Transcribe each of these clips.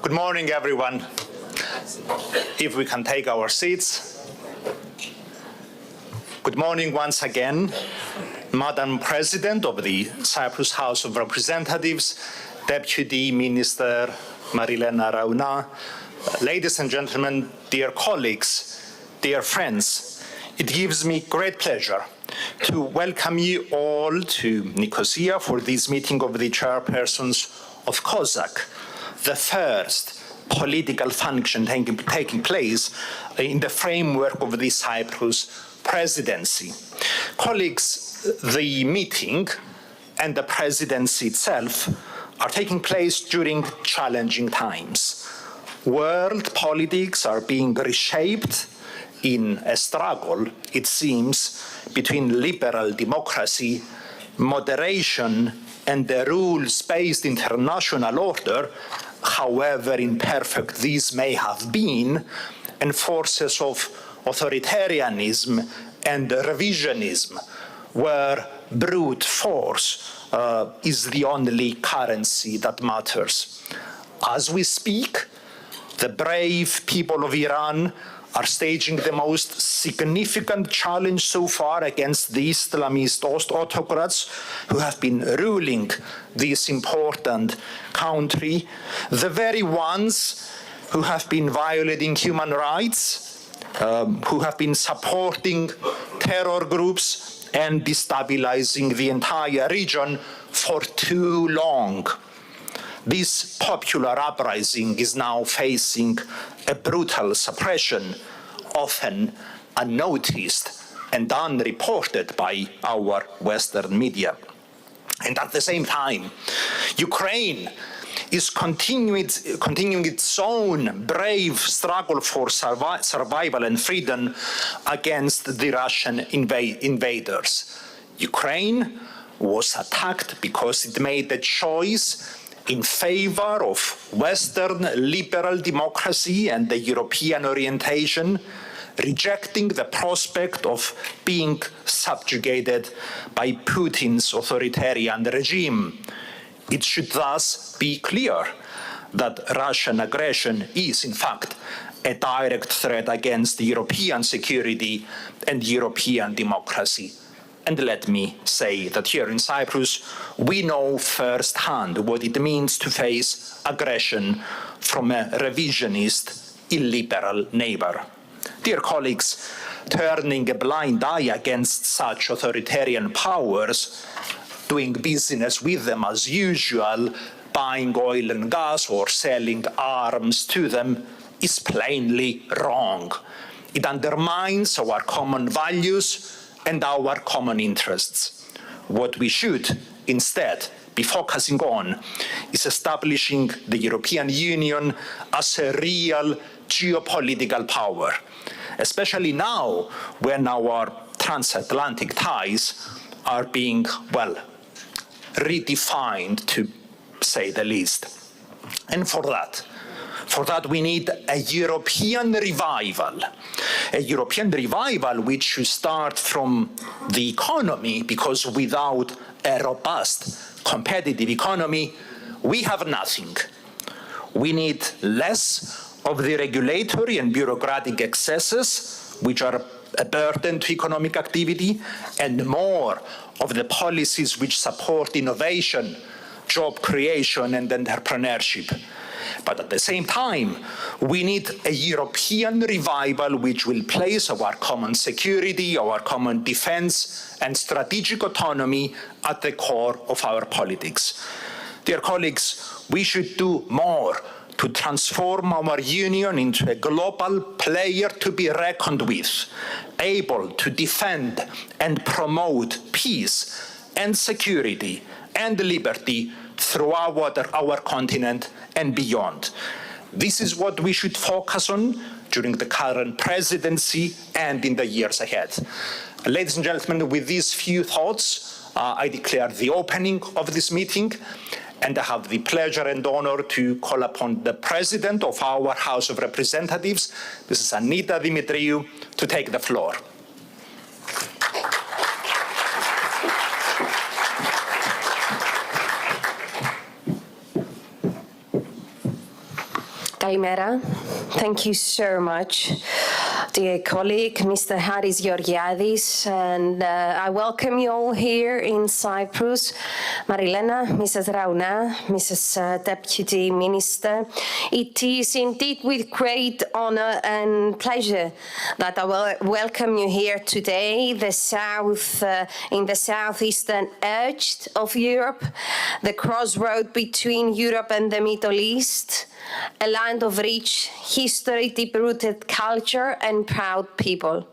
Good morning, everyone. If we can take our seats. Good morning once again, Madam President of the Cyprus House of Representatives, Deputy Minister Marilena Rauna, ladies and gentlemen, dear colleagues, dear friends, it gives me great pleasure to welcome you all to Nicosia for this meeting of the chairpersons of COSAC, the first political function taking place in the framework of the Cyprus presidency. Colleagues, the meeting and the presidency itself are taking place during challenging times. World politics are being reshaped in a struggle, it seems, between liberal democracy, moderation, and the rules-based international order, however imperfect these may have been, and forces of authoritarianism and revisionism, where brute force is the only currency that matters. As we speak, the brave people of Iran are staging the most significant challenge so far against the Islamist autocrats who have been ruling this important country, the very ones who have been violating human rights, who have been supporting terror groups and destabilizing the entire region for too long. This popular uprising is now facing a brutal suppression, often unnoticed and unreported by our Western media. And at the same time, Ukraine is continuing its own brave struggle for survival and freedom against the Russian invaders. Ukraine was attacked because it made a choice in favor of Western liberal democracy and the European orientation, rejecting the prospect of being subjugated by Putin's authoritarian regime. It should thus be clear that Russian aggression is, in fact, a direct threat against European security and European democracy. And let me say that here in Cyprus, we know firsthand what it means to face aggression from a revisionist, illiberal neighbor. Dear colleagues, turning a blind eye against such authoritarian powers, doing business with them as usual, buying oil and gas or selling arms to them, is plainly wrong. It undermines our common values and our common interests. What we should instead be focusing on is establishing the European Union as a real geopolitical power, especially now when our transatlantic ties are being, well, redefined, to say the least. And for that we need a European revival which should start from the economy, because without a robust, competitive economy, we have nothing. We need less of the regulatory and bureaucratic excesses, which are a burden to economic activity, and more of the policies which support innovation, job creation, and entrepreneurship. But at the same time, we need a European revival which will place our common security, our common defense, and strategic autonomy at the core of our politics. Dear colleagues, we should do more to transform our union into a global player to be reckoned with, able to defend and promote peace and security and liberty throughout our continent and beyond. This is what we should focus on during the current presidency and in the years ahead. Ladies and gentlemen, with these few thoughts, I declare the opening of this meeting, and I have the pleasure and honor to call upon the President of our House of Representatives, Mrs. Anita Dimitriou, to take the floor. Kalimera. Thank you so much, dear colleague, Mr. Haris Georgiadis, and I welcome you all here in Cyprus. Marilena, Mrs. Rauna, Mrs. Deputy Minister, it is indeed with great honor and pleasure that I will welcome you here today, in the southeastern edge of Europe, the crossroad between Europe and the Middle East, a land of rich history, deep-rooted culture and proud people,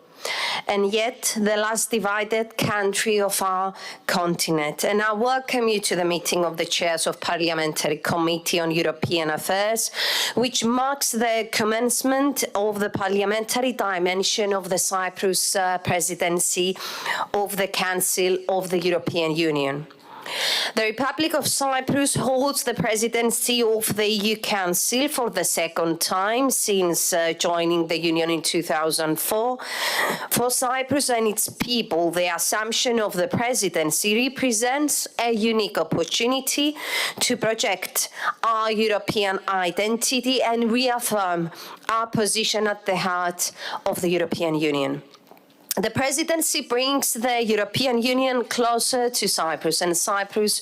and yet the last divided country of our continent. And I welcome you to the meeting of the chairs of Parliamentary Committee on European Affairs, which marks the commencement of the parliamentary dimension of the Cyprus presidency of the Council of the European Union. The Republic of Cyprus holds the presidency of the EU Council for the second time since joining the Union in 2004. For Cyprus and its people, the assumption of the presidency represents a unique opportunity to project our European identity and reaffirm our position at the heart of the European Union. The presidency brings the European Union closer to Cyprus and Cyprus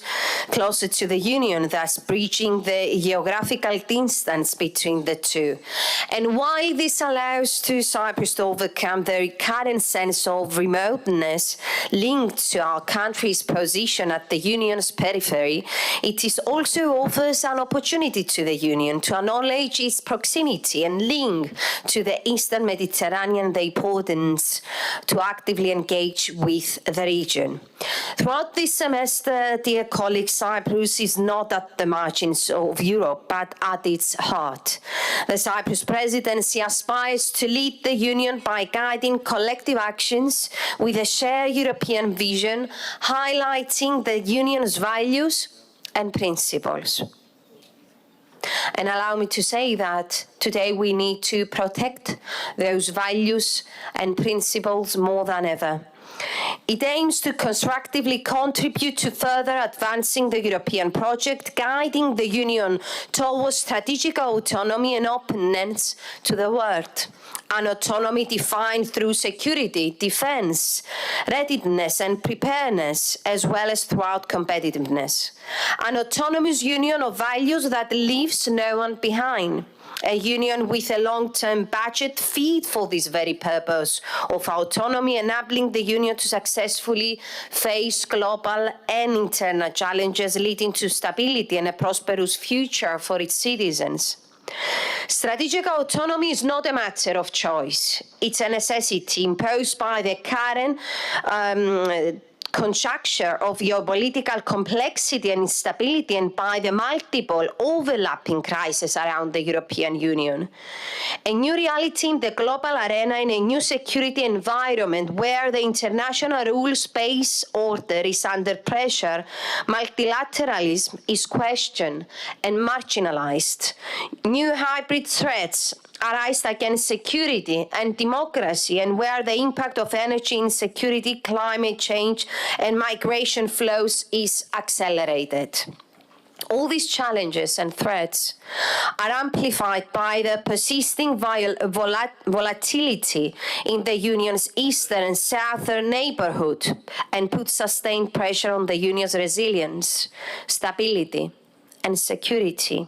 closer to the Union, thus bridging the geographical distance between the two. And while this allows to Cyprus to overcome the current sense of remoteness linked to our country's position at the Union's periphery, it is also offers an opportunity to the Union to acknowledge its proximity and link to the Eastern Mediterranean and the importance to actively engage with the region. Throughout this semester, dear colleagues, Cyprus is not at the margins of Europe, but at its heart. The Cyprus presidency aspires to lead the Union by guiding collective actions with a shared European vision, highlighting the Union's values and principles. And allow me to say that today we need to protect those values and principles more than ever. It aims to constructively contribute to further advancing the European project, guiding the Union towards strategic autonomy and openness to the world. An autonomy defined through security, defense, readiness and preparedness, as well as throughout competitiveness. An autonomous union of values that leaves no one behind. A union with a long-term budget fit for this very purpose of autonomy, enabling the Union to successfully face global and internal challenges, leading to stability and a prosperous future for its citizens. Strategic autonomy is not a matter of choice. It's a necessity imposed by the current conjuncture of geopolitical complexity and instability and by the multiple overlapping crises around the European Union. A new reality in the global arena in a new security environment where the international rules-based order is under pressure, multilateralism is questioned and marginalized. New hybrid threats arise against security and democracy, and where the impact of energy insecurity, climate change, and migration flows is accelerated. All these challenges and threats are amplified by the persisting volatility in the Union's eastern and southern neighborhood and put sustained pressure on the Union's resilience, stability, and security.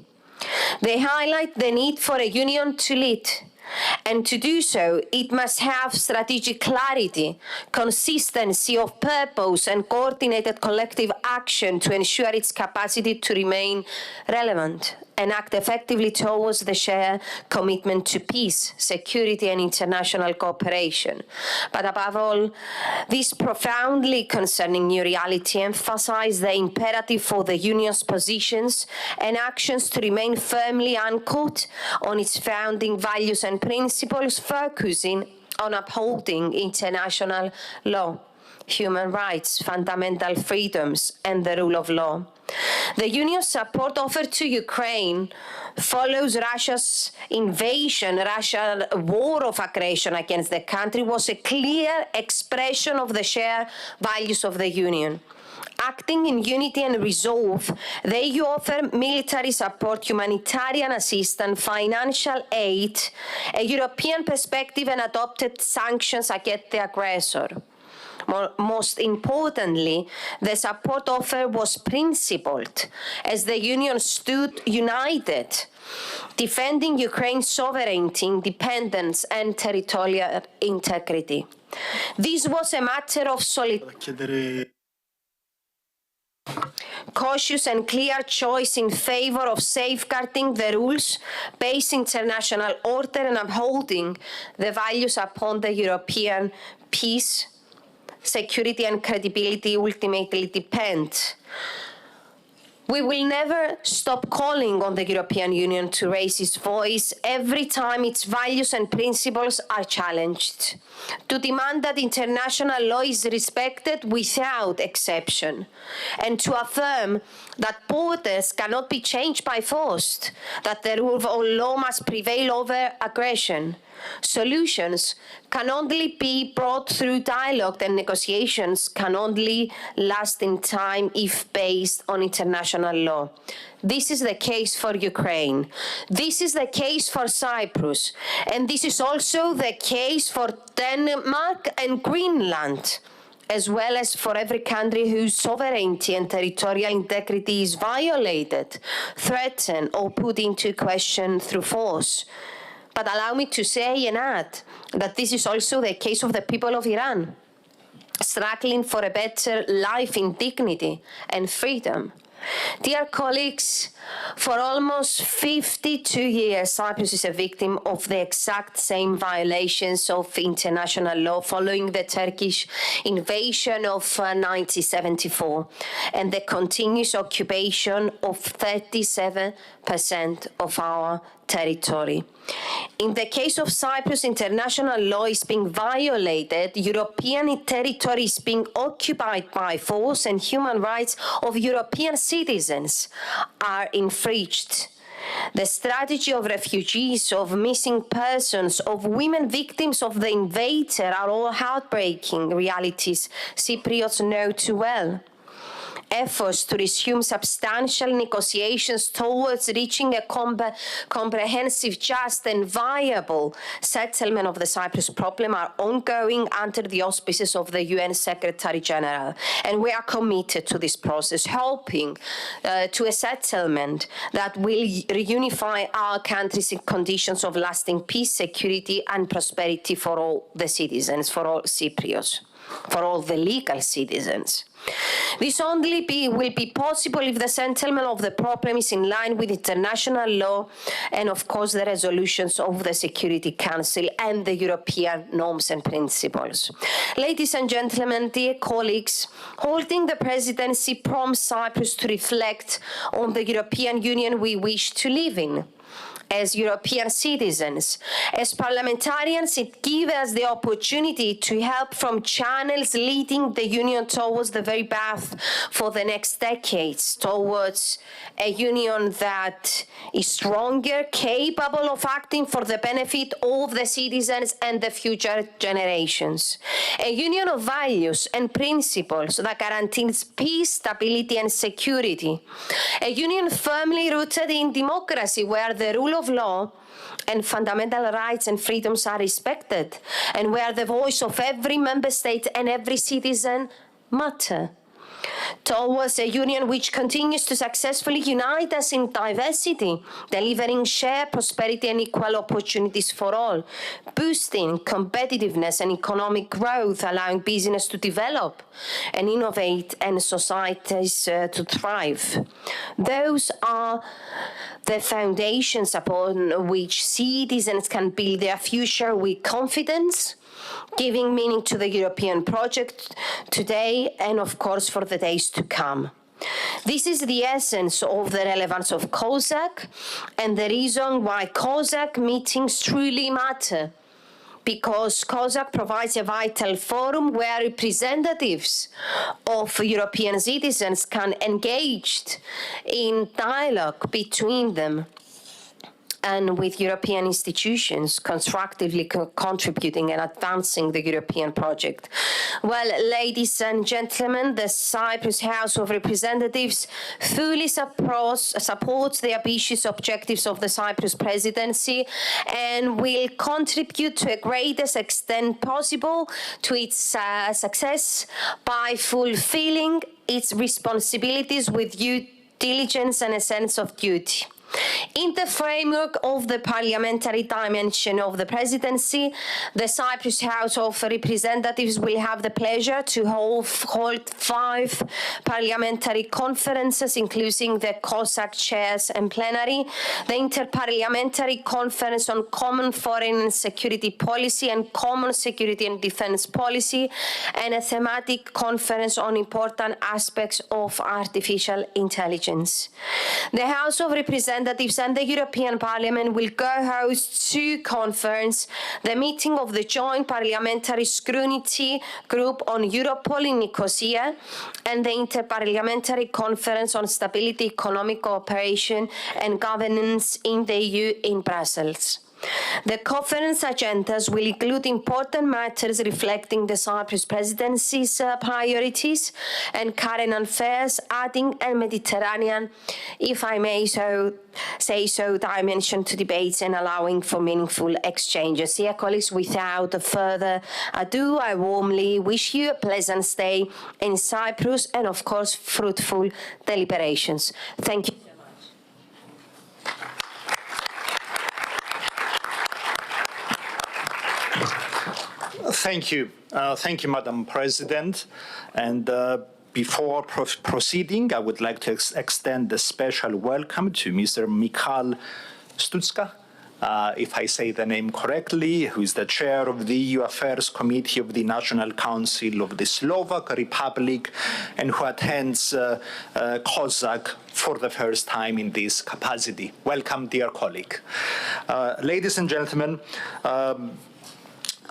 They highlight the need for a Union to lead, and to do so, it must have strategic clarity, consistency of purpose, and coordinated collective action to ensure its capacity to remain relevant and act effectively towards the shared commitment to peace, security, and international cooperation. But above all, this profoundly concerning new reality emphasizes the imperative for the Union's positions and actions to remain firmly anchored on its founding values and principles, focusing on upholding international law, human rights, fundamental freedoms, and the rule of law. The Union's support offered to Ukraine follows Russia's invasion, Russia's war of aggression against the country was a clear expression of the shared values of the Union. Acting in unity and resolve, the EU offered military support, humanitarian assistance, financial aid, a European perspective, and adopted sanctions against the aggressor. Most importantly, the support offer was principled, as the Union stood united, defending Ukraine's sovereignty, independence, and territorial integrity. This was a matter of cautious and clear choice in favor of safeguarding the rules-based international order and upholding the values upon the European peace, security and credibility ultimately depend. We will never stop calling on the European Union to raise its voice every time its values and principles are challenged, to demand that international law is respected without exception, and to affirm that borders cannot be changed by force, that the rule of law must prevail over aggression. Solutions can only be brought through dialogue, and negotiations can only last in time if based on international law. This is the case for Ukraine. This is the case for Cyprus. And this is also the case for Denmark and Greenland, as well as for every country whose sovereignty and territorial integrity is violated, threatened, or put into question through force. But allow me to say and add that this is also the case of the people of Iran, struggling for a better life in dignity and freedom. Dear colleagues, for almost 52 years, Cyprus is a victim of the exact same violations of international law following the Turkish invasion of 1974 and the continuous occupation of 37% of our territory. In the case of Cyprus, international law is being violated, European territory is being occupied by force, and human rights of European citizens are infringed. The strategy of refugees, of missing persons, of women victims of the invader are all heartbreaking realities Cypriots know too well. Efforts to resume substantial negotiations towards reaching a comprehensive, just and viable settlement of the Cyprus problem are ongoing under the auspices of the UN Secretary General. And we are committed to this process, hoping to a settlement that will reunify our countries in conditions of lasting peace, security, and prosperity for all the citizens, for all Cypriots, for all the legal citizens. This only will be possible if the settlement of the problem is in line with international law and, of course, the resolutions of the Security Council and the European norms and principles. Ladies and gentlemen, dear colleagues, holding the presidency prompts Cyprus to reflect on the European Union we wish to live in. As European citizens, as parliamentarians, it gives us the opportunity to help from channels leading the Union towards the very path for the next decades, towards a Union that is stronger, capable of acting for the benefit of the citizens and the future generations. A Union of values and principles that guarantees peace, stability, and security. A Union firmly rooted in democracy, where the rule of law and fundamental rights and freedoms are respected, and where the voice of every member state and every citizen matter. Towards a union which continues to successfully unite us in diversity, delivering shared prosperity and equal opportunities for all, boosting competitiveness and economic growth, allowing business to develop and innovate and societies to thrive. Those are the foundations upon which citizens can build their future with confidence, giving meaning to the European project today and, of course, for the days to come. This is the essence of the relevance of COSAC and the reason why COSAC meetings truly matter, because COSAC provides a vital forum where representatives of European citizens can engage in dialogue between them. and with European institutions constructively contributing and advancing the European project. Well, ladies and gentlemen, the Cyprus House of Representatives fully supports the ambitious objectives of the Cyprus presidency and will contribute to the greatest extent possible to its success by fulfilling its responsibilities with due diligence and a sense of duty. In the framework of the parliamentary dimension of the presidency, the Cyprus House of Representatives will have the pleasure to hold 5 parliamentary conferences, including the COSAC chairs and plenary, the Interparliamentary Conference on Common Foreign and Security Policy and Common Security and Defence Policy, and a thematic conference on important aspects of artificial intelligence. The House of Representatives and the European Parliament will co-host 2 conferences, the meeting of the Joint Parliamentary Scrutiny Group on Europol in Nicosia and the Interparliamentary Conference on Stability, Economic Cooperation and Governance in the EU in Brussels. The conference agendas will include important matters reflecting the Cyprus presidency's priorities and current affairs, adding a Mediterranean, if I may say so, dimension to debates and allowing for meaningful exchanges. Dear colleagues, without further ado, I warmly wish you a pleasant stay in Cyprus and, of course, fruitful deliberations. Thank you. Thank you. Thank you, Madam President. And before proceeding, I would like to extend a special welcome to Mr. Michal Stutska, if I say the name correctly, who is the chair of the EU Affairs Committee of the National Council of the Slovak Republic and who attends COSAC for the first time in this capacity. Welcome, dear colleague. Ladies and gentlemen,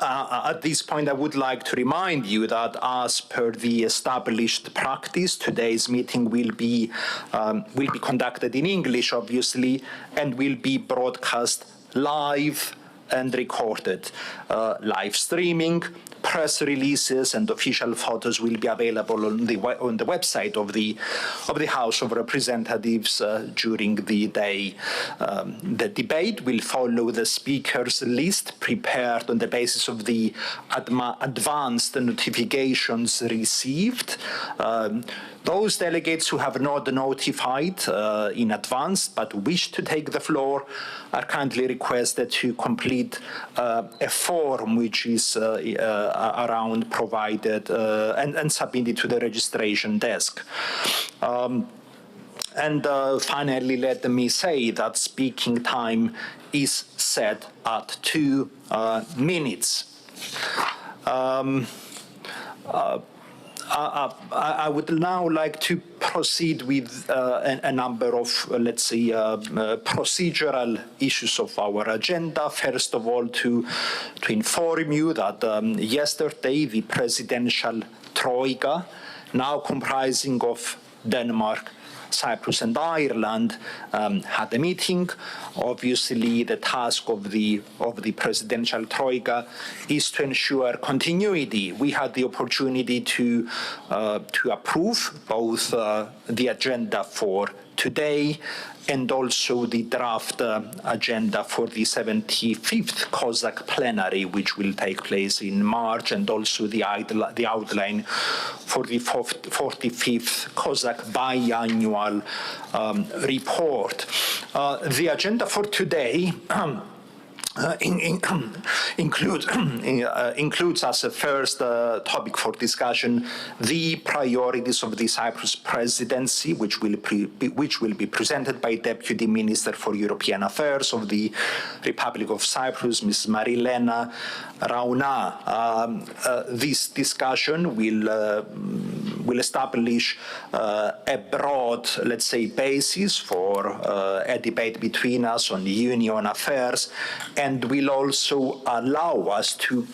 at this point, I would like to remind you that as per the established practice, today's meeting will be conducted in English, obviously, and will be broadcast live and recorded. Live streaming, press releases, and official photos will be available on the website of the House of Representatives during the day. The debate will follow the speakers list prepared on the basis of the advanced notifications received. Those delegates who have not notified in advance but wish to take the floor are kindly requested to complete a form which is around provided and submitted to the registration desk. And finally, let me say that speaking time is set at 2 minutes. I would now like to proceed with a number of, let's say, procedural issues of our agenda. First of all, to inform you that yesterday the presidential troika, now comprising of Denmark, Cyprus and Ireland, had a meeting. Obviously, the task of the presidential troika is to ensure continuity. We had the opportunity to approve both the agenda for today and also the draft agenda for the 75th COSAC plenary, which will take place in March, and also the outline for the 45th COSAC biannual report. The agenda for today includes as a first topic for discussion the priorities of the Cyprus presidency, which will be presented by Deputy Minister for European Affairs of the Republic of Cyprus, Ms. Marilena Rauna. This discussion will will establish a broad, let's say, basis for a debate between us on union affairs, and will also allow us to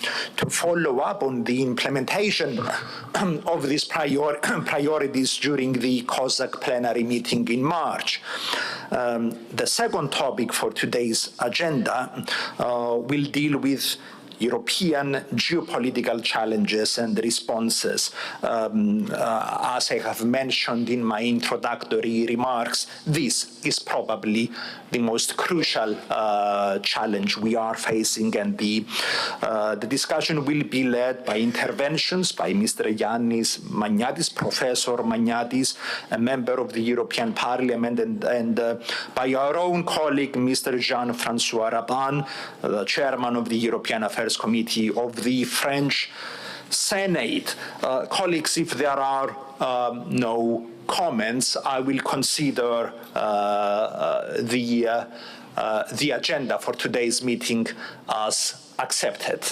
follow up on the implementation of these priorities during the COSAC plenary meeting in March. The second topic for today's agenda will deal with European geopolitical challenges and responses. As I have mentioned in my introductory remarks, this is probably the most crucial challenge we are facing, and the discussion will be led by interventions by Mr. Yannis Maniatis, Professor Maniatis, a member of the European Parliament, and by our own colleague, Mr. Jean-François Raban, the chairman of the European Affairs Committee of the French Senate. Colleagues, if there are no comments, I will consider the agenda for today's meeting as accepted.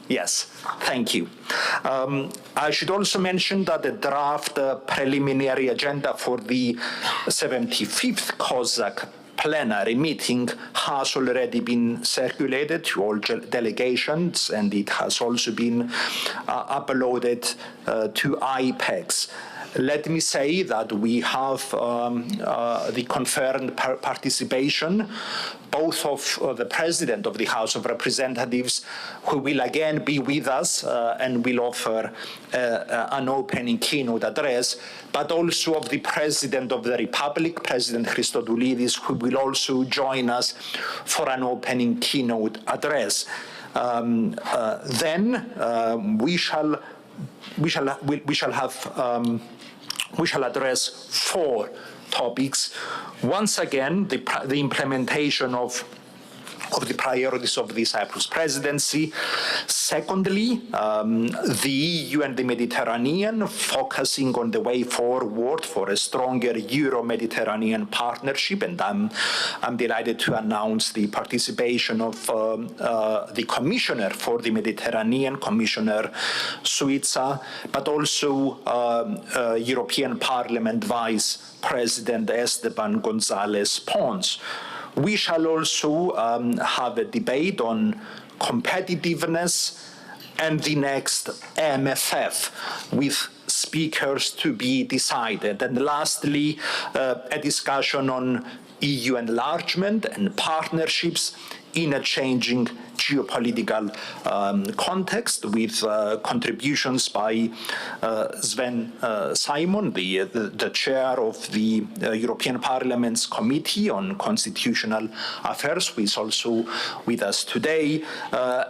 Yes, thank you. I should also mention that the draft preliminary agenda for the 75th COSAC plenary meeting has already been circulated to all delegations, and it has also been uploaded to IPEX. Let me say that we have the confirmed participation both of the President of the House of Representatives, who will again be with us and will offer an opening keynote address, but also of the President of the Republic, President Christodoulidis, who will also join us for an opening keynote address. Then we shall address 4 topics. Once again, the implementation of the priorities of the Cyprus presidency. Secondly, the EU and the Mediterranean, focusing on the way forward for a stronger Euro-Mediterranean partnership, and I'm delighted to announce the participation of the Commissioner for the Mediterranean, Commissioner Suica, but also European Parliament Vice President Esteban González Pons. We shall also have a debate on competitiveness and the next MFF, with speakers to be decided. And lastly, a discussion on EU enlargement and partnerships in a changing geopolitical context, with contributions by Sven Simon, the chair of the European Parliament's Committee on Constitutional Affairs, who is also with us today,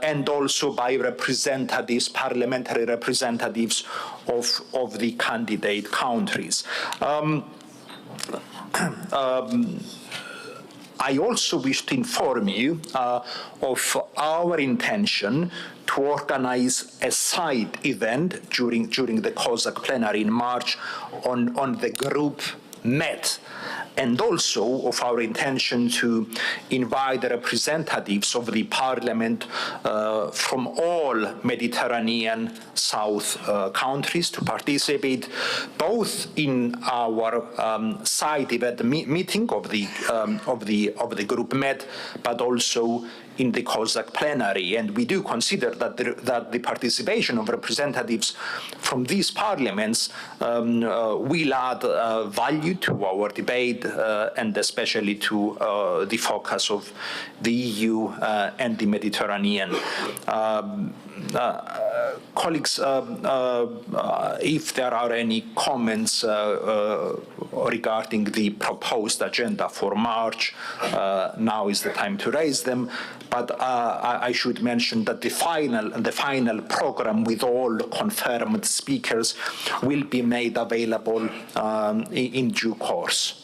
and also by representatives, parliamentary representatives of the candidate countries. I also wish to inform you of our intention to organize a side event during the COSAC plenary in March on the group Met, and also of our intention to invite the representatives of the Parliament from all Mediterranean South countries to participate both in our side event meeting of the group Met, but also in the COSAC plenary. And we do consider that the participation of representatives from these parliaments will add value to our debate, and especially to the focus of the EU and the Mediterranean. Colleagues, if there are any comments regarding the proposed agenda for March, now is the time to raise them. But I should mention that the final program with all confirmed speakers will be made available in due course.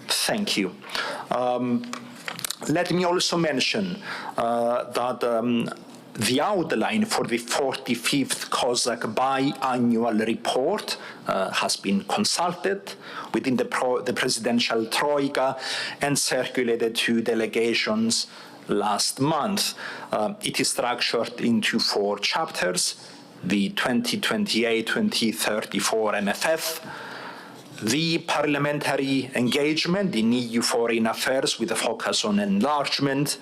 Thank you. Let me also mention that the outline for the 45th COSAC biannual report has been consulted within the presidential troika and circulated to delegations last month. It is structured into 4 chapters: the 2028-2034 MFF, the parliamentary engagement in EU foreign affairs with a focus on enlargement,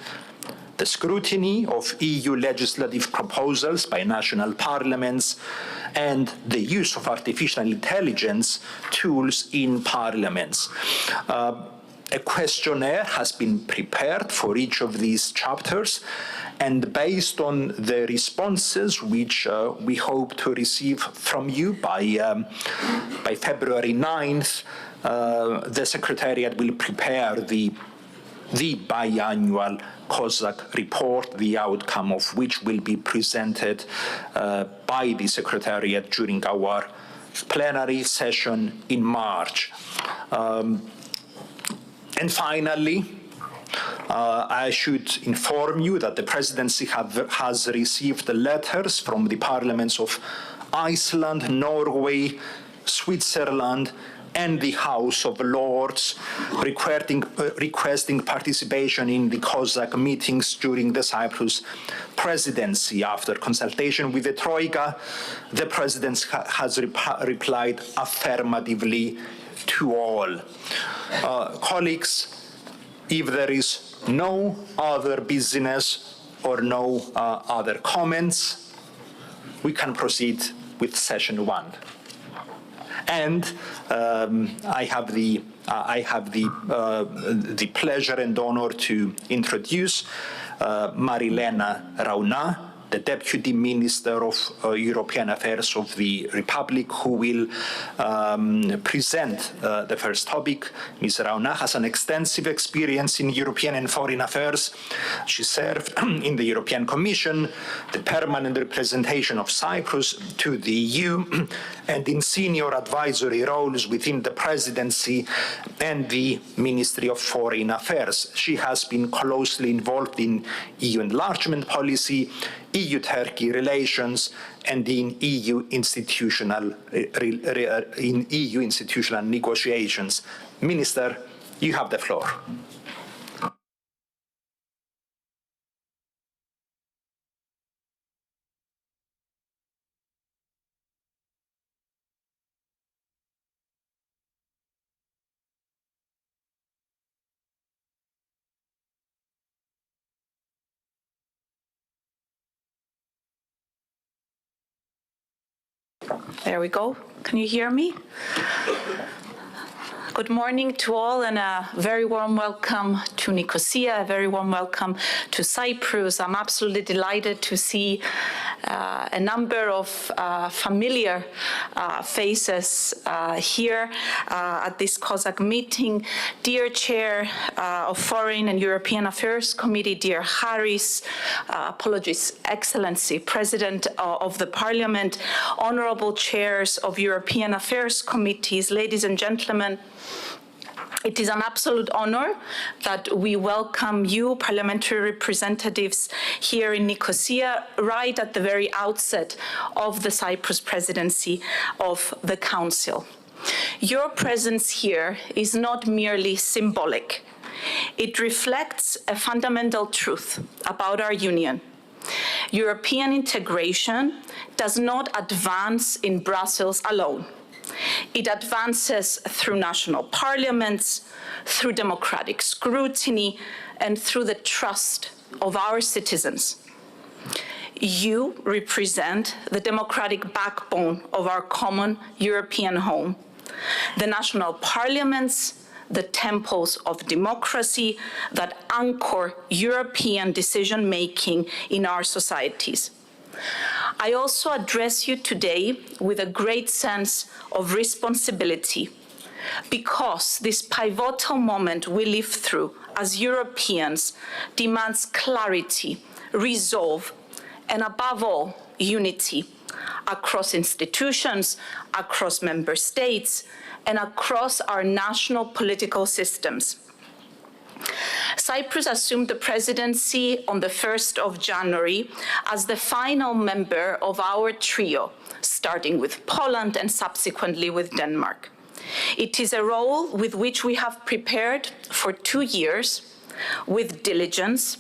the scrutiny of EU legislative proposals by national parliaments, and the use of artificial intelligence tools in parliaments. A questionnaire has been prepared for each of these chapters, and based on the responses which we hope to receive from you by February 9th, the Secretariat will prepare the biannual COSAC report, the outcome of which will be presented by the Secretariat during our plenary session in March. And finally, I should inform you that the Presidency has received letters from the parliaments of Iceland, Norway, Switzerland, and the House of Lords requesting participation in the COSAC meetings during the Cyprus Presidency. After consultation with the Troika, the Presidency has replied affirmatively to all. Colleagues, if there is no other business or no other comments, we can proceed with session 1. And I have the pleasure and honor to introduce Marilena Rauna, the Deputy Minister of European Affairs of the Republic, who will present the first topic. Ms. Rauna has an extensive experience in European and foreign affairs. She served in the European Commission, the permanent representation of Cyprus to the EU, and in senior advisory roles within the Presidency and the Ministry of Foreign Affairs. She has been closely involved in EU enlargement policy, EU-Turkey relations, and in EU institutional negotiations. Minister, you have the floor. There we go. Can you hear me? Good morning to all, and a very warm welcome to Nicosia, a very warm welcome to Cyprus. I'm absolutely delighted to see a number of familiar faces here at this COSAC meeting. Dear Chair of Foreign and European Affairs Committee, dear Harris, apologies, Excellency, President of the Parliament, honorable chairs of European Affairs Committees, ladies and gentlemen, it is an absolute honor that we welcome you, parliamentary representatives, here in Nicosia, right at the very outset of the Cyprus presidency of the Council. Your presence here is not merely symbolic. It reflects a fundamental truth about our union. European integration does not advance in Brussels alone. It advances through national parliaments, through democratic scrutiny, and through the trust of our citizens. You represent the democratic backbone of our common European home. The national parliaments, the temples of democracy that anchor European decision-making in our societies. I also address you today with a great sense of responsibility, because this pivotal moment we live through as Europeans demands clarity, resolve, and above all, unity across institutions, across member states, and across our national political systems. Cyprus assumed the presidency on the 1st of January as the final member of our trio, starting with Poland and subsequently with Denmark. It is a role with which we have prepared for 2 years with diligence,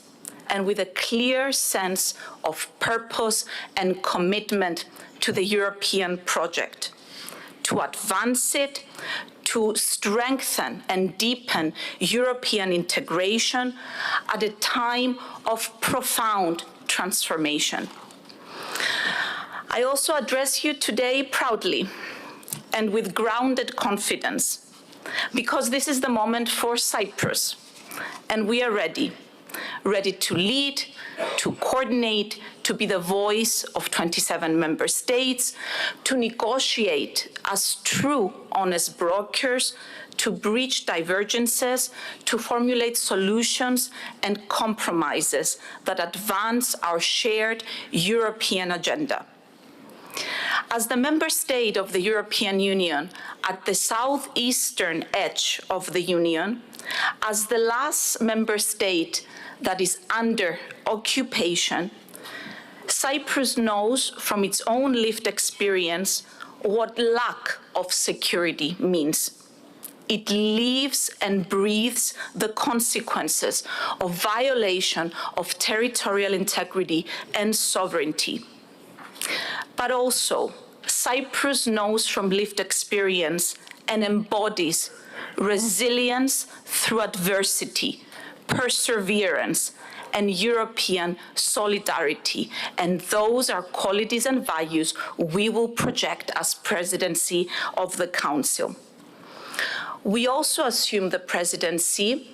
and with a clear sense of purpose and commitment to the European project, to advance it, to strengthen and deepen European integration at a time of profound transformation. I also address you today proudly and with grounded confidence, because this is the moment for Cyprus, and we are ready to lead, to coordinate, to be the voice of 27 member states, to negotiate as true, honest brokers, to breach divergences, to formulate solutions and compromises that advance our shared European agenda. As the member state of the European Union at the southeastern edge of the Union, as the last member state that is under occupation, Cyprus knows from its own lived experience what lack of security means. It lives and breathes the consequences of violation of territorial integrity and sovereignty. But also, Cyprus knows from lived experience and embodies resilience through adversity, perseverance, and European solidarity. And those are qualities and values we will project as Presidency of the Council. We also assume the Presidency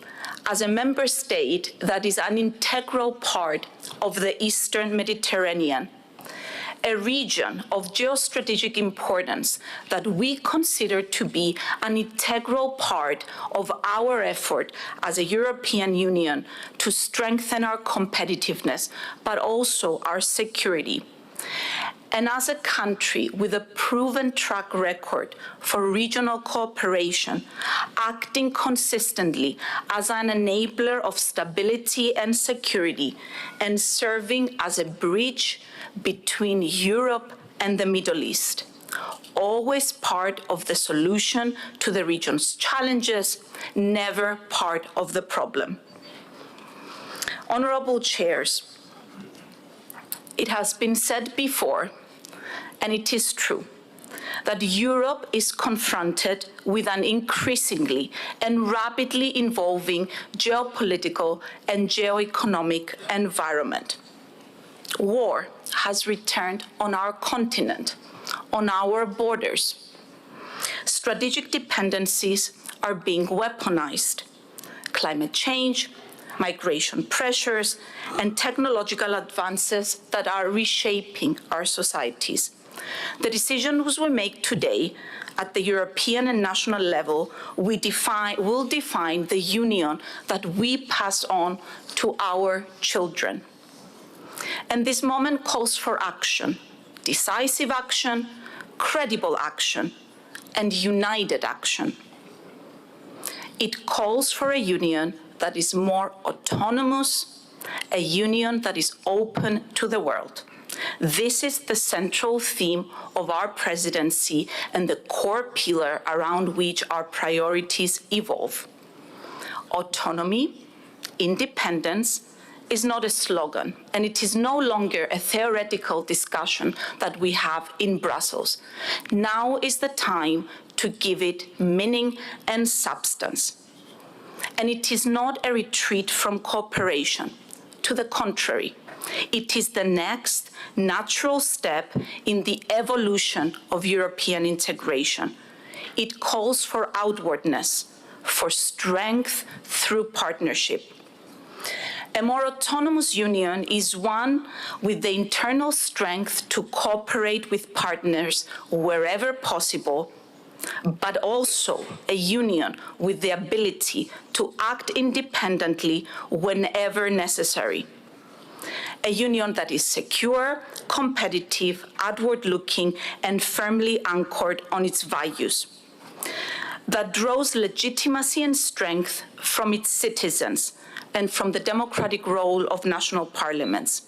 as a member state that is an integral part of the Eastern Mediterranean, a region of geostrategic importance that we consider to be an integral part of our effort as a European Union to strengthen our competitiveness, but also our security. And as a country with a proven track record for regional cooperation, acting consistently as an enabler of stability and security, and serving as a bridge between Europe and the Middle East, always part of the solution to the region's challenges, never part of the problem. Honorable chairs, it has been said before, and it is true, that Europe is confronted with an increasingly and rapidly evolving geopolitical and geoeconomic environment. War has returned on our continent, on our borders. Strategic dependencies are being weaponized. Climate change, migration pressures, and technological advances that are reshaping our societies. The decisions we make today at the European and national level will define the union that we pass on to our children. And this moment calls for action, decisive action, credible action, and united action. It calls for a union that is more autonomous, a union that is open to the world. This is the central theme of our presidency and the core pillar around which our priorities evolve. Autonomy, independence, is not a slogan, and it is no longer a theoretical discussion that we have in Brussels. Now is the time to give it meaning and substance. And it is not a retreat from cooperation. To the contrary, it is the next natural step in the evolution of European integration. It calls for outwardness, for strength through partnership. A more autonomous union is one with the internal strength to cooperate with partners wherever possible, but also a union with the ability to act independently whenever necessary. A union that is secure, competitive, outward-looking, and firmly anchored on its values, that draws legitimacy and strength from its citizens and from the democratic role of national parliaments.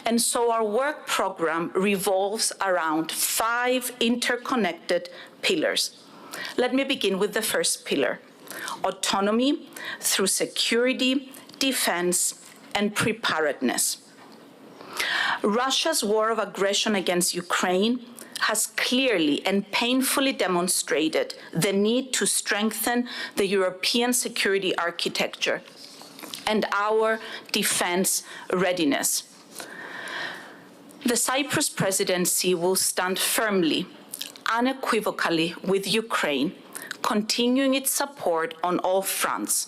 And so our work program revolves around 5 interconnected pillars. Let me begin with the first pillar: autonomy through security, defense, and preparedness. Russia's war of aggression against Ukraine has clearly and painfully demonstrated the need to strengthen the European security architecture and our defense readiness. The Cyprus presidency will stand firmly, unequivocally with Ukraine, continuing its support on all fronts,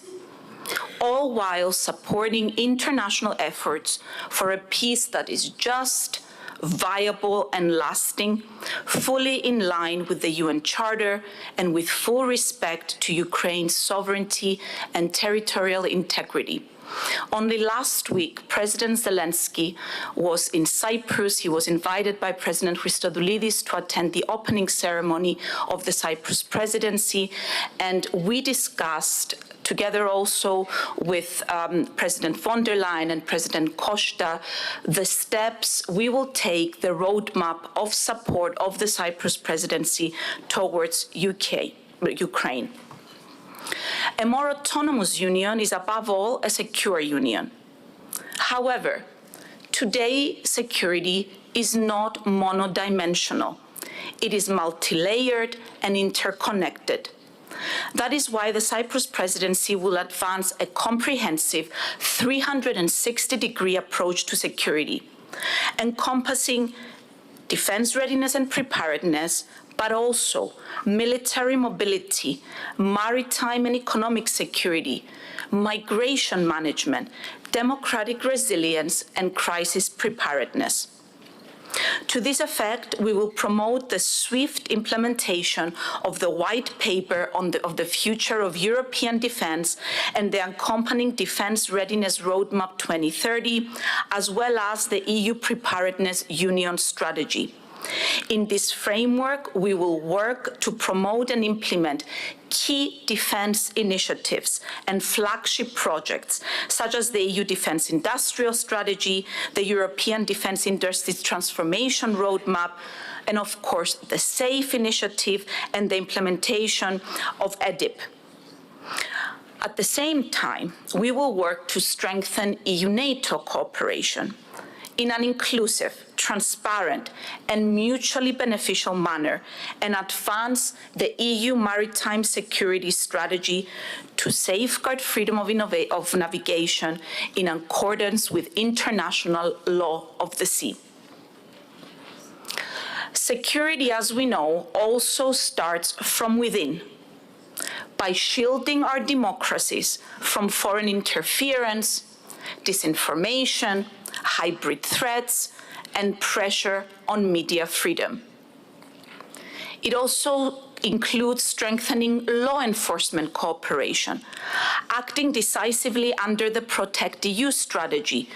all while supporting international efforts for a peace that is just, viable and lasting, fully in line with the UN Charter and with full respect to Ukraine's sovereignty and territorial integrity. Only last week, President Zelensky was in Cyprus. He was invited by President Christodoulidis to attend the opening ceremony of the Cyprus presidency, and we discussed together also with President von der Leyen and President Costa, the steps we will take, the roadmap of support of the Cyprus presidency towards Ukraine. A more autonomous union is above all a secure union. However, today security is not monodimensional. It is multi-layered and interconnected. That is why the Cyprus presidency will advance a comprehensive 360-degree approach to security, encompassing defense readiness and preparedness, but also military mobility, maritime and economic security, migration management, democratic resilience, and crisis preparedness. To this effect, we will promote the swift implementation of the white paper of the future of European defense and the accompanying Defense Readiness Roadmap 2030, as well as the EU Preparedness Union strategy. In this framework, we will work to promote and implement key defense initiatives and flagship projects, such as the EU Defense Industrial Strategy, the European Defense Industry Transformation Roadmap, and of course, the SAFE initiative and the implementation of ANTIP. At the same time, we will work to strengthen EU-NATO cooperation in an inclusive, transparent, and mutually beneficial manner, and advance the EU maritime security strategy to safeguard freedom of navigation in accordance with international law of the sea. Security, as we know, also starts from within, by shielding our democracies from foreign interference, disinformation, hybrid threats, and pressure on media freedom. It also includes strengthening law enforcement cooperation, acting decisively under the Protect EU strategy,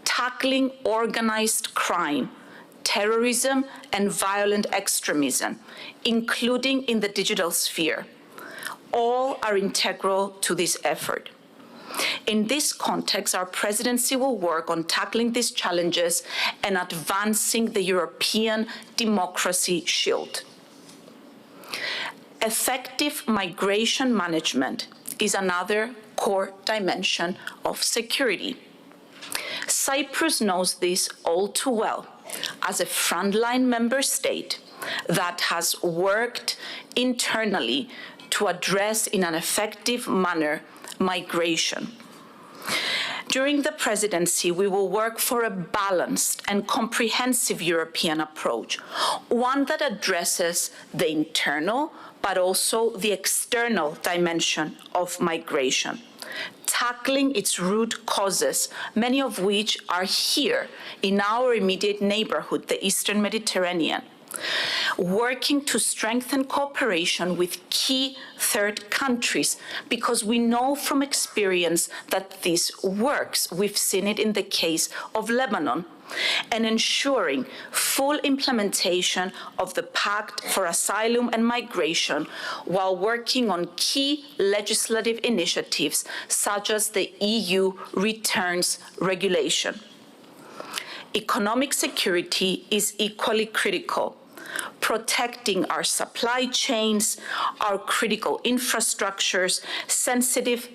tackling organized crime, terrorism, and violent extremism, including in the digital sphere. All are integral to this effort. In this context, our presidency will work on tackling these challenges and advancing the European democracy shield. Effective migration management is another core dimension of security. Cyprus knows this all too well as a frontline member state that has worked internally to address in an effective manner migration. During the presidency, we will work for a balanced and comprehensive European approach, one that addresses the internal but also the external dimension of migration, tackling its root causes, many of which are here in our immediate neighborhood, the Eastern Mediterranean, working to strengthen cooperation with key third countries, because we know from experience that this works. We've seen it in the case of Lebanon, and ensuring full implementation of the Pact for Asylum and Migration while working on key legislative initiatives such as the EU Returns Regulation. Economic security is equally critical. Protecting our supply chains, our critical infrastructures, sensitive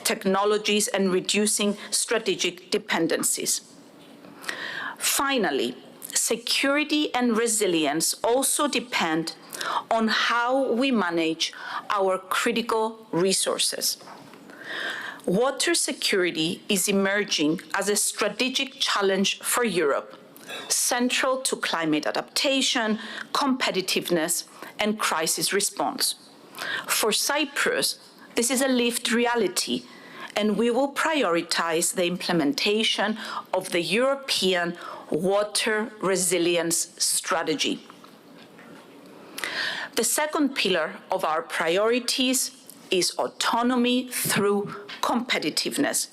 technologies and reducing strategic dependencies. Finally, security and resilience also depend on how we manage our critical resources. Water security is emerging as a strategic challenge for Europe, central to climate adaptation, competitiveness, and crisis response. For Cyprus, this is a lived reality, and we will prioritize the implementation of the European Water Resilience Strategy. The second pillar of our priorities is autonomy through competitiveness,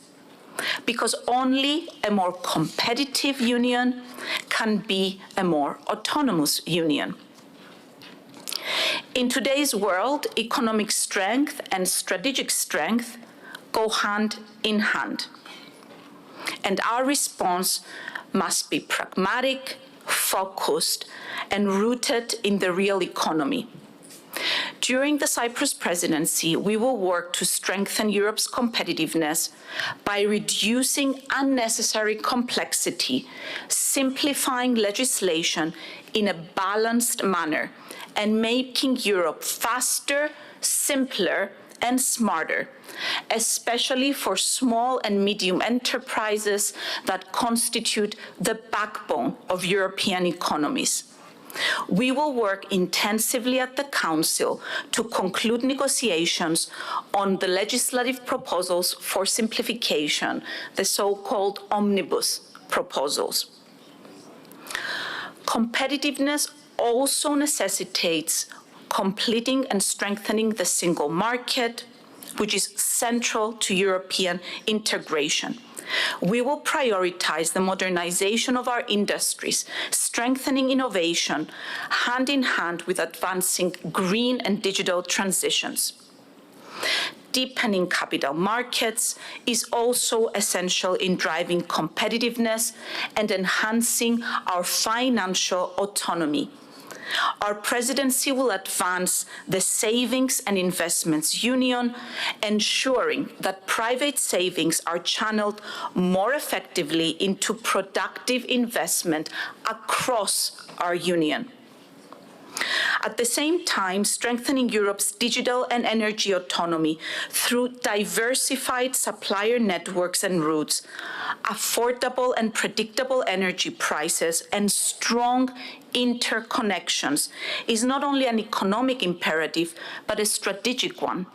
because only a more competitive union can be a more autonomous union. In today's world, economic strength and strategic strength go hand in hand, and our response must be pragmatic, focused, and rooted in the real economy. During the Cyprus presidency, we will work to strengthen Europe's competitiveness by reducing unnecessary complexity, simplifying legislation in a balanced manner, and making Europe faster, simpler, and smarter, especially for small and medium enterprises that constitute the backbone of European economies. We will work intensively at the Council to conclude negotiations on the legislative proposals for simplification, the so-called omnibus proposals. Competitiveness also necessitates completing and strengthening the single market, which is central to European integration. We will prioritize the modernization of our industries, strengthening innovation, hand in hand with advancing green and digital transitions. Deepening capital markets is also essential in driving competitiveness and enhancing our financial autonomy. Our presidency will advance the Savings and Investments Union, ensuring that private savings are channeled more effectively into productive investment across our union. At the same time, strengthening Europe's digital and energy autonomy through diversified supplier networks and routes, affordable and predictable energy prices, and strong interconnections is not only an economic imperative, but a strategic one.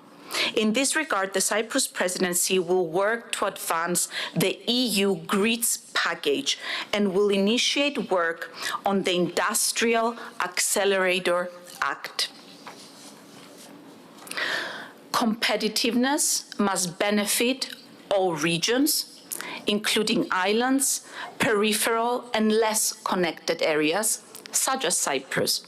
In this regard, the Cyprus presidency will work to advance the EU grids package and will initiate work on the Industrial Accelerator Act. Competitiveness must benefit all regions, including islands, peripheral and less connected areas, such as Cyprus.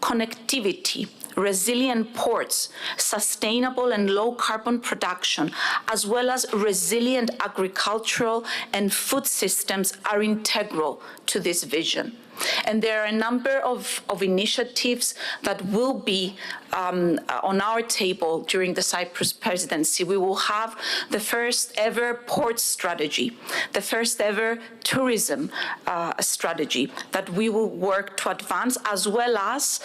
Connectivity, resilient ports, sustainable and low-carbon production, as well as resilient agricultural and food systems are integral to this vision. And there are a number of initiatives that will be on our table during the Cyprus presidency. We will have the first ever port strategy, the first ever tourism strategy that we will work to advance, as well as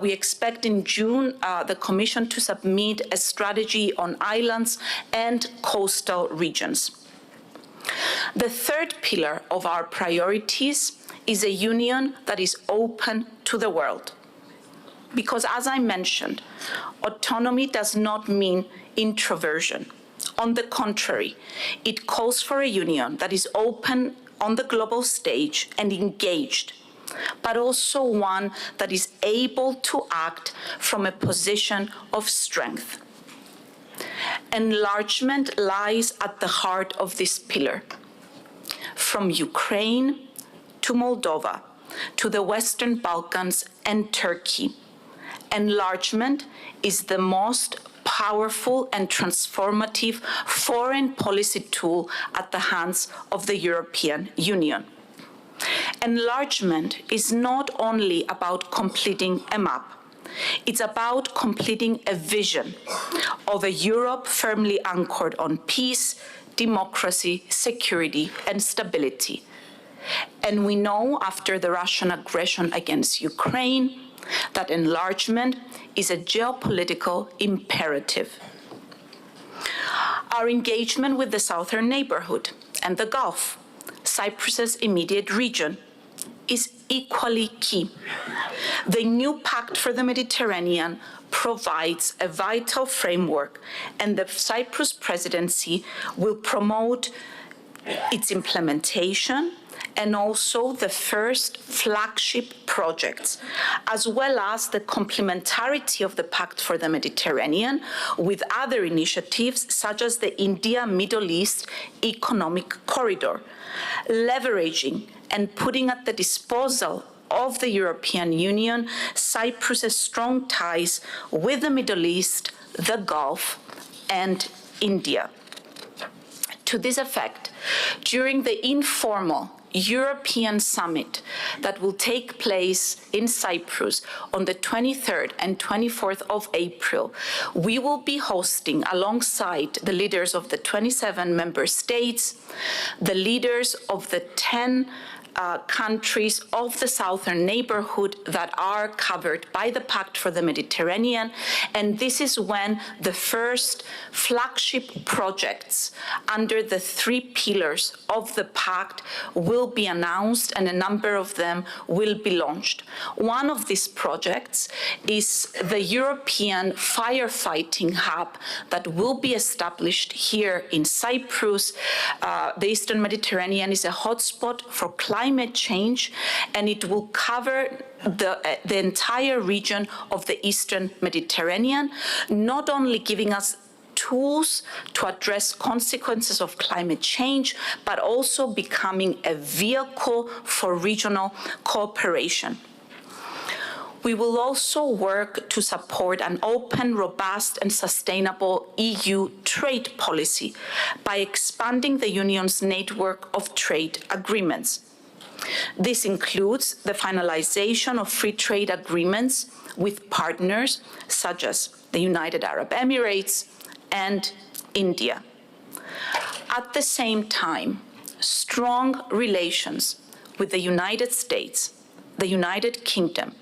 we expect in June the Commission to submit a strategy on islands and coastal regions. The third pillar of our priorities is a union that is open to the world. Because as I mentioned, autonomy does not mean introversion. On the contrary, it calls for a union that is open on the global stage and engaged, but also one that is able to act from a position of strength. Enlargement lies at the heart of this pillar. From Ukraine to Moldova, to the Western Balkans and Turkey, enlargement is the most powerful and transformative foreign policy tool at the hands of the European Union. Enlargement is not only about completing a map. It's about completing a vision of a Europe firmly anchored on peace, democracy, security, and stability. And we know after the Russian aggression against Ukraine that enlargement is a geopolitical imperative. Our engagement with the southern neighborhood and the Gulf, Cyprus's immediate region, is equally key. The new Pact for the Mediterranean provides a vital framework, and the Cyprus presidency will promote its implementation and also the first flagship projects, as well as the complementarity of the Pact for the Mediterranean with other initiatives such as the India-Middle East Economic Corridor, leveraging and putting at the disposal of the European Union Cyprus's strong ties with the Middle East, the Gulf, and India. To this effect, during the informal European summit that will take place in Cyprus on the 23rd and 24th of April, we will be hosting, alongside the leaders of the 27 member states, the leaders of the 10 countries of the southern neighborhood that are covered by the Pact for the Mediterranean, and this is when the first flagship projects under the 3 pillars of the Pact will be announced, and a number of them will be launched. One of these projects is the European firefighting hub that will be established here in Cyprus. The Eastern Mediterranean is a hotspot for climate change, and it will cover the entire region of the Eastern Mediterranean, not only giving us tools to address consequences of climate change, but also becoming a vehicle for regional cooperation. We will also work to support an open, robust, and sustainable EU trade policy by expanding the Union's network of trade agreements. This includes the finalization of free trade agreements with partners such as the United Arab Emirates and India. At the same time, strong relations with the United States, the United Kingdom,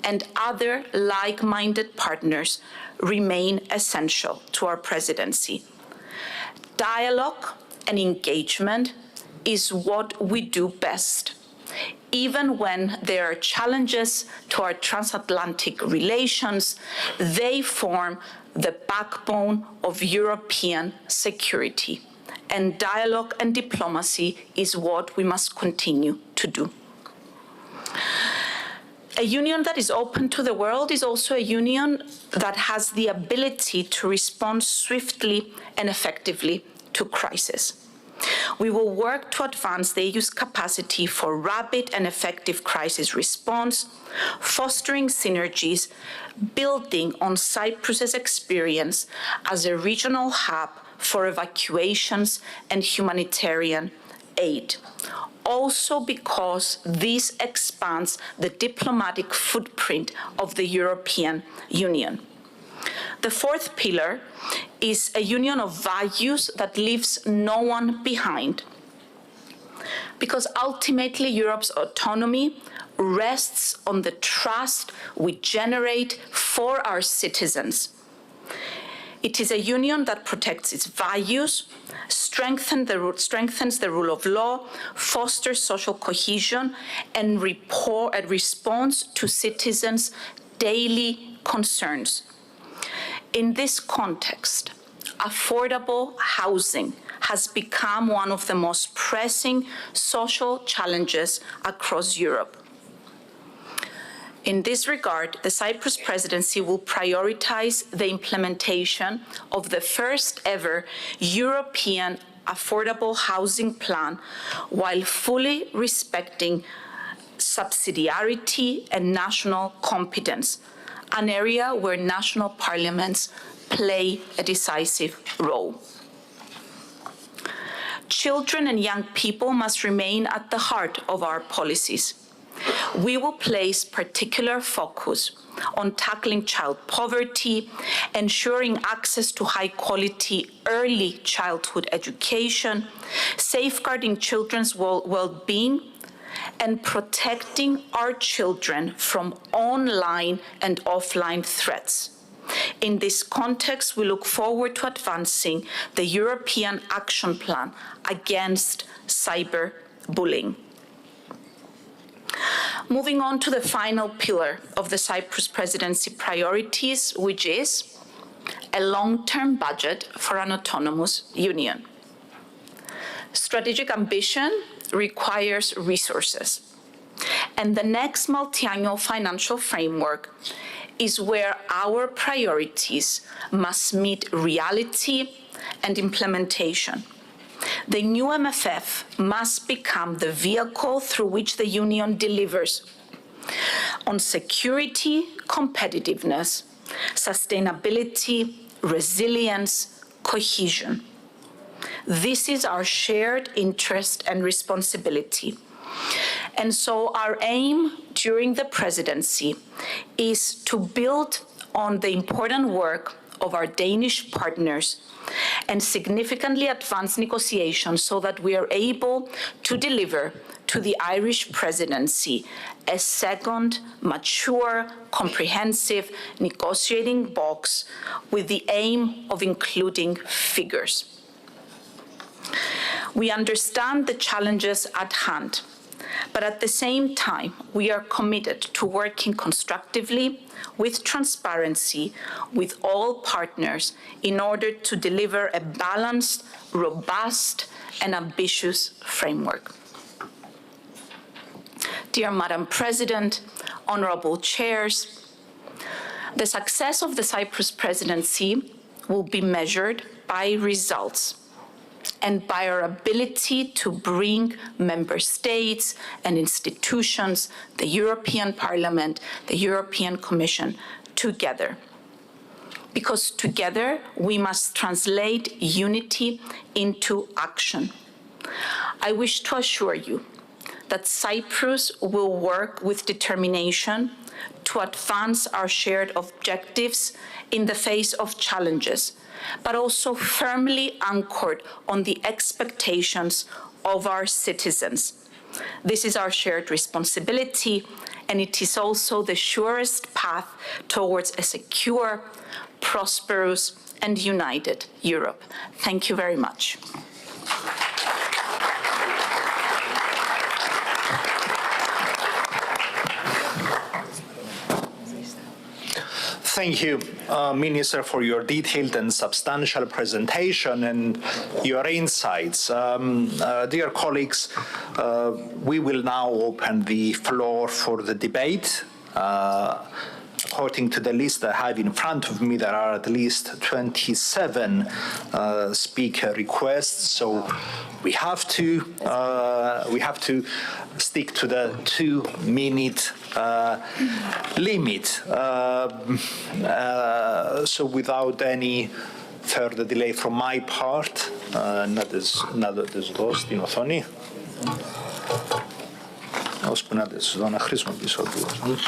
and other like-minded partners remain essential to our presidency. Dialogue and engagement is what we do best. Even when there are challenges to our transatlantic relations, they form the backbone of European security. And dialogue and diplomacy is what we must continue to do. A union that is open to the world is also a union that has the ability to respond swiftly and effectively to crisis. We will work to advance the EU's capacity for rapid and effective crisis response, fostering synergies, building on Cyprus's experience as a regional hub for evacuations and humanitarian aid. Also because this expands the diplomatic footprint of the European Union. The fourth pillar is a union of values that leaves no one behind. Because ultimately Europe's autonomy rests on the trust we generate for our citizens. It is a union that protects its values, strengthens the rule of law, fosters social cohesion, and responds to citizens' daily concerns. In this context, affordable housing has become one of the most pressing social challenges across Europe. In this regard, the Cyprus presidency will prioritize the implementation of the first ever European affordable housing plan while fully respecting subsidiarity and national competence, an area where national parliaments play a decisive role. Children and young people must remain at the heart of our policies. we will place particular focus on tackling child poverty, ensuring access to high-quality early childhood education, safeguarding children's well-being, and protecting our children from online and offline threats. In this context, we look forward to advancing the European Action Plan against cyberbullying. Moving on to the final pillar of the Cyprus presidency priorities, which is a long-term budget for an autonomous union. Strategic ambition requires resources, and the next multi-annual financial framework is where our priorities must meet reality and implementation. The new MFF must become the vehicle through which the Union delivers on security, competitiveness, sustainability, resilience, cohesion. This is our shared interest and responsibility. And so our aim during the presidency is to build on the important work of our Danish partners and significantly advance negotiations so that we are able to deliver to the Irish presidency a second, mature, comprehensive negotiating box with the aim of including figures. We understand the challenges at hand, but at the same time, we are committed to working constructively with transparency with all partners in order to deliver a balanced, robust, and ambitious framework. Dear Madam President, honorable chairs, the success of the Cyprus presidency will be measured by results and by our ability to bring member states and institutions, the European Parliament, the European Commission, together. Because together we must translate unity into action. I wish to assure you that Cyprus will work with determination to advance our shared objectives in the face of challenges, but also firmly anchored on the expectations of our citizens. This is our shared responsibility, and it is also the surest path towards a secure, prosperous, and united Europe. Thank you very much. Thank you, Minister, for your detailed and substantial presentation and your insights. Dear colleagues, we will now open the floor for the debate. According to the list I have in front of me, there are at least 27 speaker requests, so we have to stick to the 2-minute limit. So without any further delay from my part, να τις δω στην οθόνη. Ώσπου να τις δω να χρησιμοποιήσω τους.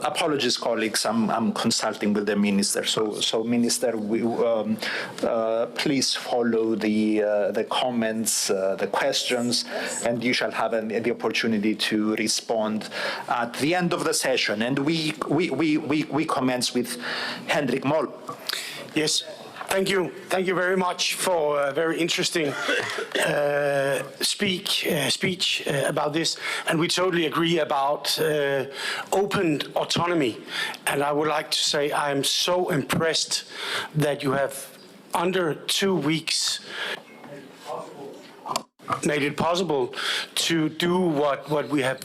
Apologies, colleagues. I'm consulting with the minister. So Minister, please follow the comments, the questions, and you shall have the opportunity to respond at the end of the session. And we commence with Hendrik Moll. Yes. Thank you. Thank you very much for a very interesting speech about this. And we totally agree about open autonomy. And I would like to say I am so impressed that you have, under 2 weeks, made it possible to do what we have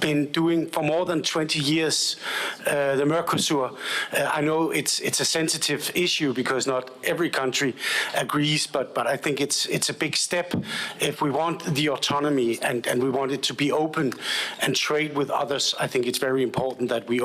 been doing for more than 20 years, the Mercosur. I know it's a sensitive issue because not every country agrees, but I think it's a big step if we want the autonomy and we want it to be open and trade with others. I think it's very important that we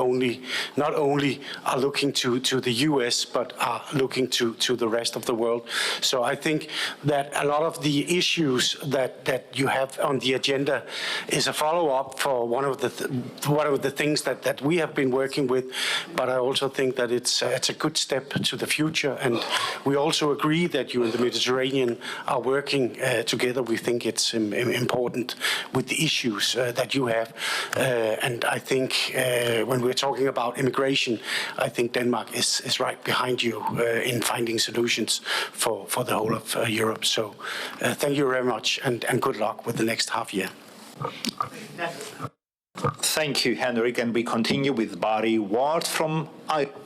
not only are looking to the US, but are looking to the rest of the world. So I think that a lot of the issues that you have on the agenda is a follow-up for one of the things that we have been working with. But I also think that it's a good step to the future, and we also agree that you in the Mediterranean are working together. We think it's important with the issues that you have, and I think when we're talking about immigration, I think Denmark is right behind you in finding solutions for the whole of Europe. So thank you very much, and good luck with the next half year. Thank you, Henrik. And we continue with Barry Ward from Ireland.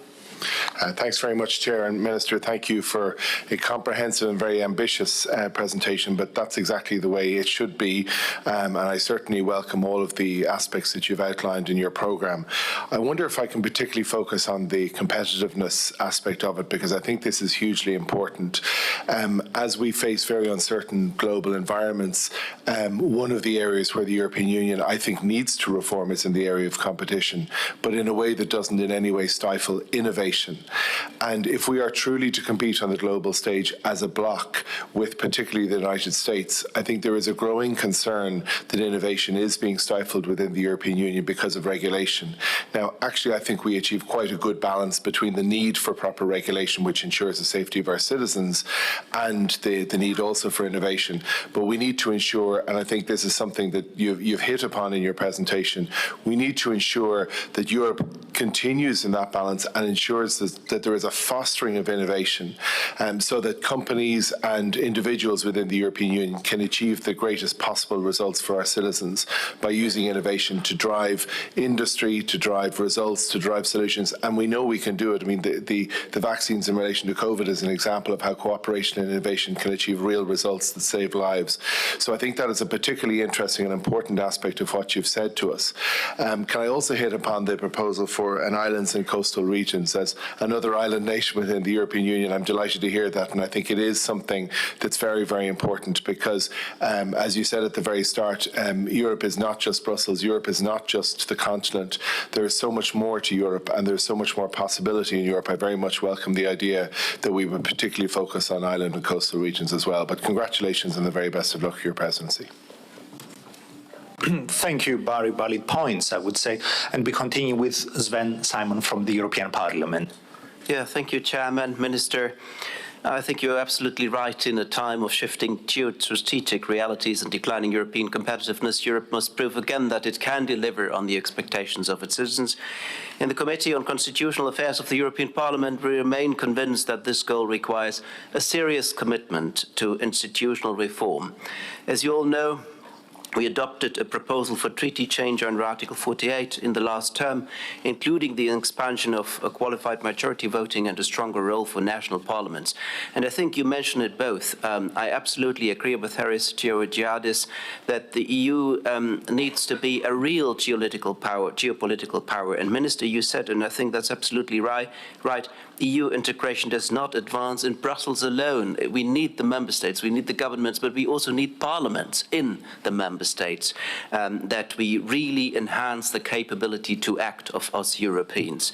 Thanks very much, Chair and Minister. Thank you for a comprehensive and very ambitious presentation, but that's exactly the way it should be, and I certainly welcome all of the aspects that you've outlined in your programme. I wonder if I can particularly focus on the competitiveness aspect of it, because I think this is hugely important. As we face very uncertain global environments, one of the areas where the European Union, I think, needs to reform is in the area of competition, but in a way that doesn't in any way stifle innovation. And if we are truly to compete on the global stage as a bloc with particularly the United States, I think there is a growing concern that innovation is being stifled within the European Union because of regulation. Now, actually, I think we achieve quite a good balance between the need for proper regulation, which ensures the safety of our citizens, and the need also for innovation. But we need to ensure, and I think this is something that you've hit upon in your presentation, we need to ensure that Europe continues in that balance and ensures that there is a fostering of innovation, so that companies and individuals within the European Union can achieve the greatest possible results for our citizens by using innovation to drive industry, to drive results, to drive solutions. And we know we can do it. I mean, the vaccines in relation to COVID is an example of how cooperation and innovation can achieve real results that save lives. So I think that is a particularly interesting and important aspect of what you've said to us. Can I also hit upon the proposal for an islands and coastal regions as another island nation within the European Union? I'm delighted to hear that, and I think it is something that's very, very important because, as you said at the very start, Europe is not just Brussels, Europe is not just the continent. There is so much more to Europe, and there's so much more possibility in Europe. I very much welcome the idea that we would particularly focus on island and coastal regions as well. But congratulations and the very best of luck for your presidency. Thank you, Barry. Valid points, I would say. And we continue with Sven Simon from the European Parliament. Yeah, thank you, Chairman, Minister. I think you're absolutely right. In a time of shifting geostrategic realities and declining European competitiveness, Europe must prove again that it can deliver on the expectations of its citizens. In the Committee on Constitutional Affairs of the European Parliament, we remain convinced that this goal requires a serious commitment to institutional reform. As you all know, we adopted a proposal for treaty change under Article 48 in the last term, including the expansion of a qualified majority voting and a stronger role for national parliaments. And I think you mentioned it both. I absolutely agree with Haris Georgiadis that the EU needs to be a real geopolitical power. And Minister, you said, and I think that's absolutely right, EU integration does not advance in Brussels alone. We need the member states, we need the governments, but we also need parliaments in the member states, that we really enhance the capability to act of us Europeans.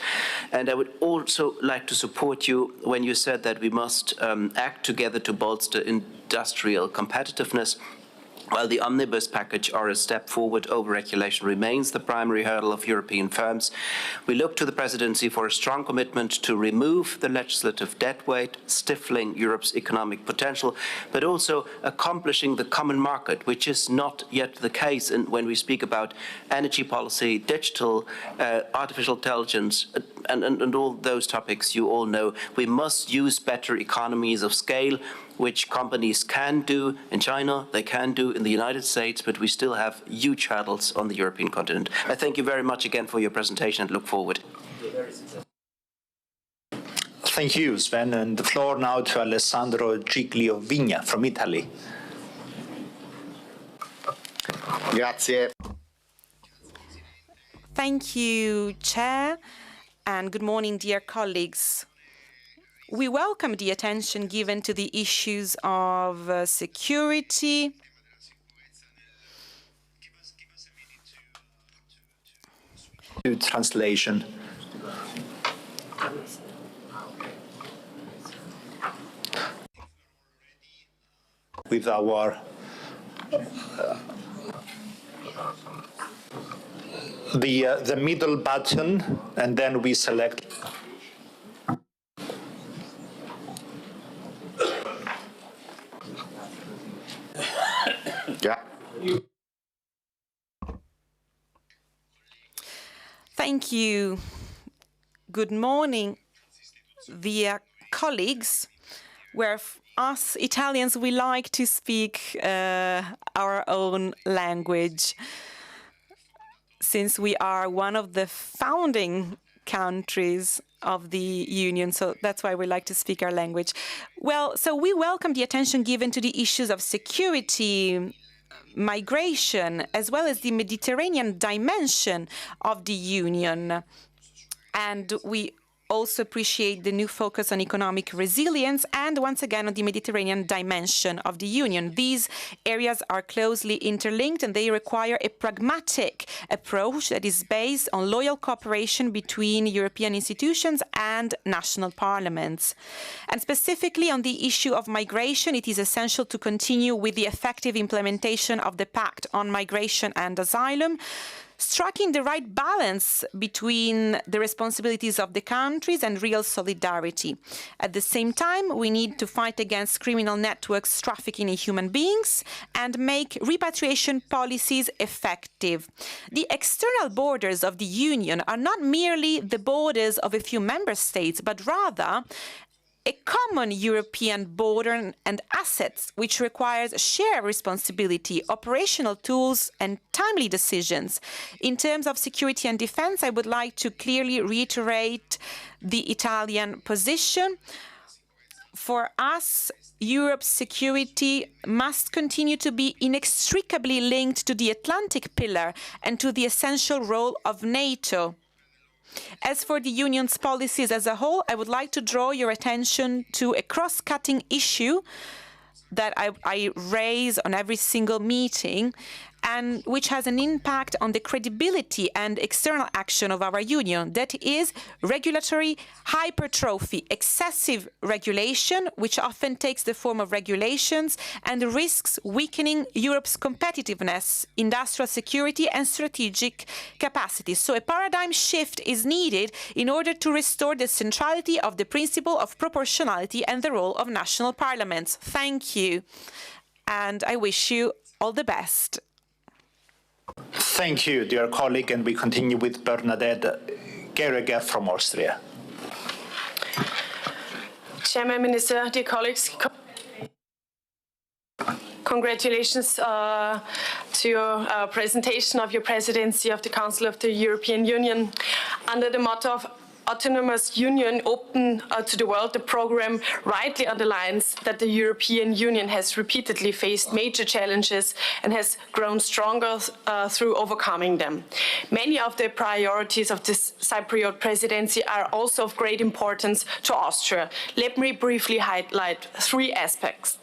And I would also like to support you when you said that we must act together to bolster industrial competitiveness. While the omnibus package are a step forward, over-regulation remains the primary hurdle of European firms. We look to the Presidency for a strong commitment to remove the legislative dead weight, stifling Europe's economic potential, but also accomplishing the common market, which is not yet the case. And when we speak about energy policy, digital, artificial intelligence, and all those topics you all know, we must use better economies of scale, which companies can do in China, they can do in the United States, but we still have huge hurdles on the European continent. I thank you very much again for your presentation and look forward. Thank you, Sven. And the floor now to Alessandro Gigliovigna from Italy. Grazie. Thank you, Chair, and good morning, dear colleagues. We welcome the attention given to the issues of security, translation. With our the middle button, and then we select. Yeah. Thank you. Good morning, dear colleagues. Where us Italians, we like to speak our own language, since we are one of the founding countries of the Union, so that's why we like to speak our language. Well, so we welcome the attention given to the issues of security, migration, as well as the Mediterranean dimension of the Union. And we also appreciate the new focus on economic resilience and, once again, on the Mediterranean dimension of the Union. These areas are closely interlinked and they require a pragmatic approach that is based on loyal cooperation between European institutions and national parliaments. And specifically on the issue of migration, it is essential to continue with the effective implementation of the Pact on Migration and Asylum, striking the right balance between the responsibilities of the countries and real solidarity. At the same time, we need to fight against criminal networks trafficking in human beings and make repatriation policies effective. The external borders of the Union are not merely the borders of a few member states, but rather a common European border and assets, which requires shared responsibility, operational tools, and timely decisions. In terms of security and defense, I would like to clearly reiterate the Italian position. For us, Europe's security must continue to be inextricably linked to the Atlantic pillar and to the essential role of NATO. As for the Union's policies as a whole, I would like to draw your attention to a cross-cutting issue that I raise on every single meeting, and which has an impact on the credibility and external action of our Union. That is regulatory hypertrophy, excessive regulation, which often takes the form of regulations and risks weakening Europe's competitiveness, industrial security and strategic capacity. So a paradigm shift is needed in order to restore the centrality of the principle of proportionality and the role of national parliaments. Thank you, and I wish you all the best. Thank you, dear colleague, and we continue with Bernadette Gerger from Austria. Chairman, Minister, dear colleagues, congratulations to your presentation of your presidency of the Council of the European Union. Under the motto of Autonomous Union, open to the world, the program rightly underlines that the European Union has repeatedly faced major challenges and has grown stronger through overcoming them. Many of the priorities of this Cypriot presidency are also of great importance to Austria. Let me briefly highlight three aspects.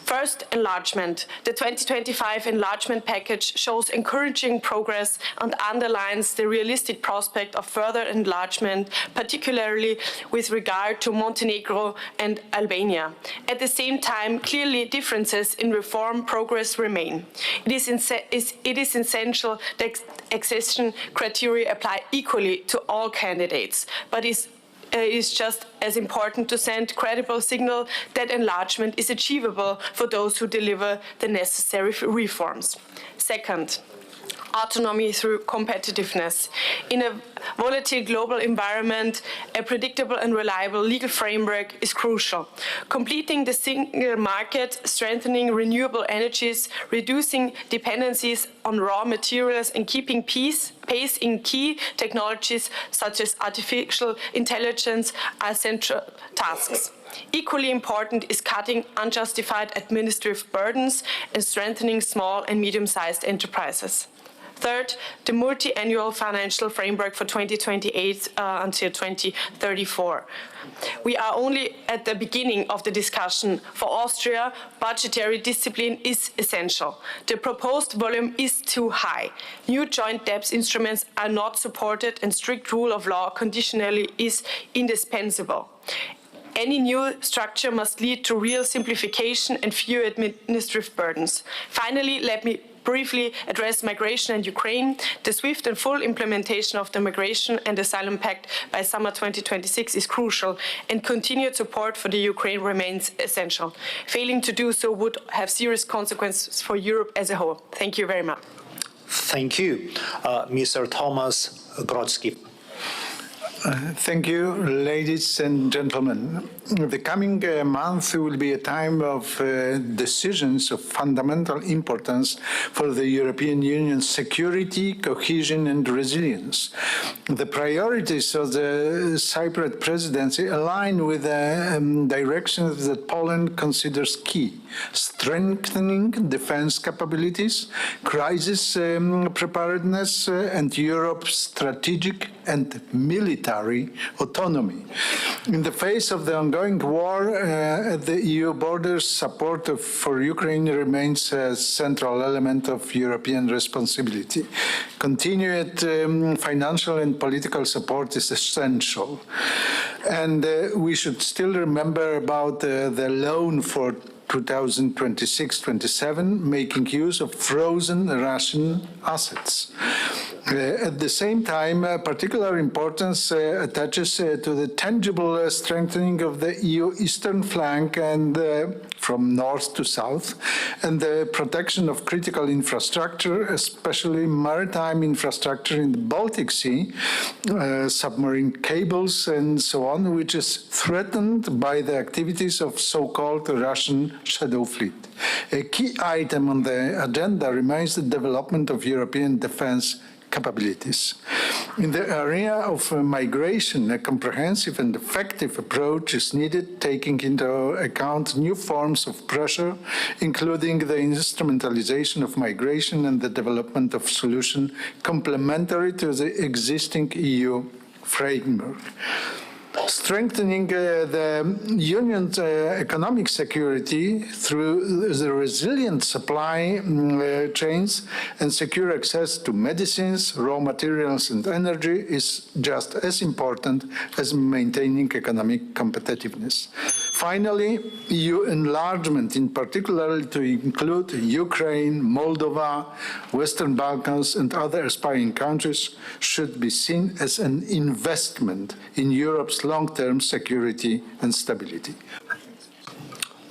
First, enlargement. The 2025 enlargement package shows encouraging progress and underlines the realistic prospect of further enlargement, particularly with regard to Montenegro and Albania. At the same time, clearly differences in reform progress remain. It is essential that accession criteria apply equally to all candidates, but is just as important to send credible signal that enlargement is achievable for those who deliver the necessary reforms. Second, autonomy through competitiveness. In a volatile global environment, a predictable and reliable legal framework is crucial. Completing the single market, strengthening renewable energies, reducing dependencies on raw materials, and keeping pace in key technologies such as artificial intelligence are central tasks. Equally important is cutting unjustified administrative burdens and strengthening small and medium-sized enterprises. Third, the multi-annual financial framework for 2028 until 2034. We are only at the beginning of the discussion. For Austria, budgetary discipline is essential. The proposed volume is too high. New joint debt instruments are not supported, and strict rule of law conditionally is indispensable. Any new structure must lead to real simplification and fewer administrative burdens. Finally, let me briefly address migration and Ukraine. The swift and full implementation of the Migration and Asylum Pact by summer 2026 is crucial, and continued support for the Ukraine remains essential. Failing to do so would have serious consequences for Europe as a whole. Thank you very much. Thank you. Mr. Thomas Grodzki. Thank you, ladies and gentlemen. The coming month will be a time of decisions of fundamental importance for the European Union's security, cohesion and resilience. The priorities of the Cyprus presidency align with the directions that Poland considers key: strengthening defense capabilities, crisis preparedness, and Europe's strategic and military autonomy. In the face of the ongoing war at the EU borders, support for Ukraine remains a central element of European responsibility. Continued financial and political support is essential. And we should still remember about the loan for 2026-27, making use of frozen Russian assets. At the same time, particular importance attaches to the tangible strengthening of the EU eastern flank and from north to south, and the protection of critical infrastructure, especially maritime infrastructure in the Baltic Sea, submarine cables and so on, which is threatened by the activities of so-called Russian shadow fleet. A key item on the agenda remains the development of European defense capabilities. In the area of migration, a comprehensive and effective approach is needed, taking into account new forms of pressure, including the instrumentalization of migration and the development of solutions complementary to the existing EU framework. Strengthening the Union's economic security through the resilient supply chains and secure access to medicines, raw materials and energy is just as important as maintaining economic competitiveness. Finally, EU enlargement, in particular to include Ukraine, Moldova, Western Balkans and other aspiring countries, should be seen as an investment in Europe's long-term security and stability.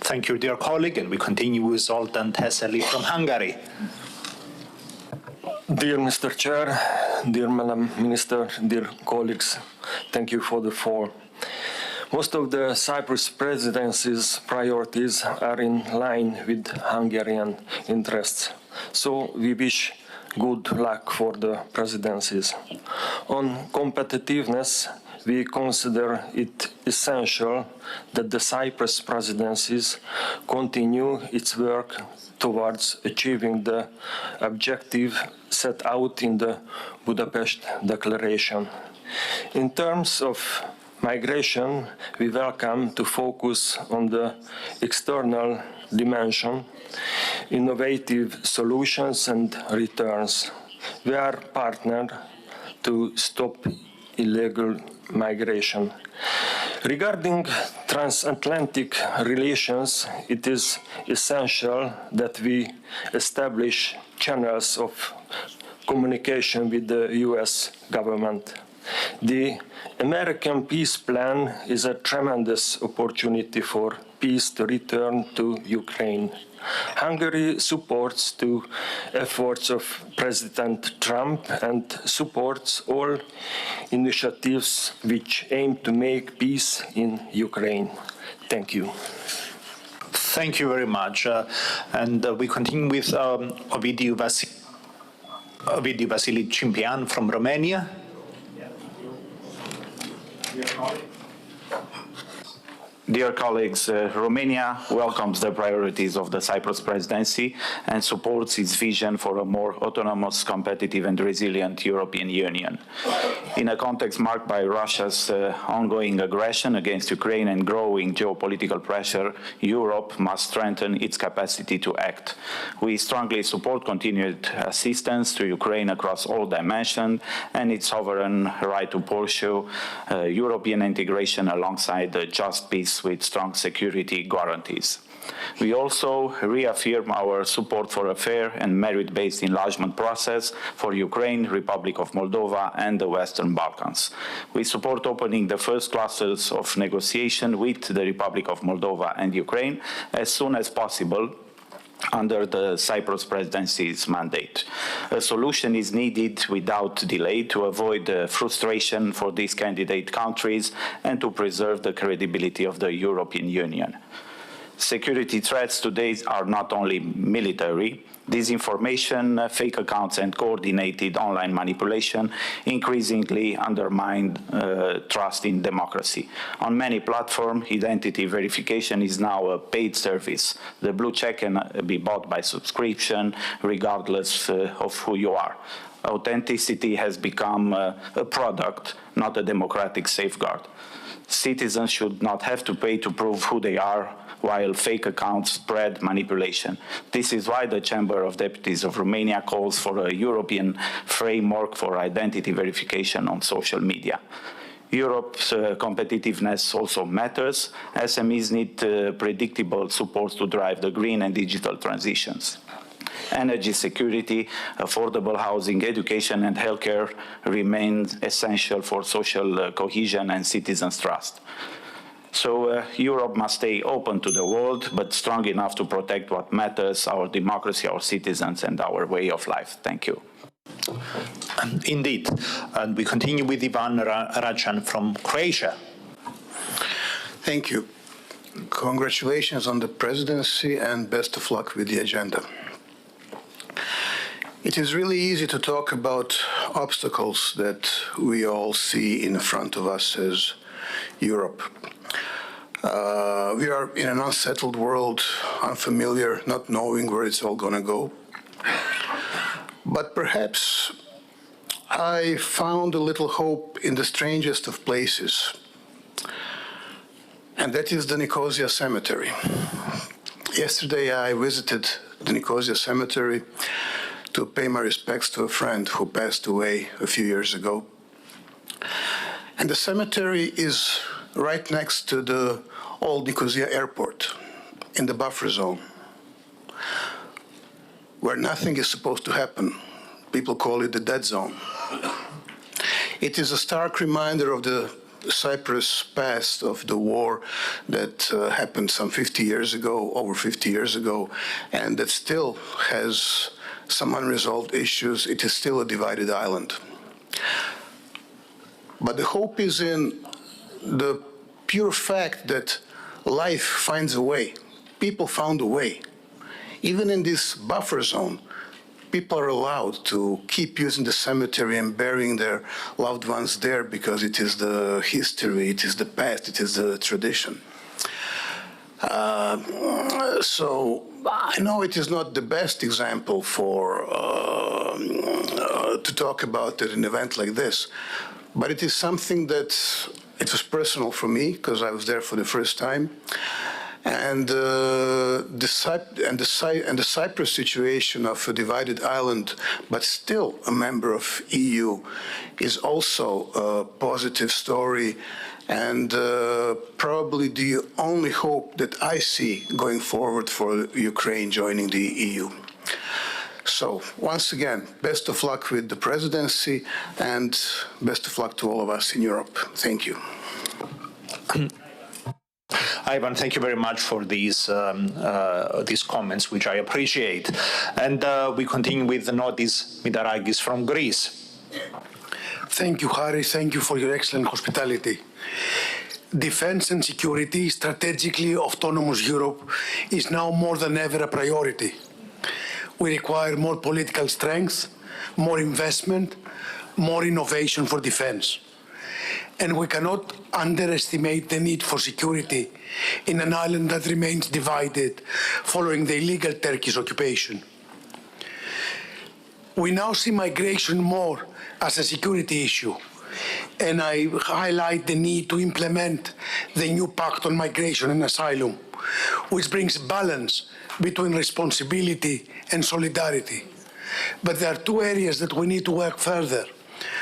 Thank you, dear colleague, and we continue with Zoltán Teseli from Hungary. Dear Mr. Chair, dear Madam Minister, dear colleagues, thank you for the floor. Most of the Cyprus presidency's priorities are in line with Hungarian interests, so we wish good luck for the presidencies. On competitiveness, we consider it essential that the Cyprus presidencies continue its work towards achieving the objective set out in the Budapest Declaration. In terms of migration, we welcome to focus on the external dimension, innovative solutions and returns. We are partnered to stop illegal migration. Regarding transatlantic relations, it is essential that we establish channels of communication with the US government. The American peace plan is a tremendous opportunity for peace to return to Ukraine. Hungary supports the efforts of President Trump and supports all initiatives which aim to make peace in Ukraine. Thank you. Thank you very much. And we continue with Ovidiu Vasili Cimpian from Romania. Dear colleagues, Romania welcomes the priorities of the Cyprus presidency and supports its vision for a more autonomous, competitive and resilient European Union. In a context marked by Russia's ongoing aggression against Ukraine and growing geopolitical pressure, Europe must strengthen its capacity to act. We strongly support continued assistance to Ukraine across all dimensions and its sovereign right to pursue European integration alongside a just peace with strong security guarantees. We also reaffirm our support for a fair and merit-based enlargement process for Ukraine, Republic of Moldova and the Western Balkans. We support opening the first clusters of negotiation with the Republic of Moldova and Ukraine as soon as possible under the Cyprus presidency's mandate. A solution is needed without delay to avoid frustration for these candidate countries and to preserve the credibility of the European Union. Security threats today are not only military. Disinformation, fake accounts and coordinated online manipulation increasingly undermine trust in democracy. On many platforms, identity verification is now a paid service. The blue check can be bought by subscription regardless of who you are. Authenticity has become a product, not a democratic safeguard. Citizens should not have to pay to prove who they are, while fake accounts spread manipulation. This is why the Chamber of Deputies of Romania calls for a European framework for identity verification on social media. Europe's competitiveness also matters. SMEs need predictable support to drive the green and digital transitions. Energy security, affordable housing, education and healthcare remain essential for social cohesion and citizens' trust. So Europe must stay open to the world, but strong enough to protect what matters, our democracy, our citizens, and our way of life. Thank you. Indeed. And we continue with Ivan Rajan from Croatia. Thank you. Congratulations on the presidency and best of luck with the agenda. It is really easy to talk about obstacles that we all see in front of us as Europe. We are in an unsettled world, unfamiliar, not knowing where it's all going to go. But perhaps I found a little hope in the strangest of places, and that is the Nicosia Cemetery. Yesterday I visited the Nicosia Cemetery to pay my respects to a friend who passed away a few years ago. And the cemetery is right next to the old Nicosia airport in the buffer zone, where nothing is supposed to happen. People call it the dead zone. It is a stark reminder of the Cyprus past, of the war that happened some 50 years ago, over 50 years ago, and that still has some unresolved issues. It is still a divided island. But the hope is in the pure fact that life finds a way. People found a way. Even in this buffer zone, people are allowed to keep using the cemetery and burying their loved ones there because it is the history, it is the past, it is the tradition. So I know it is not the best example for to talk about at an event like this, but it is something that it was personal for me because I was there for the first time. And the Cyprus situation of a divided island, but still a member of EU, is also a positive story and probably the only hope that I see going forward for Ukraine joining the EU. So once again, best of luck with the presidency and best of luck to all of us in Europe. Thank you. Ivan, thank you very much for these comments, which I appreciate. And we continue with Notis Midaragis from Greece. Thank you, Harry. Thank you for your excellent hospitality. Defense and security, strategically autonomous Europe, is now more than ever a priority. We require more political strength, more investment, more innovation for defense. and we cannot underestimate the need for security in an island that remains divided following the illegal Turkish occupation. We now see migration more as a security issue, and I highlight the need to implement the new Pact on Migration and Asylum, which brings balance between responsibility and solidarity. But there are two areas that we need to work further.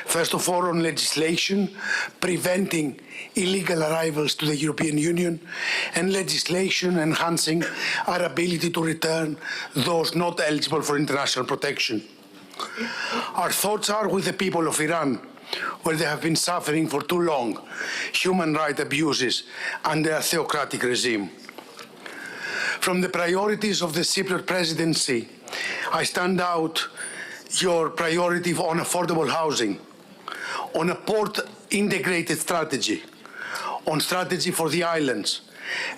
First of all, on legislation preventing illegal arrivals to the European Union, and legislation enhancing our ability to return those not eligible for international protection. Our thoughts are with the people of Iran, where they have been suffering for too long human rights abuses under a theocratic regime. From the priorities of the Cypriot presidency, I stand out your priority on affordable housing, on a port-integrated strategy, on strategy for the islands,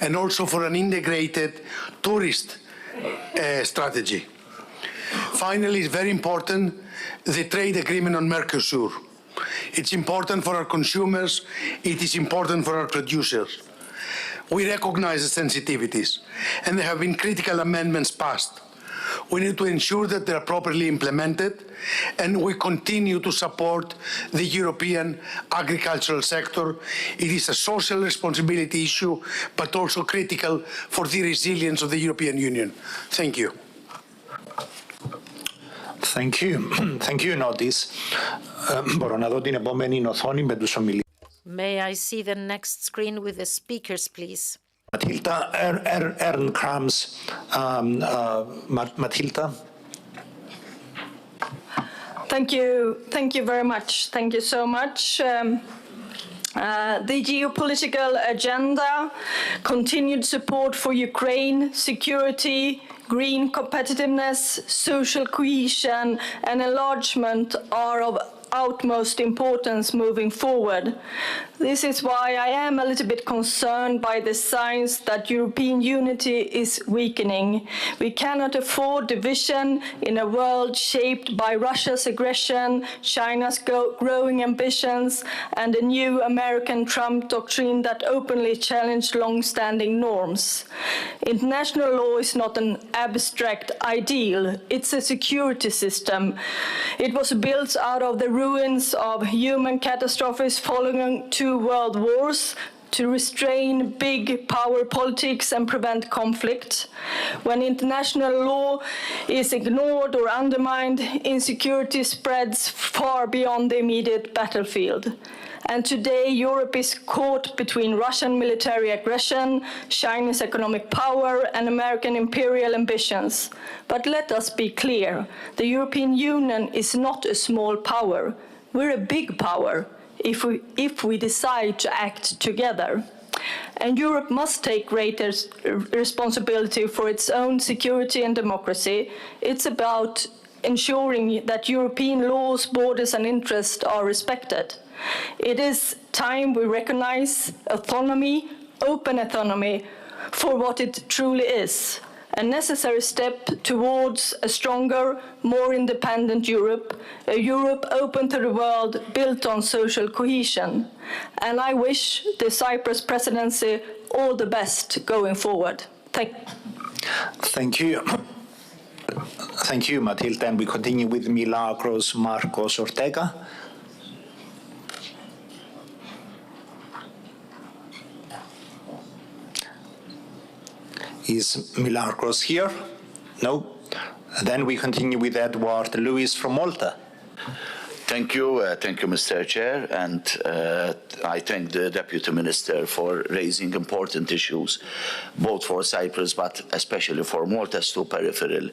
and also for an integrated tourist strategy. Finally, it's very important, the trade agreement on Mercosur. It's important for our consumers, it is important for our producers. We recognize the sensitivities, and there have been critical amendments passed. We need to ensure that they are properly implemented, and we continue to support the European agricultural sector. It is a social responsibility issue, but also critical for the resilience of the European Union. Thank you. Thank you. Thank you, Notis. Μπορώ να δω την επόμενη οθόνη με τους ομιλητές. May I see the next screen with the speakers, please? Matilda Ehrenkrams. Matilda. Thank you very much. Thank you so much. The geopolitical agenda, continued support for Ukraine, security, green competitiveness, social cohesion, and enlargement are of utmost importance moving forward. This is why I am a little bit concerned by the signs that European unity is weakening. We cannot afford division in a world shaped by Russia's aggression, China's growing ambitions, and a new American Trump doctrine that openly challenged long-standing norms. International law is not an abstract ideal, it's a security system. It was built out of the ruins of human catastrophes following two world wars to restrain big power politics and prevent conflict. When international law is ignored or undermined, insecurity spreads far beyond the immediate battlefield. And today, Europe is caught between Russian military aggression, Chinese economic power, and American imperial ambitions. But let us be clear, the European Union is not a small power. We're a big power if we decide to act together. And Europe must take greater responsibility for its own security and democracy. It's about ensuring that European laws, borders, and interests are respected. It is time we recognize autonomy, open autonomy, for what it truly is. A necessary step towards a stronger, more independent Europe, a Europe open to the world, built on social cohesion. And I wish the Cyprus presidency all the best going forward. Thank you. Thank you, Matilda. And we continue with Milagros Marcos Ortega. Is Milagros here? No? Then we continue with Edward Lewis from Malta. Thank you, Mr. Chair, and I thank the Deputy Minister for raising important issues, both for Cyprus but especially for Malta's two peripheral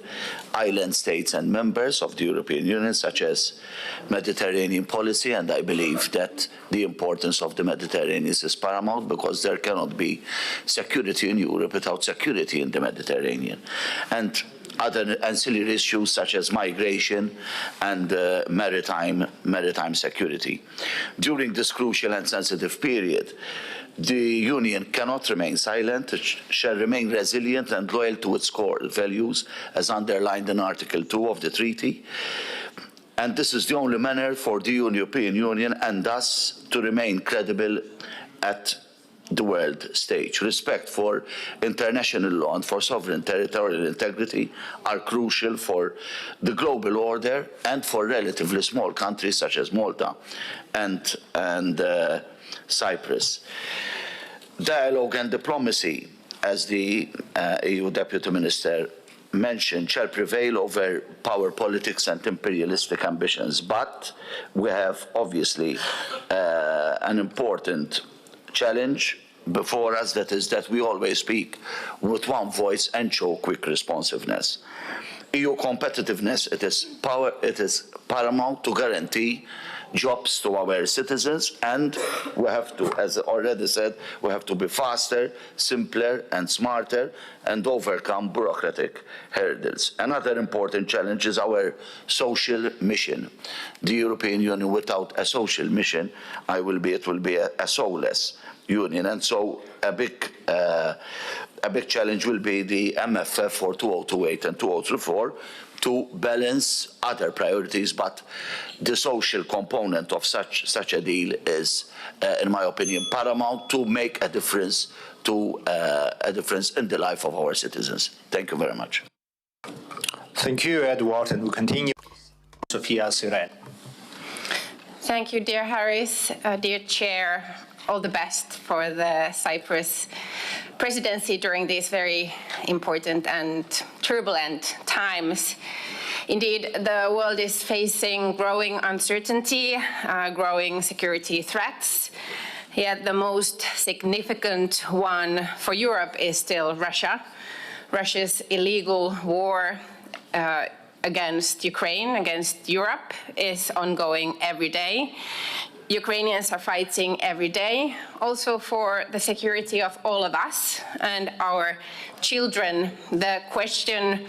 island states and members of the European Union, such as Mediterranean policy, and I believe that the importance of the Mediterranean is paramount because there cannot be security in Europe without security in the Mediterranean. And other ancillary issues such as migration and maritime security. During this crucial and sensitive period, the Union cannot remain silent. It shall remain resilient and loyal to its core values, as underlined in Article 2 of the Treaty. And this is the only manner for the European Union and us to remain credible at the world stage. Respect for international law and for sovereign territorial integrity are crucial for the global order and for relatively small countries such as Malta and Cyprus. Dialogue and diplomacy, as the EU Deputy Minister mentioned, shall prevail over power politics and imperialistic ambitions. But we have obviously an important challenge before us, that is that we always speak with one voice and show quick responsiveness. EU competitiveness, it is paramount to guarantee jobs to our citizens, and we have to, as already said, we have to be faster, simpler and smarter and overcome bureaucratic hurdles. Another important challenge is our social mission. The European Union without a social mission, it will be a soulless union, and so a big challenge will be the MFF for 2028 and 2034 to balance other priorities, but the social component of such a deal is, in my opinion, paramount to make a difference in the life of our citizens. Thank you very much. Thank you, Edward, and we continue. Sofia Siren. Thank you, dear Harris, dear Chair. All the best for the Cyprus presidency during these very important and turbulent times. Indeed, the world is facing growing uncertainty, growing security threats. Yet the most significant one for Europe is still Russia. Russia's illegal war against Ukraine, against Europe, is ongoing every day. Ukrainians are fighting every day, also for the security of all of us and our children. The question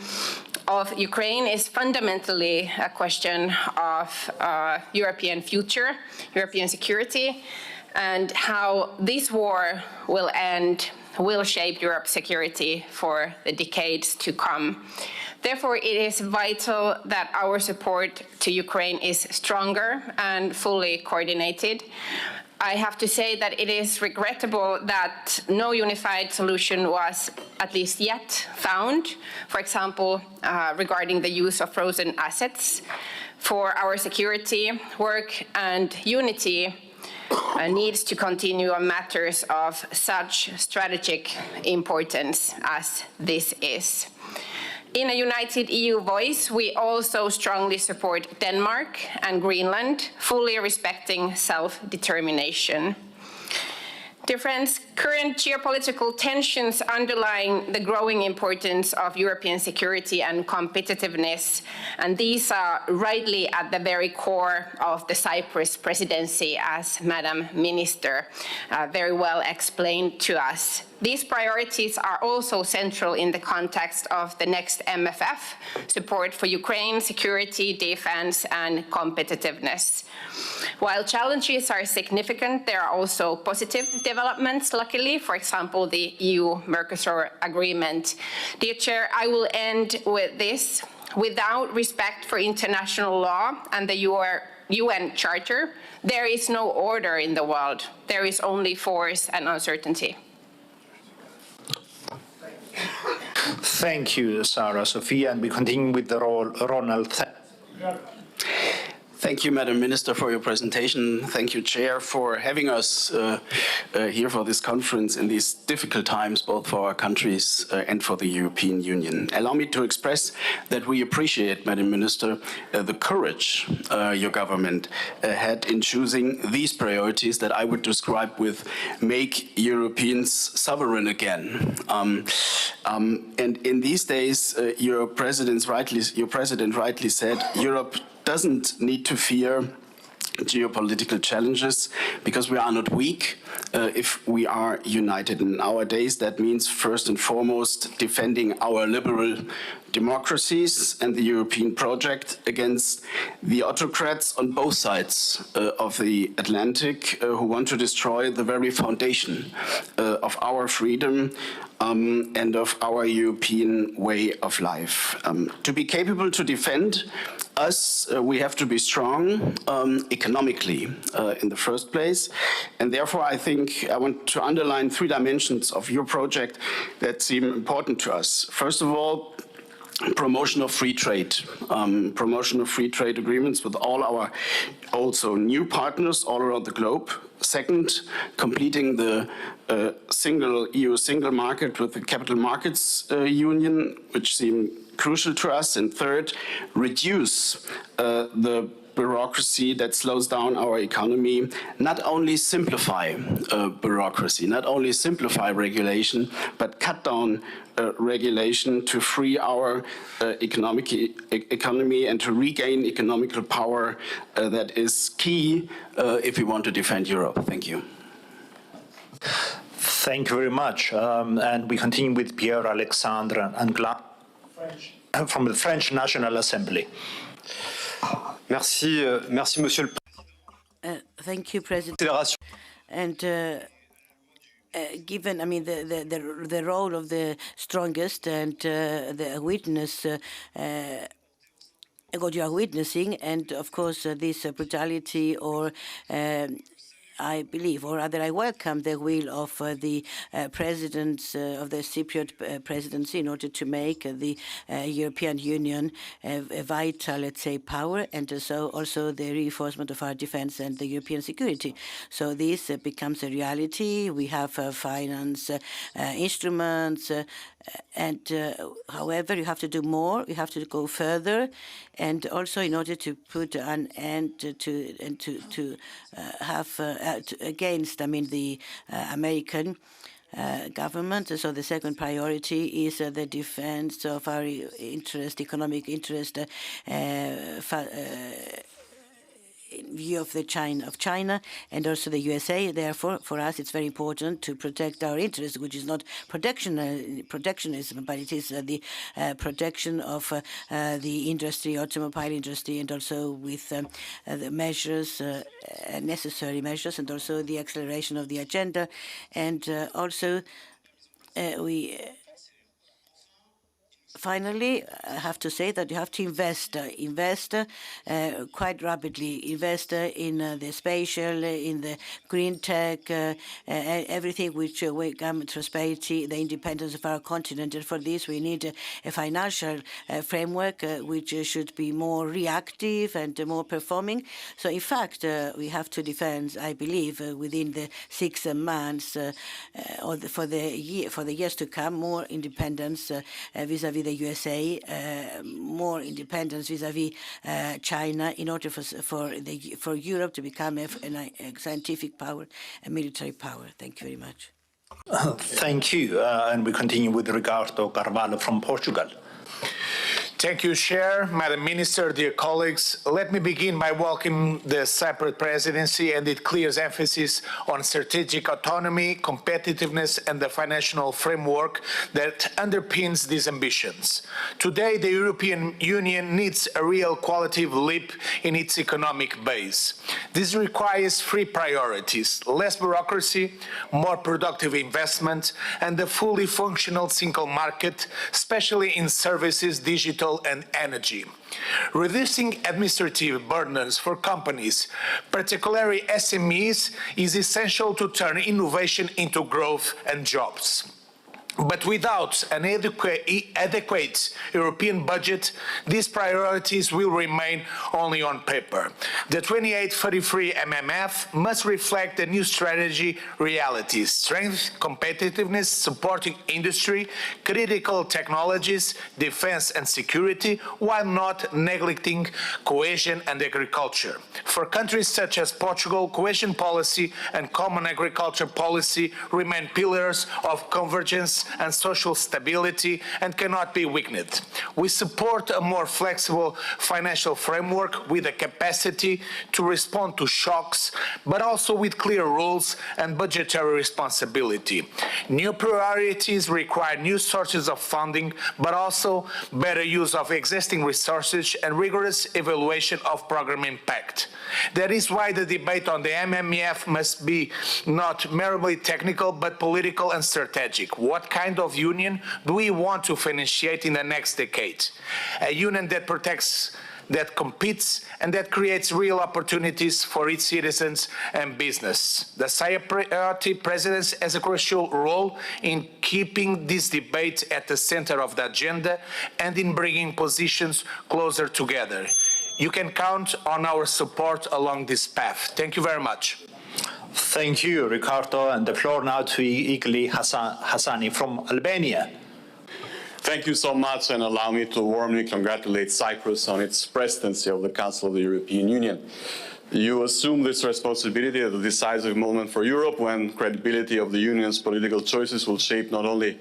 of Ukraine is fundamentally a question of European future, European security, and how this war will end will shape Europe's security for the decades to come. Therefore, it is vital that our support to Ukraine is stronger and fully coordinated. I have to say that it is regrettable that no unified solution was, at least yet, found, for example, regarding the use of frozen assets. For our security, work and unity needs to continue on matters of such strategic importance as this is. In a united EU voice, we also strongly support Denmark and Greenland, fully respecting self-determination. Dear friends, current geopolitical tensions underline the growing importance of European security and competitiveness, and these are rightly at the very core of the Cyprus presidency, as Madam Minister very well explained to us. These priorities are also central in the context of the next MFF, support for Ukraine, security, defense, and competitiveness. While challenges are significant, there are also positive developments, luckily, for example, the EU-Mercosur agreement. Dear Chair, I will end with this. Without respect for international law and the UN Charter, there is no order in the world. There is only force and uncertainty. Thank you, Sarah Sophia, and we continue with the Ronald. Thank you, Madam Minister, for your presentation. Thank you, Chair, for having us here for this conference in these difficult times, both for our countries and for the European Union. Allow me to express that we appreciate, Madam Minister, the courage your government had in choosing these priorities that I would describe with make Europeans sovereign again. And in these days, your president rightly said, Europe doesn't need to fear geopolitical challenges because we are not weak if we are united. In our days, that means first and foremost defending our liberal democracies and the European project against the autocrats on both sides of the Atlantic who want to destroy the very foundation of our freedom and of our European way of life. To be capable to defend we have to be strong economically in the first place. And therefore, I think I want to underline 3 dimensions of your project that seem important to us. First of all, promotion of free trade agreements with all our also new partners all around the globe. Second, completing the EU single market with the capital markets union, which seem crucial to us. And third, reduce the bureaucracy that slows down our economy, not only simplify bureaucracy, not only simplify regulation, but cut down regulation to free our economy and to regain economical power that is key if we want to defend Europe. Thank you. Thank you very much. And we continue with Pierre-Alexandre Anglin from the French National Assembly. Merci, Monsieur le Thank you, President. And given, the role of the strongest and the witness, what you are witnessing, and of course this brutality, or I believe, or rather I welcome the will of the presidents of the Cypriot presidency in order to make the European Union a vital, let's say, power, and so also the reinforcement of our defense and the European security. So this becomes a reality. We have finance instruments, and however, you have to do more. You have to go further, and also in order to put an end to have against, the American government. So the second priority is the defense of our interest, economic interest, in view of China and also the USA. Therefore, for us, it's very important to protect our interests, which is not protectionism, but it is the protection of the industry, automobile industry, and also with the measures, necessary measures, and also the acceleration of the agenda. And also, finally, I have to say that you have to invest quite rapidly, invest in the spatial, in the green tech, everything which will come to prosperity, the independence of our continent. And for this, we need a financial framework which should be more reactive and more performing. So, in fact, we have to defend, I believe, within the 6 months or for the years to come, more independence vis-à-vis the USA, more independence vis-à-vis China, in order for Europe to become a scientific power, a military power. Thank you very much. Thank you. And we continue with Ricardo Carvalho from Portugal. Thank you, Chair, Madam Minister, dear colleagues. Let me begin by welcoming the Cyprus presidency and its clear emphasis on strategic autonomy, competitiveness, and the financial framework that underpins these ambitions. Today, the European Union needs a real qualitative leap in its economic base. This requires 3 priorities: less bureaucracy, more productive investment, and a fully functional single market, especially in services, digital, and energy. Reducing administrative burdens for companies, particularly SMEs, is essential to turn innovation into growth and jobs. But without an adequate European budget, these priorities will remain only on paper. The 2833 MMF must reflect the new strategy realities: strength, competitiveness, supporting industry, critical technologies, defense and security, while not neglecting cohesion and agriculture. For countries such as Portugal, cohesion policy and common agriculture policy remain pillars of convergence and social stability and cannot be weakened. We support a more flexible financial framework with the capacity to respond to shocks, but also with clear rules and budgetary responsibility. New priorities require new sources of funding, but also better use of existing resources and rigorous evaluation of program impact. That is why the debate on the MMF must be not merely technical, but political and strategic. What kind of union do we want to initiate in the next decade? A union that protects that competes and that creates real opportunities for its citizens and business. The Cypriot presidency has a crucial role in keeping this debate at the center of the agenda and in bringing positions closer together. You can count on our support along this path. Thank you very much. Thank you, Ricardo. And the floor now to Igli Hassani from Albania. Thank you so much, and allow me to warmly congratulate Cyprus on its presidency of the Council of the European Union. You assume this responsibility at a decisive moment for Europe, when credibility of the Union's political choices will shape not only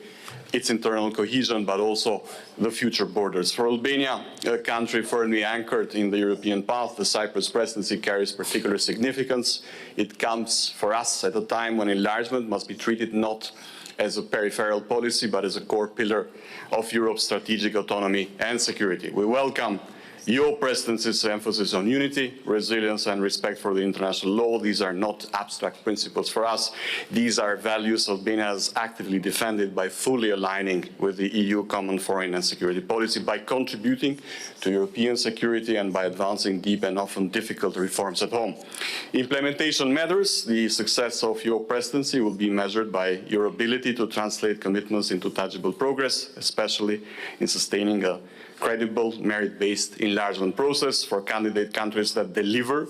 its internal cohesion, but also the future borders. For Albania, a country firmly anchored in the European path, the Cyprus presidency carries particular significance. It comes for us at a time when enlargement must be treated not as a peripheral policy, but as a core pillar of Europe's strategic autonomy and security. We welcome your presidency's emphasis on unity, resilience, and respect for the international law. These are not abstract principles for us. These are values Albania has actively defended by fully aligning with the EU common foreign and security policy, by contributing to European security, and by advancing deep and often difficult reforms at home. Implementation matters. The success of your presidency will be measured by your ability to translate commitments into tangible progress, especially in sustaining a credible, merit-based enlargement process. For candidate countries that deliver,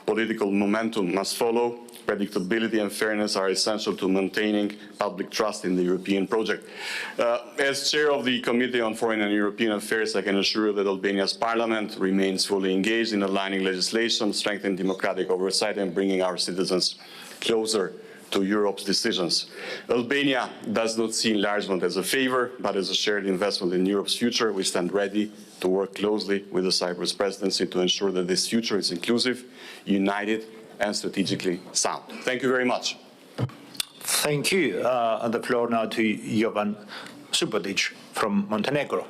political momentum must follow. Predictability and fairness are essential to maintaining public trust in the European project. As chair of the Committee on Foreign and European Affairs, I can assure you that Albania's parliament remains fully engaged in aligning legislation, strengthening democratic oversight, and bringing our citizens closer to Europe's decisions. Albania does not see enlargement as a favor, but as a shared investment in Europe's future. We stand ready to work closely with the Cyprus presidency to ensure that this future is inclusive, united, and strategically sound. Thank you very much. Thank you. And the floor now to Jovan Subotic from Montenegro.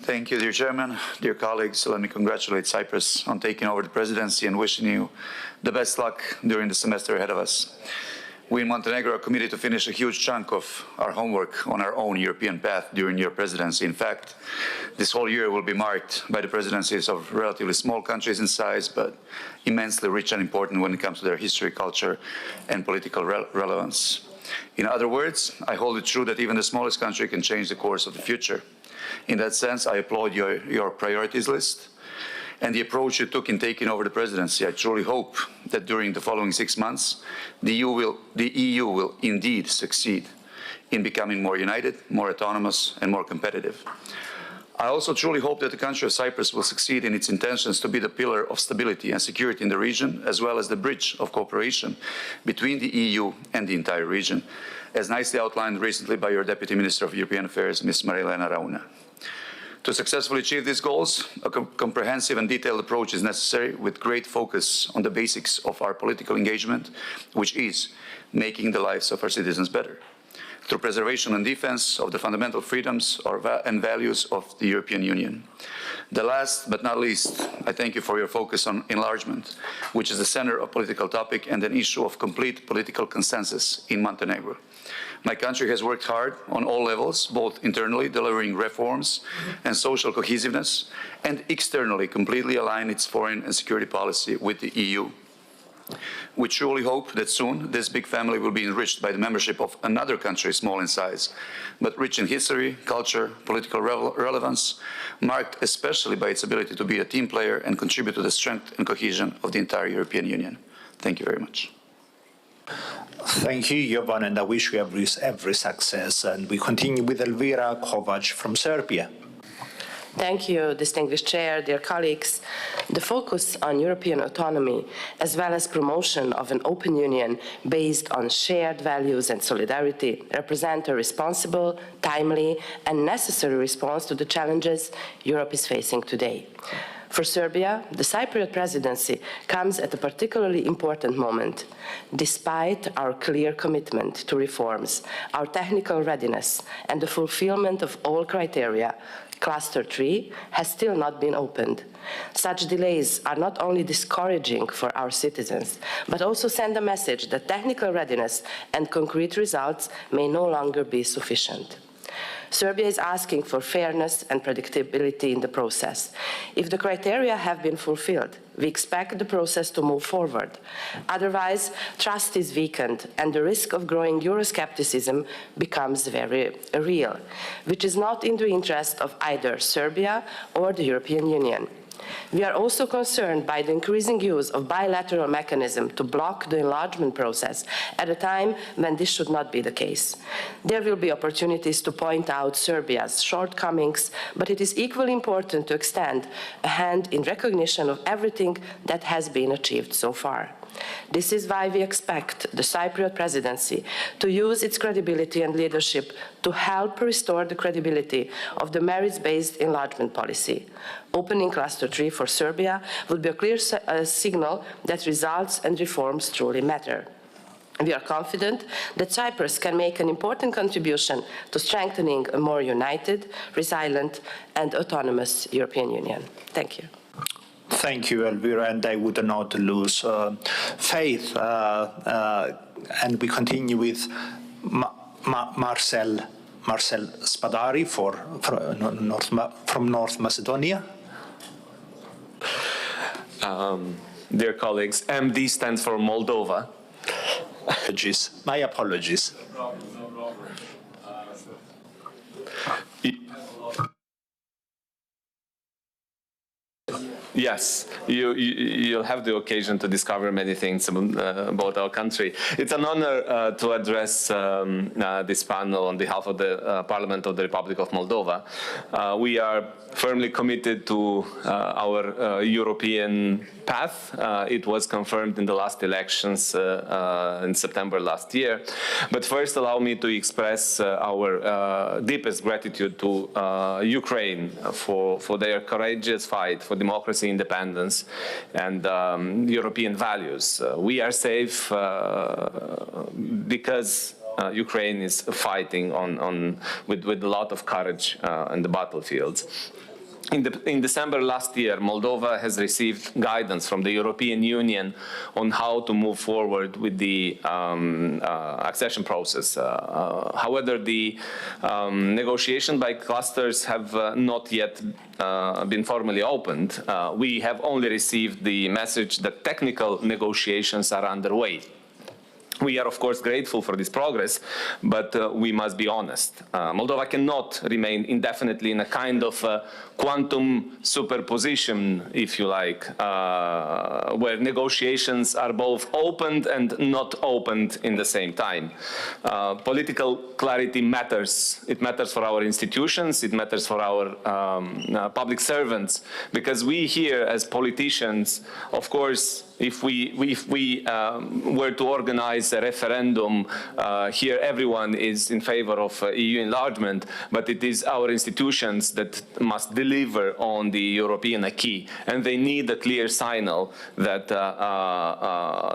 Thank you, dear Chairman, dear colleagues. Let me congratulate Cyprus on taking over the presidency and wishing you the best luck during the semester ahead of us. We in Montenegro are committed to finish a huge chunk of our homework on our own European path during your presidency. In fact, this whole year will be marked by the presidencies of relatively small countries in size, but immensely rich and important when it comes to their history, culture, and political relevance. In other words, I hold it true that even the smallest country can change the course of the future. In that sense, I applaud your priorities list and the approach you took in taking over the presidency. I truly hope that during the following 6 months, the EU will indeed succeed in becoming more united, more autonomous, and more competitive. I also truly hope that the country of Cyprus will succeed in its intentions to be the pillar of stability and security in the region, as well as the bridge of cooperation between the EU and the entire region, as nicely outlined recently by your Deputy Minister of European Affairs, Ms. Marilena Rauna. To successfully achieve these goals, a comprehensive and detailed approach is necessary, with great focus on the basics of our political engagement, which is making the lives of our citizens better, through preservation and defense of the fundamental freedoms and values of the European Union. The last but not least, I thank you for your focus on enlargement, which is the center of political topic and an issue of complete political consensus in Montenegro. My country has worked hard on all levels, both internally delivering reforms and social cohesiveness, and externally completely align its foreign and security policy with the EU. We truly hope that soon this big family will be enriched by the membership of another country, small in size, but rich in history, culture, political relevance, marked especially by its ability to be a team player and contribute to the strength and cohesion of the entire European Union. Thank you very much. Thank you, Jovan, and I wish you every success. And we continue with Elvira Kovac from Serbia. Thank you, distinguished chair, dear colleagues. The focus on European autonomy, as well as promotion of an open union based on shared values and solidarity, represent a responsible, timely, and necessary response to the challenges Europe is facing today. For Serbia, the Cypriot presidency comes at a particularly important moment. Despite our clear commitment to reforms, our technical readiness, and the fulfillment of all criteria, Cluster 3 has still not been opened. Such delays are not only discouraging for our citizens, but also send a message that technical readiness and concrete results may no longer be sufficient. Serbia is asking for fairness and predictability in the process. If the criteria have been fulfilled, we expect the process to move forward. Otherwise, trust is weakened and the risk of growing Euroscepticism becomes very real, which is not in the interest of either Serbia or the European Union. We are also concerned by the increasing use of bilateral mechanisms to block the enlargement process at a time when this should not be the case. There will be opportunities to point out Serbia's shortcomings, but it is equally important to extend a hand in recognition of everything that has been achieved so far. This is why we expect the Cypriot presidency to use its credibility and leadership to help restore the credibility of the merits-based enlargement policy. Opening Cluster 3 for Serbia would be a clear signal that results and reforms truly matter. We are confident that Cyprus can make an important contribution to strengthening a more united, resilient and autonomous European Union. Thank you. Thank you, Elvira, and I would not lose faith. And we continue with Marcel Spadari from North Macedonia. Dear colleagues, MD stands for Moldova. My apologies. Yes, you'll have the occasion to discover many things about our country. It's an honor to address this panel on behalf of the Parliament of the Republic of Moldova. We are firmly committed to our European path. It was confirmed in the last elections in September last year. But first, allow me to express our deepest gratitude to Ukraine for their courageous fight for democracy, independence, and European values. We are safe because Ukraine is fighting with a lot of courage on the battlefields. In December last year, Moldova has received guidance from the European Union on how to move forward with the accession process. However, the negotiation by clusters have not yet been formally opened. We have only received the message that technical negotiations are underway. We are, of course, grateful for this progress, but we must be honest. Moldova cannot remain indefinitely in a kind of quantum superposition, if you like, where negotiations are both opened and not opened in the same time. Political clarity matters. It matters for our institutions. It matters for our public servants, because we here as politicians, of course, if we were to organize a referendum, here everyone is in favor of EU enlargement, but it is our institutions that must deliver on the European acquis, and they need a clear signal that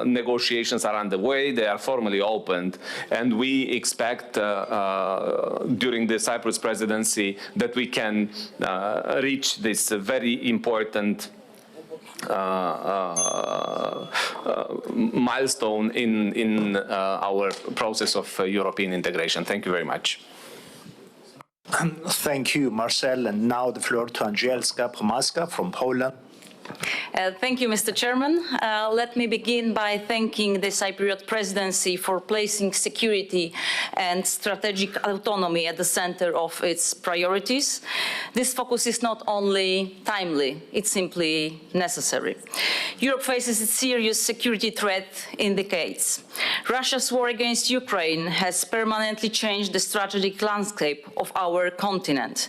negotiations are underway, they are formally opened, and we expect during the Cyprus presidency that we can reach this very important milestone in our process of European integration. Thank you very much. Thank you, Marcel. And now the floor to Angielska Pomaska from Poland. Thank you, Mr. Chairman. Let me begin by thanking the Cypriot presidency for placing security and strategic autonomy at the center of its priorities. This focus is not only timely, it's simply necessary. Europe faces a serious security threat in decades. Russia's war against Ukraine has permanently changed the strategic landscape of our continent.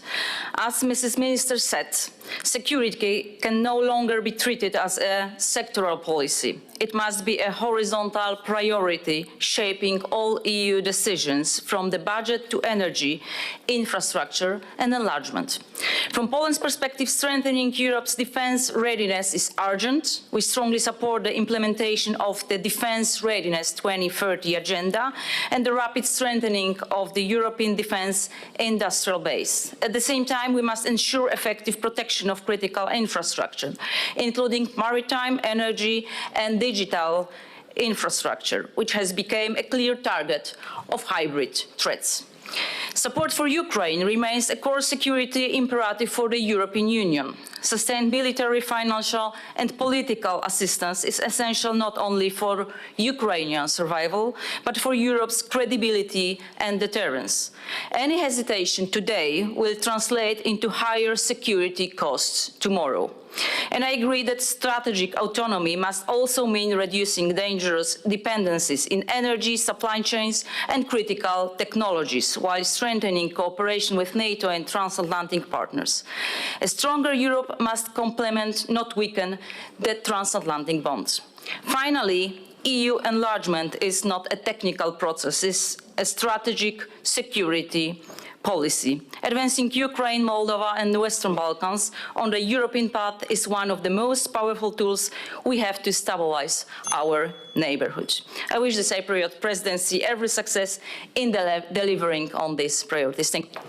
As Mrs. Minister said, security can no longer be treated as a sectoral policy. It must be a horizontal priority shaping all EU decisions, from the budget to energy, infrastructure and enlargement. From Poland's perspective, strengthening Europe's defence readiness is urgent. We strongly support the implementation of the Defence Readiness 2030 agenda and the rapid strengthening of the European defence industrial base. At the same time, we must ensure effective protection of critical infrastructure, including maritime, energy and digital infrastructure, which has become a clear target of hybrid threats. Support for Ukraine remains a core security imperative for the European Union. Sustained military, financial and political assistance is essential not only for Ukrainian survival, but for Europe's credibility and deterrence. Any hesitation today will translate into higher security costs tomorrow. And I agree that strategic autonomy must also mean reducing dangerous dependencies in energy, supply chains and critical technologies, while strengthening cooperation with NATO and transatlantic partners. A stronger Europe must complement, not weaken, the transatlantic bonds. Finally, EU enlargement is not a technical process, it's a strategic security policy. Advancing Ukraine, Moldova and the Western Balkans on the European path is one of the most powerful tools we have to stabilize our neighborhood. I wish the Cypriot presidency every success in delivering on these priorities. Thank you.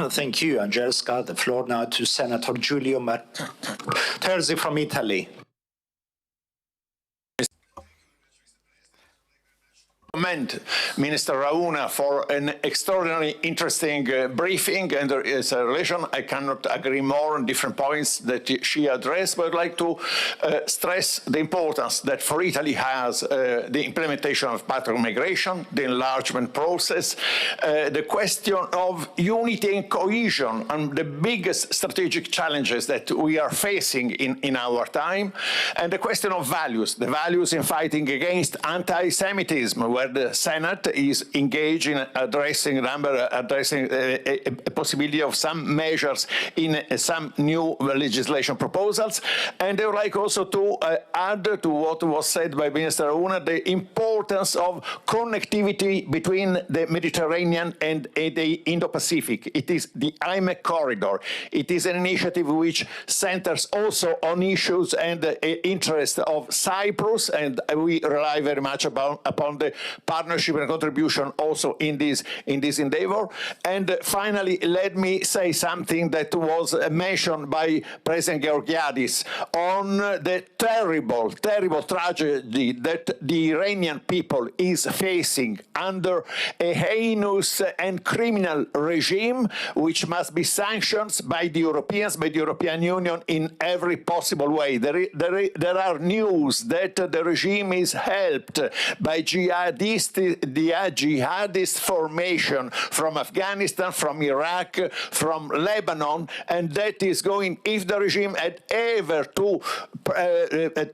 Thank you, Angelska. The floor now to Senator Giulio Terzi from Italy. Commend Minister Rauna for an extraordinarily interesting briefing, and there is a relation. I cannot agree more on different points that she addressed, but I'd like to stress the importance that for Italy has the implementation of pattern migration, the enlargement process, the question of unity and cohesion, and the biggest strategic challenges that we are facing in our time, and the question of values, the values in fighting against anti-Semitism, where the Senate is engaged in addressing a possibility of some measures in some new legislation proposals. And I would like also to add to what was said by Minister Rauna the importance of connectivity between the Mediterranean and the Indo-Pacific. It is the IMEC corridor. It is an initiative which centers also on issues and interests of Cyprus, and we rely very much upon the partnership and contribution also in this endeavor. And finally, let me say something that was mentioned by President Georgiadis on the terrible tragedy that the Iranian people is facing under a heinous and criminal regime, which must be sanctioned by the Europeans, by the European Union in every possible way. There are news that the regime is helped by jihadist formation from Afghanistan, from Iraq, from Lebanon, and that is going, if the regime had ever to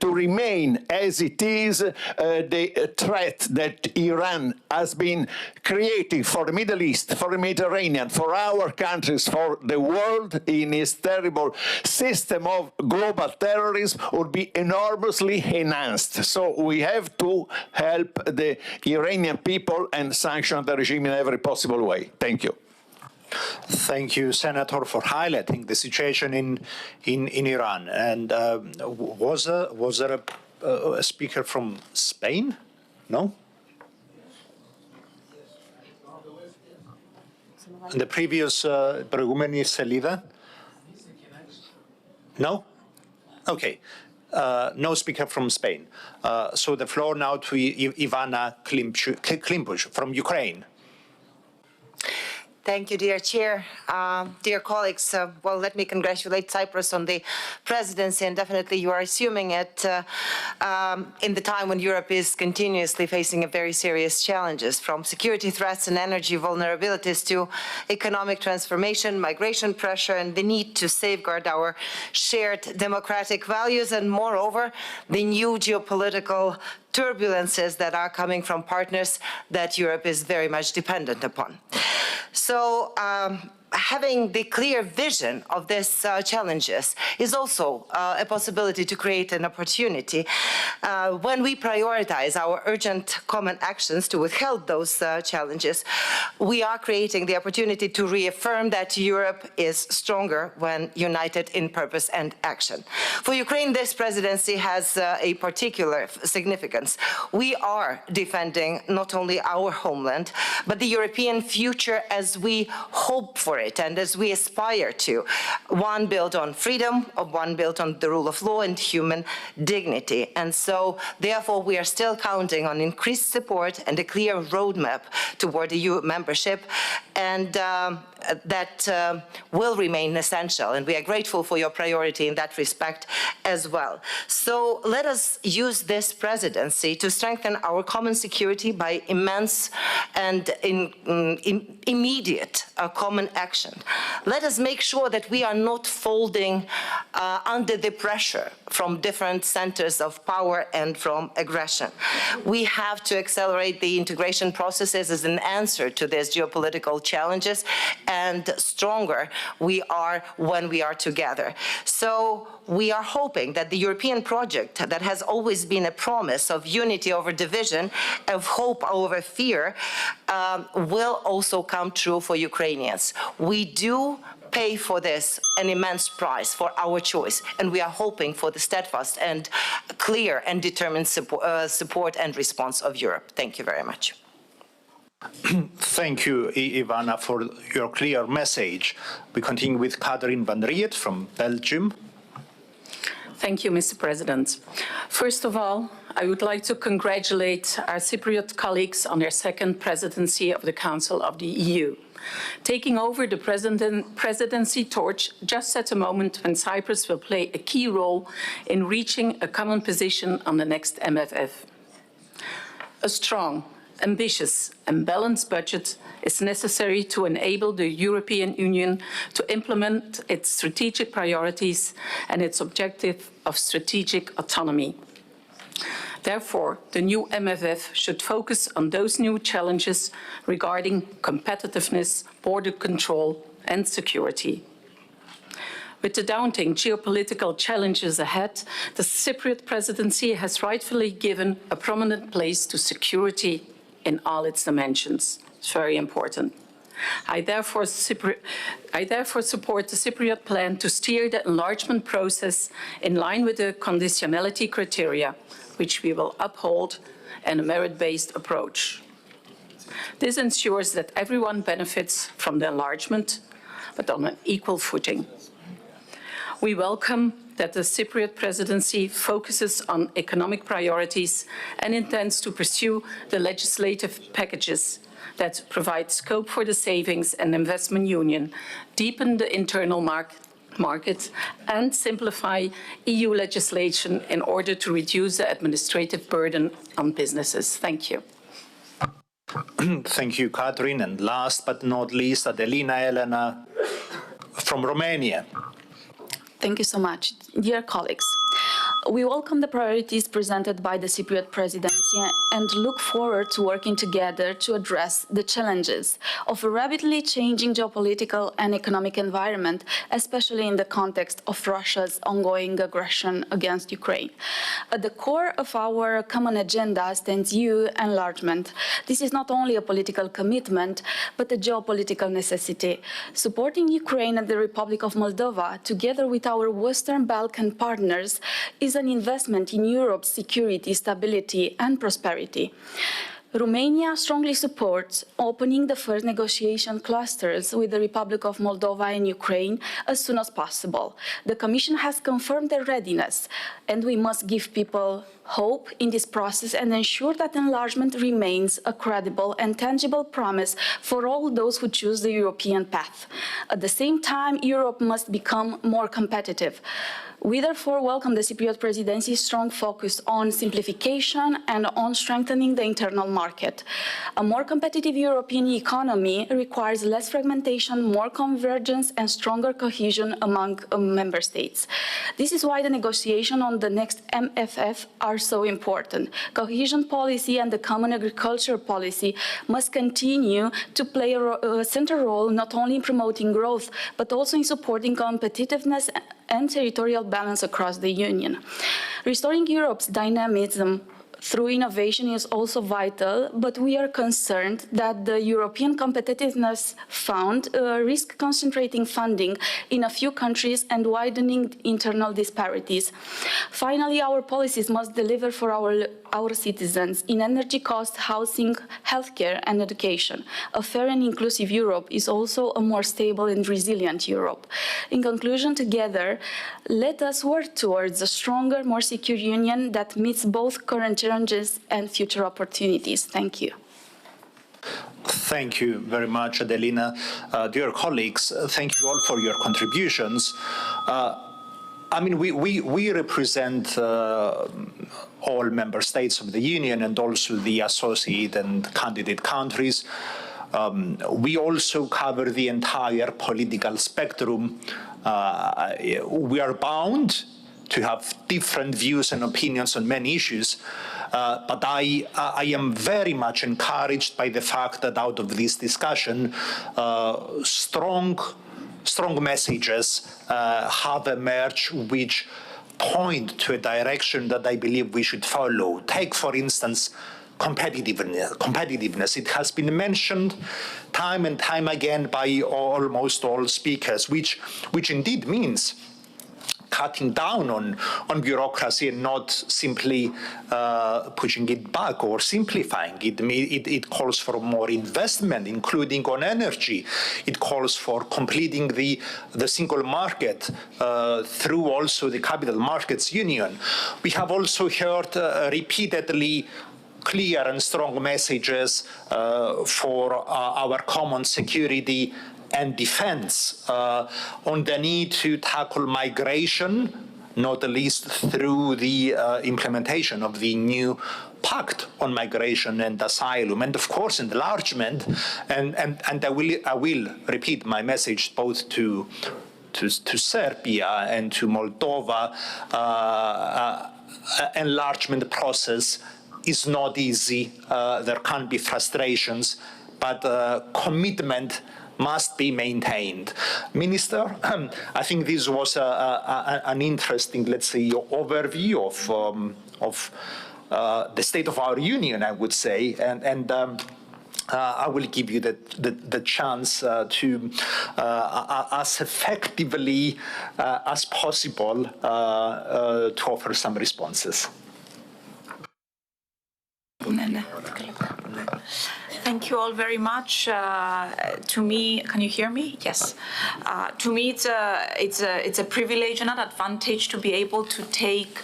remain as it is, the threat that Iran has been creating for the Middle East, for the Mediterranean, for our countries, for the world in its terrible system of global terrorism would be enormously enhanced. So we have to help the Iranian people and sanction the regime in every possible way. Thank you. Thank you, Senator, for highlighting the situation in Iran. And was there a speaker from Spain? No? And the previous προηγούμενη σελίδα? No? Okay. No speaker from Spain. So the floor now to Ivana Klimpush from Ukraine. Thank you, dear Chair. Dear colleagues, well, let me congratulate Cyprus on the presidency, and definitely you are assuming it in the time when Europe is continuously facing very serious challenges, from security threats and energy vulnerabilities to economic transformation, migration pressure, and the need to safeguard our shared democratic values, and moreover, the new geopolitical turbulences that are coming from partners that Europe is very much dependent upon. So having the clear vision of these challenges is also a possibility to create an opportunity. When we prioritize our urgent common actions to withhold those challenges, we are creating the opportunity to reaffirm that Europe is stronger when united in purpose and action. For Ukraine, this presidency has a particular significance. We are defending not only our homeland, but the European future as we hope for spirit and as we aspire to, one built on freedom, one built on the rule of law and human dignity. And so, therefore, we are still counting on increased support and a clear roadmap toward EU membership, and that will remain essential. And we are grateful for your priority in that respect as well. So let us use this presidency to strengthen our common security by immense and immediate common action. Let us make sure that we are not folding under the pressure from different centers of power and from aggression. We have to accelerate the integration processes as an answer to these geopolitical challenges, and stronger we are when we are together. So we are hoping that the European project that has always been a promise of unity over division, of hope over fear, will also come true for Ukrainians. We do pay for this an immense price for our choice, and we are hoping for the steadfast and clear and determined support and response of Europe. Thank you very much. Thank you, Ivana, for your clear message. We continue with Katrien van Riet from Belgium. Thank you, Mr. President. First of all, I would like to congratulate our Cypriot colleagues on their second presidency of the Council of the EU. Taking over the presidency torch just at a moment when Cyprus will play a key role in reaching a common position on the next MFF. A strong, ambitious and balanced budget is necessary to enable the European Union to implement its strategic priorities and its objective of strategic autonomy. Therefore, the new MFF should focus on those new challenges regarding competitiveness, border control and security. With the daunting geopolitical challenges ahead, the Cypriot presidency has rightfully given a prominent place to security in all its dimensions. It's very important. I therefore support the Cypriot plan to steer the enlargement process in line with the conditionality criteria, which we will uphold, and a merit-based approach. This ensures that everyone benefits from the enlargement, but on an equal footing. We welcome that the Cypriot presidency focuses on economic priorities and intends to pursue the legislative packages that provide scope for the savings and investment union, deepen the internal market, and simplify EU legislation in order to reduce the administrative burden on businesses. Thank you. Thank you, Katrien. And last but not least, Adelina Elena from Romania. Thank you so much. Dear colleagues, we welcome the priorities presented by the Cypriot presidency and look forward to working together to address the challenges of a rapidly changing geopolitical and economic environment, especially in the context of Russia's ongoing aggression against Ukraine. At the core of our common agenda stands EU enlargement. This is not only a political commitment, but a geopolitical necessity. Supporting Ukraine and the Republic of Moldova, together with our Western Balkan partners, is an investment in Europe's security, stability, and prosperity. Romania strongly supports opening the first negotiation clusters with the Republic of Moldova and Ukraine as soon as possible. The Commission has confirmed their readiness, and we must give people hope in this process and ensure that enlargement remains a credible and tangible promise for all those who choose the European path. At the same time, Europe must become more competitive. We therefore welcome the Cypriot presidency's strong focus on simplification and on strengthening the internal market. A more competitive European economy requires less fragmentation, more convergence, and stronger cohesion among member states. This is why the negotiations on the next MFF are so important. Cohesion policy and the common agriculture policy must continue to play a central role not only in promoting growth, but also in supporting competitiveness and territorial balance across the Union. Restoring Europe's dynamism through innovation is also vital, but we are concerned that the European Competitiveness Fund risks concentrating funding in a few countries and widening internal disparities. Finally, our policies must deliver for our our citizens in energy costs, housing, healthcare and education. A fair and inclusive Europe is also a more stable and resilient Europe. In conclusion, together, let us work towards a stronger, more secure union that meets both current challenges and future opportunities. Thank you. Thank you very much, Adelina. Dear colleagues, thank you all for your contributions. I mean, we represent all member states of the Union and also the associate and candidate countries. We also cover the entire political spectrum. We are bound to have different views and opinions on many issues, but I am very much encouraged by the fact that out of this discussion, strong messages have emerged which point to a direction that I believe we should follow. Take, for instance, competitiveness. It has been mentioned time and time again by almost all speakers, which indeed means cutting down on bureaucracy and not simply pushing it back or simplifying it. It calls for more investment, including on energy. It calls for completing the single market through also the Capital Markets Union. We have also heard repeatedly clear and strong messages for our common security and defense, on the need to tackle migration, not least through the implementation of the new pact on migration and asylum, and of course enlargement. And I will repeat my message both to Serbia and to Moldova. Enlargement process is not easy. There can be frustrations, but commitment must be maintained. Minister, I think this was an interesting, let's say, overview of the state of our union, I would say, and I will give you the chance to, as effectively as possible, to offer some responses. Thank you all very much. To me, can you hear me? Yes. To me, it's a privilege and an advantage to be able to take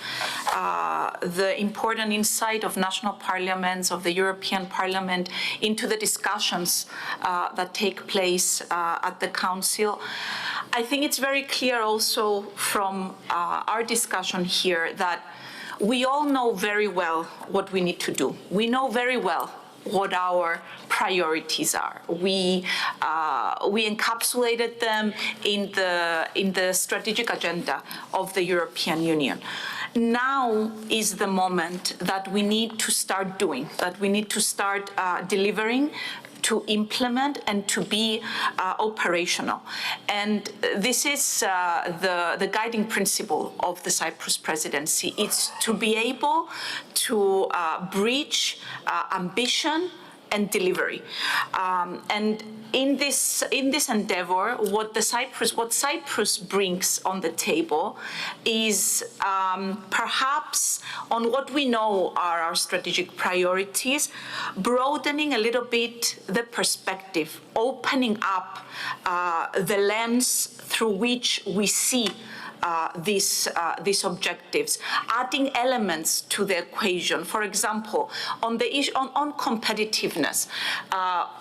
the important insight of national parliaments, of the European Parliament, into the discussions that take place at the Council. I think it's very clear also from our discussion here that we all know very well what we need to do. We know very well what our priorities are. We encapsulated them in the strategic agenda of the European Union. Now is the moment that we need to start doing, that we need to start delivering, to implement and to be operational. And this is the guiding principle of the Cyprus presidency. It's to be able to bridge ambition and delivery. And in this endeavor, what Cyprus brings on the table is perhaps on what we know are our strategic priorities, broadening a little bit the perspective, opening up the lens through which we see these objectives, adding elements to the equation. For example, on the issue on competitiveness,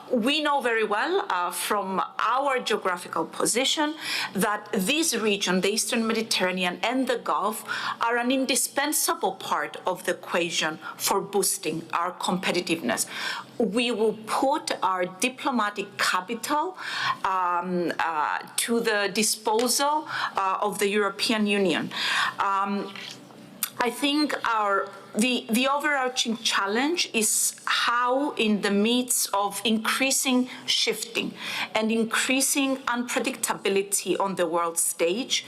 we know very well from our geographical position that this region, the Eastern Mediterranean and the Gulf, are an indispensable part of the equation for boosting our competitiveness. We will put our diplomatic capital to the disposal of the European Union. I think the overarching challenge is how, in the midst of increasing shifting and increasing unpredictability on the world stage,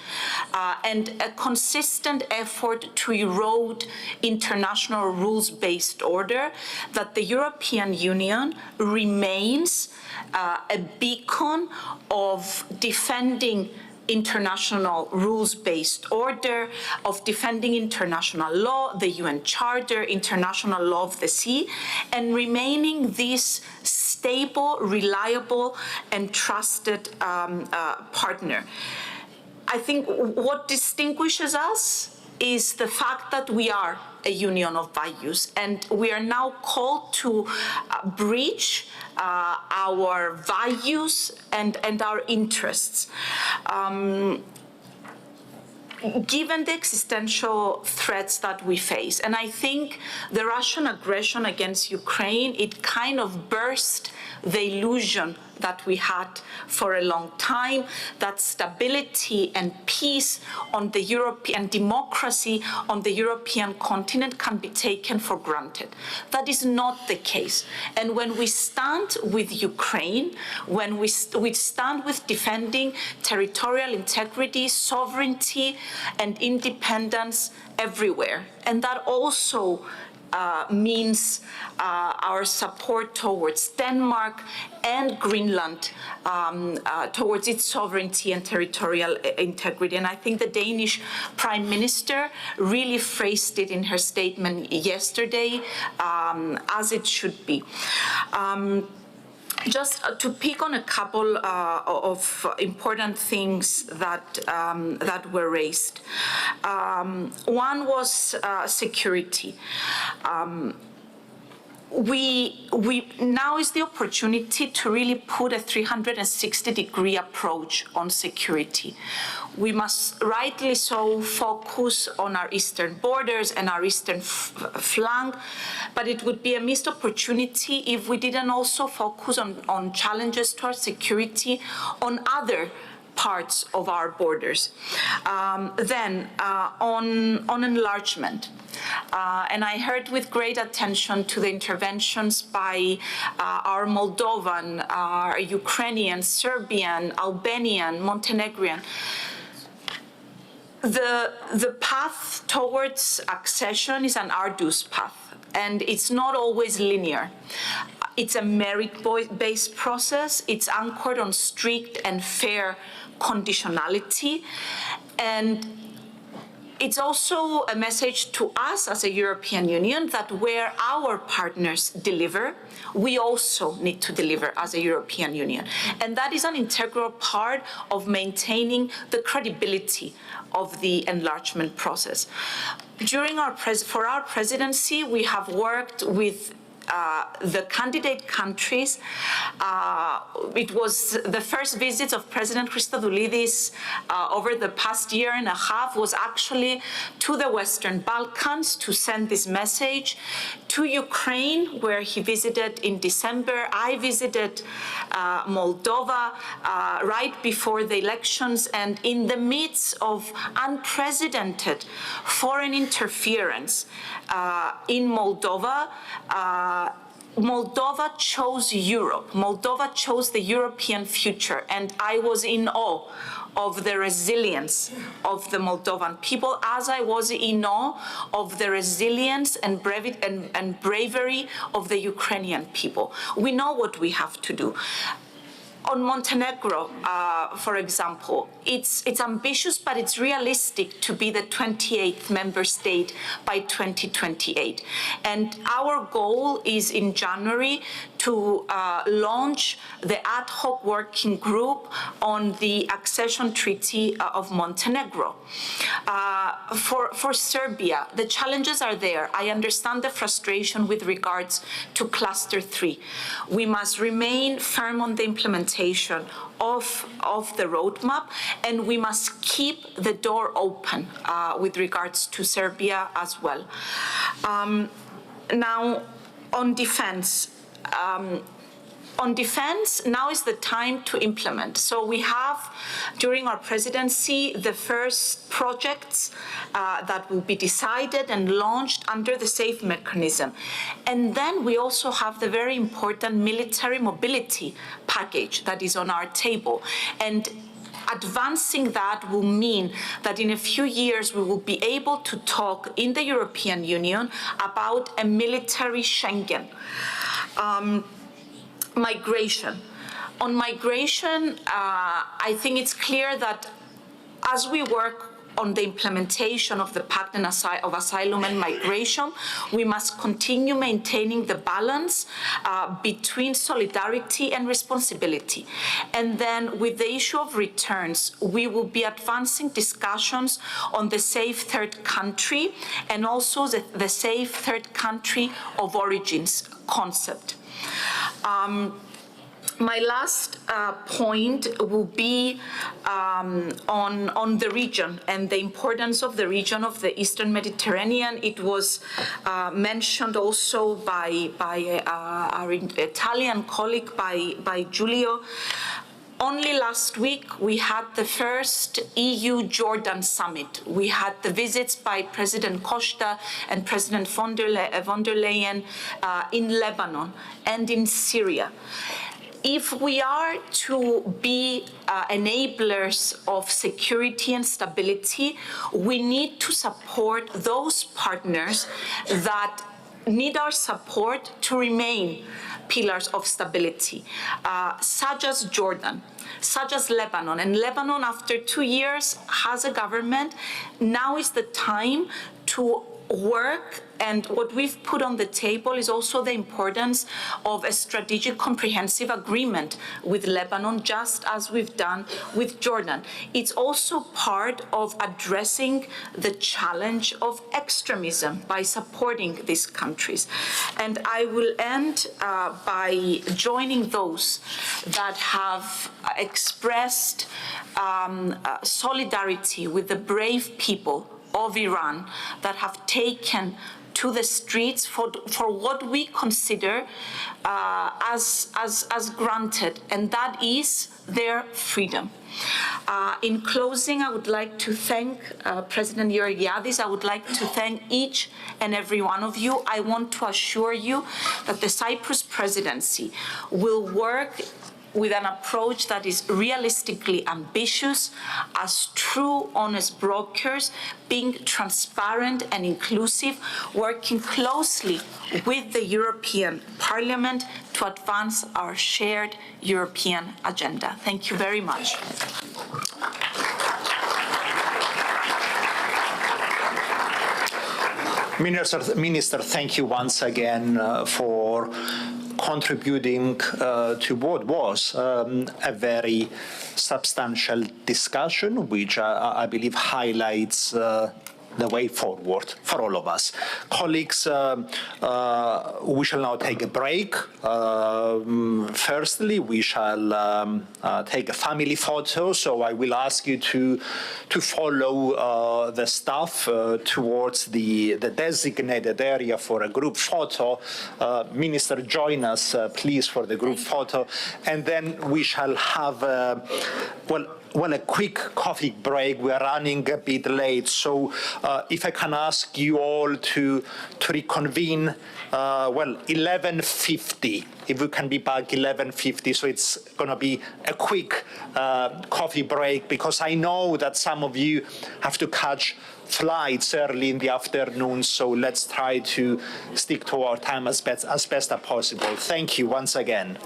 and a consistent effort to erode international rules-based order, that the European Union remains a beacon of defending international rules-based order, of defending international law, the UN Charter, international law of the sea, and remaining this stable, reliable, and trusted partner. I think what distinguishes us is the fact that we are a union of values, and we are now called to breach our values and our interests. Given the existential threats that we face, and I think the Russian aggression against Ukraine, it kind of burst the illusion that we had for a long time, that stability and peace on the European democracy on the European continent can be taken for granted. That is not the case. And when we stand with Ukraine, when we stand with defending territorial integrity, sovereignty, and independence everywhere, and that also means our support towards Denmark and Greenland, towards its sovereignty and territorial integrity. And I think the Danish Prime Minister really phrased it in her statement yesterday, as it should be. Just to pick on a couple of important things that were raised. One was security. Now is the opportunity to really put a 360-degree approach on security. We must rightly so focus on our eastern borders and our eastern flank, but it would be a missed opportunity if we didn't also focus on challenges to our security on other parts of our borders. Then on enlargement. And I heard with great attention to the interventions by our Moldovan, our Ukrainian, Serbian, Albanian, Montenegrin. The path towards accession is an arduous path, and it's not always linear. It's a merit-based process. It's anchored on strict and fair conditionality, and it's also a message to us as a European Union that where our partners deliver, we also need to deliver as a European Union. And that is an integral part of maintaining the credibility of the enlargement process. For our presidency, we have worked with the candidate countries. It was the first visit of President Christodoulidis over the past year and a half was actually to the Western Balkans to send this message, to Ukraine, where he visited in December. I visited Moldova right before the elections, and in the midst of unprecedented foreign interference in Moldova, Moldova chose Europe. Moldova chose the European future, and I was in awe of the resilience of the Moldovan people, as I was in awe of the resilience and bravery of the Ukrainian people. We know what we have to do. On Montenegro, for example, it's ambitious, but it's realistic to be the 28th member state by 2028. And our goal is in January to launch the ad hoc working group on the accession treaty of Montenegro. For Serbia, the challenges are there. I understand the frustration with regards to Cluster 3. We must remain firm on the implementation of the roadmap, and we must keep the door open with regards to Serbia as well. Now, on defense. Now is the time to implement. So we have, during our presidency, the first projects that will be decided and launched under the SAFE mechanism. And then we also have the very important military mobility package that is on our table. And advancing that will mean that in a few years we will be able to talk in the European Union about a military Schengen. Migration. On migration, I think it's clear that as we work on the implementation of the Pact of Asylum and Migration, we must continue maintaining the balance between solidarity and responsibility. And then with the issue of returns, we will be advancing discussions on the safe third country and also the safe third country of origins concept. My last point will be on the region and the importance of the region of the Eastern Mediterranean. It was mentioned also by our Italian colleague, by Giulio. Only last week, we had the first EU-Jordan summit. We had the visits by President Costa and President von der Leyen in Lebanon and in Syria. If we are to be enablers of security and stability, we need to support those partners that need our support to remain pillars of stability, such as Jordan, such as Lebanon. And Lebanon, after 2 years, has a government. Now is the time to work, and what we've put on the table is also the importance of a strategic comprehensive agreement with Lebanon, just as we've done with Jordan. It's also part of addressing the challenge of extremism by supporting these countries. And I will end by joining those that have expressed solidarity with the brave people of Iran that have taken to the streets for what we consider as granted, and that is their freedom. In closing, I would like to thank President Georgiadis. I would like to thank each and every one of you. I want to assure you that the Cyprus presidency will work with an approach that is realistically ambitious, as true, honest brokers, being transparent and inclusive, working closely with the European Parliament to advance our shared European agenda. Thank you very much. Minister, thank you once again for contributing to what was a very substantial discussion, which I believe highlights the way forward for all of us. Colleagues, we shall now take a break. Firstly, we shall take a family photo, so I will ask you to follow the staff towards the designated area for a group photo. Minister, join us, please, for the group photo. And then we shall have, well, a quick coffee break. We are running a bit late, so if I can ask you all to reconvene, 11:50. If we can be back 11:50, so it's going to be a quick coffee break, because I know that some of you have to catch flights early in the afternoon, so let's try to stick to our time as best as possible. Thank you once again.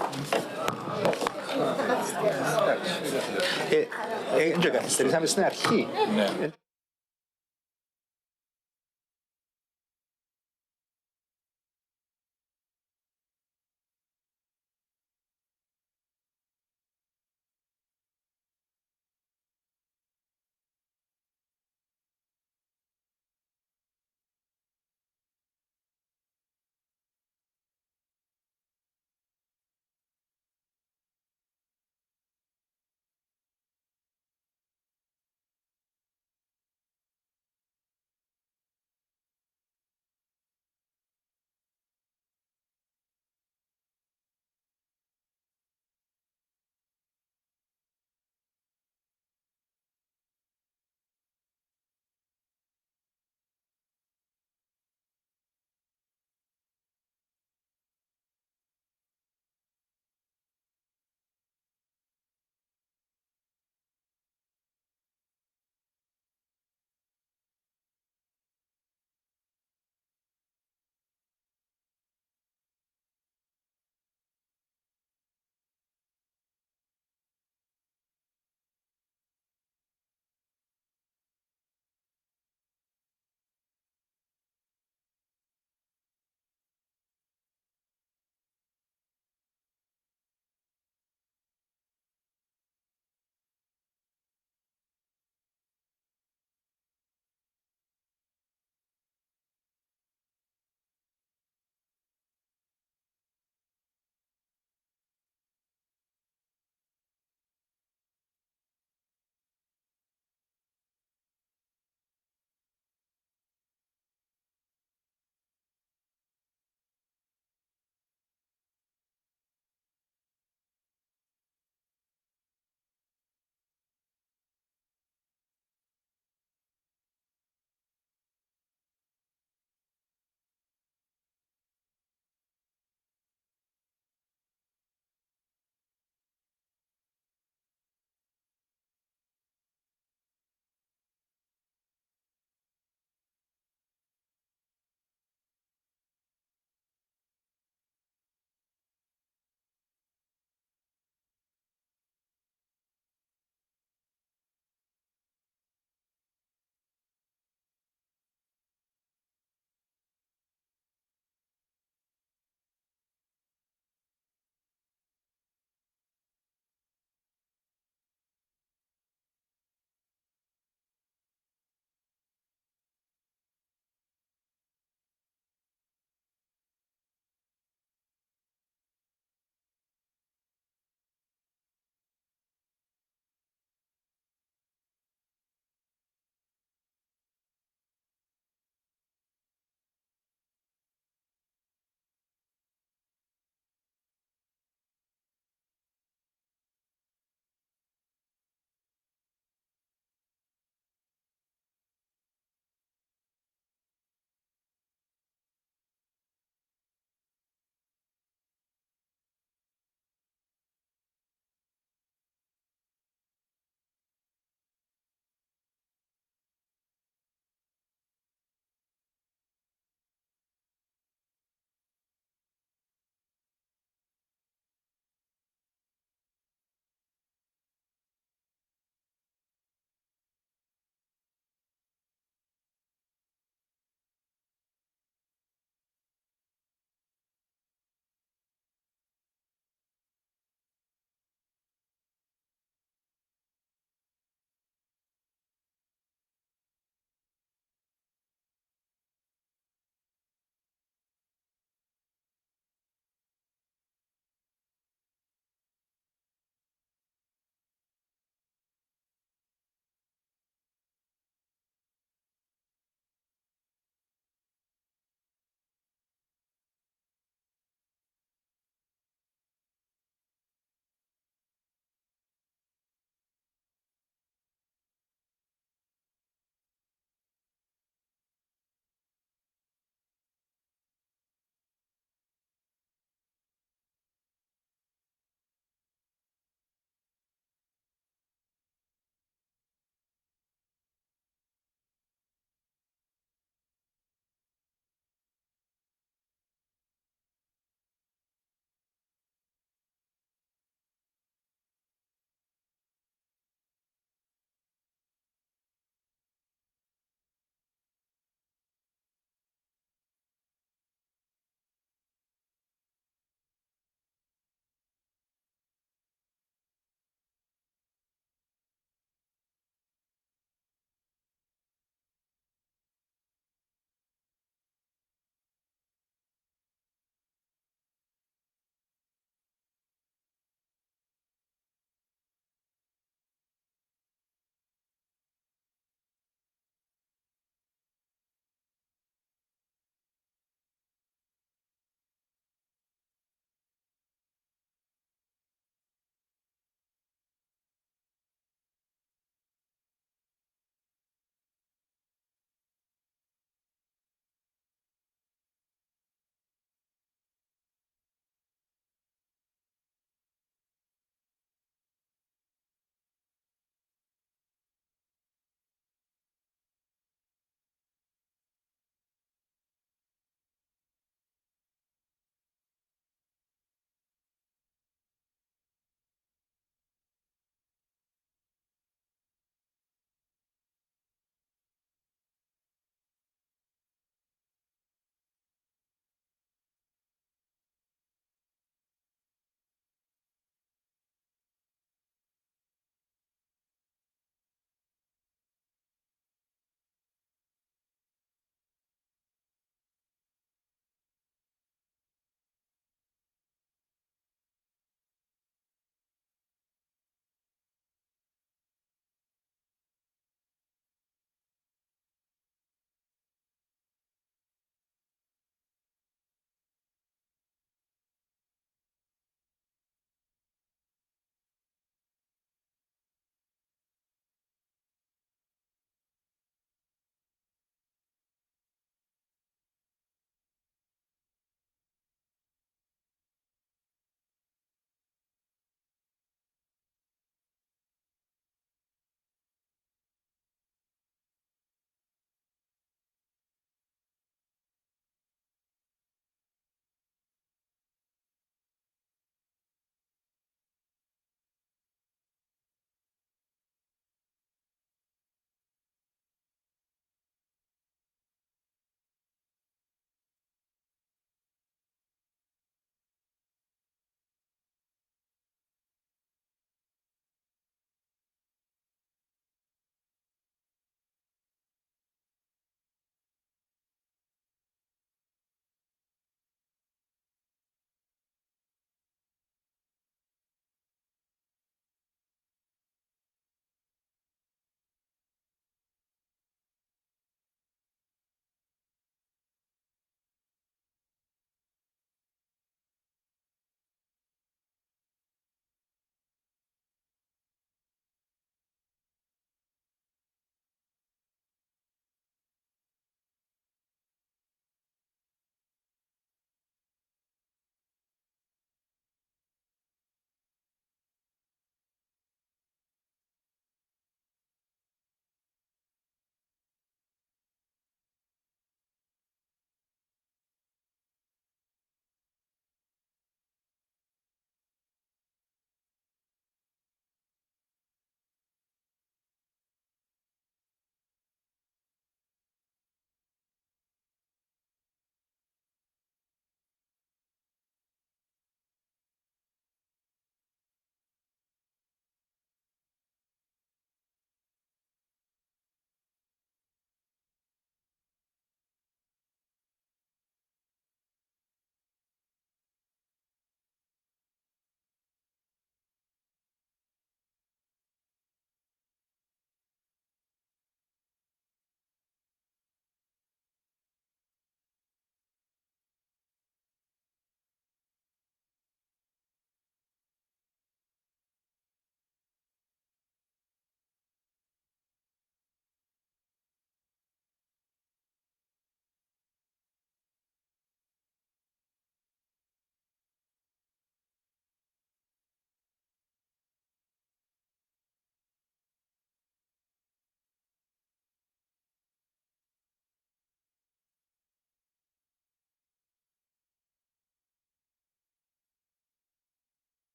Önce στην αρχή.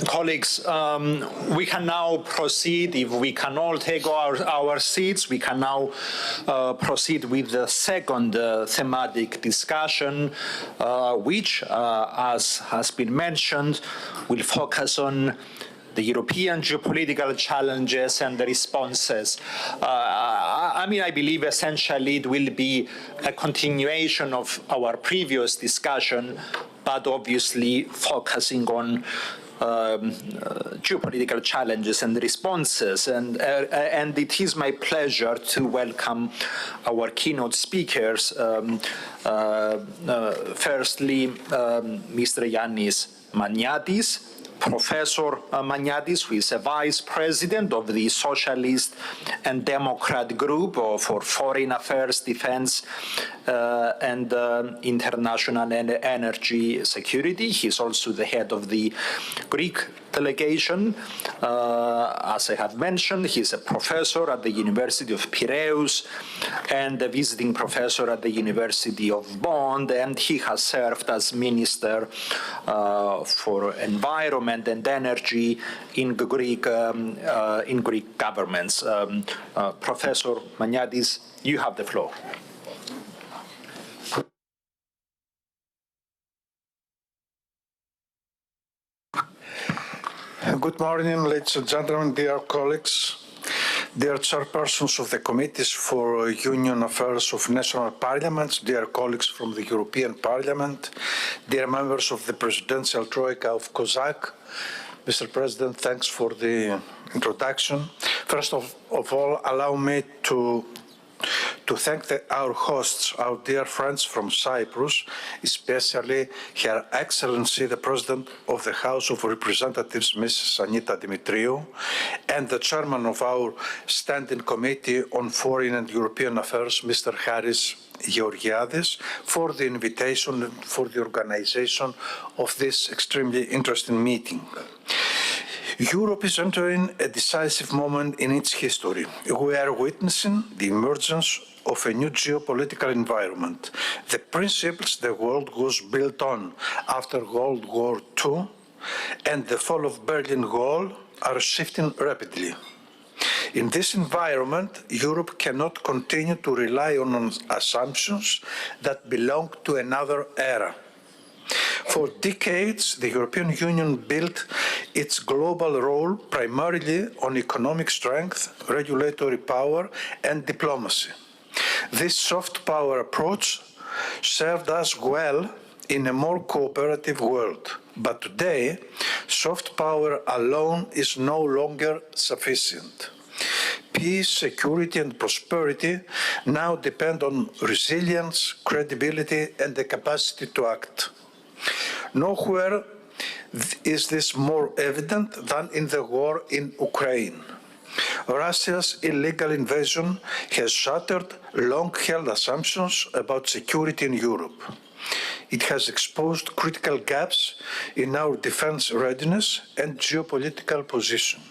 Colleagues, we can now proceed. If we can all take our seats, we can now proceed with the second thematic discussion, which, as has been mentioned, will focus on the European geopolitical challenges and the responses. I believe essentially it will be a continuation of our previous discussion, but obviously focusing on geopolitical challenges and responses. And it is my pleasure to welcome our keynote speakers. Firstly, Mr. Yannis Maniatis, Professor Maniatis, who is a Vice President of the Socialist and Democrat Group for Foreign Affairs, Defense and International Energy Security. He's also the head of the Greek delegation. As I have mentioned, he's a professor at the University of Piraeus and a visiting professor at the University of Bonn, and he has served as Minister for Environment and Energy in Greek governments. Professor Maniatis, you have the floor. Good morning, ladies and gentlemen, dear colleagues, dear chairpersons of the committees for Union Affairs of national parliaments, dear colleagues from the European Parliament, dear members of the Presidential Troika of COSAC. Mr. President, thanks for the introduction. First of all, allow me to thank our hosts, our dear friends from Cyprus, especially Her Excellency, the President of the House of Representatives, Mrs. Anita Dimitriou, and the Chairman of our Standing Committee on Foreign and European Affairs, Mr. Haris Georgiadis, for the invitation and for the organization of this extremely interesting meeting. Europe is entering a decisive moment in its history. We are witnessing the emergence of a new geopolitical environment. The principles the world was built on after World War II and the fall of Berlin Wall are shifting rapidly. In this environment, Europe cannot continue to rely on assumptions that belong to another era. For decades, the European Union built its global role primarily on economic strength, regulatory power, and diplomacy. This soft power approach served us well in a more cooperative world. But today, soft power alone is no longer sufficient. Peace, security, and prosperity now depend on resilience, credibility, and the capacity to act. Nowhere is this more evident than in the war in Ukraine. Russia's illegal invasion has shattered long-held assumptions about security in Europe. It has exposed critical gaps in our defense readiness and geopolitical position.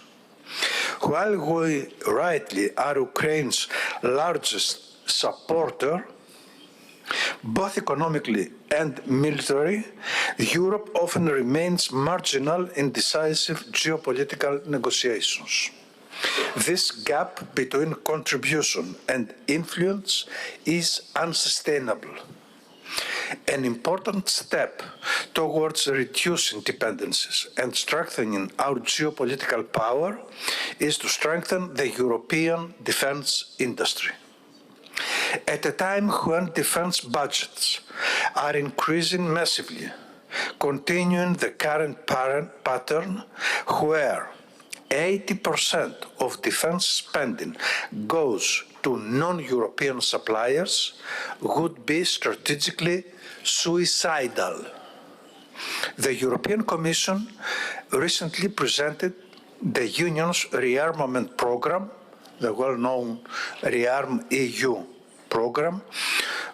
While we rightly are Ukraine's largest supporter, both economically and militarily, Europe often remains marginal in decisive geopolitical negotiations. This gap between contribution and influence is unsustainable. An important step towards reducing dependencies and strengthening our geopolitical power is to strengthen the European defense industry. At a time when defense budgets are increasing massively, continuing the current pattern where 80% of defense spending goes to non-European suppliers would be strategically suicidal. The European Commission recently presented the Union's rearmament program, the well-known ReArm EU program,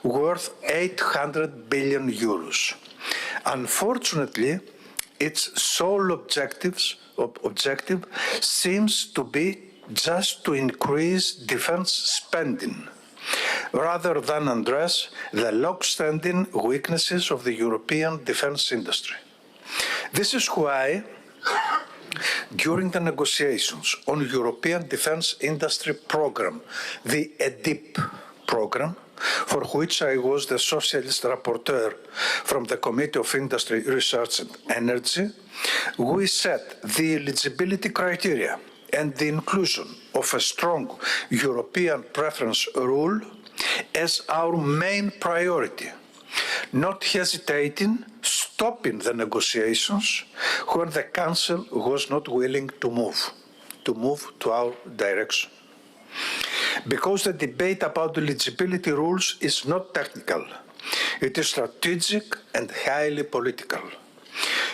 worth 800 billion euros. Unfortunately, its sole objective seems to be just to increase defense spending, rather than address the long-standing weaknesses of the European defense industry. This is why During the negotiations on European Defence Industry Programme, the ΑΝΤΙΠ program, for which I was the Socialist rapporteur from the Committee of Industry, Research and Energy, we set the eligibility criteria and the inclusion of a strong European preference rule as our main priority, not hesitating, stopping the negotiations when the Council was not willing to move to our direction. Because the debate about the eligibility rules is not technical, it is strategic and highly political.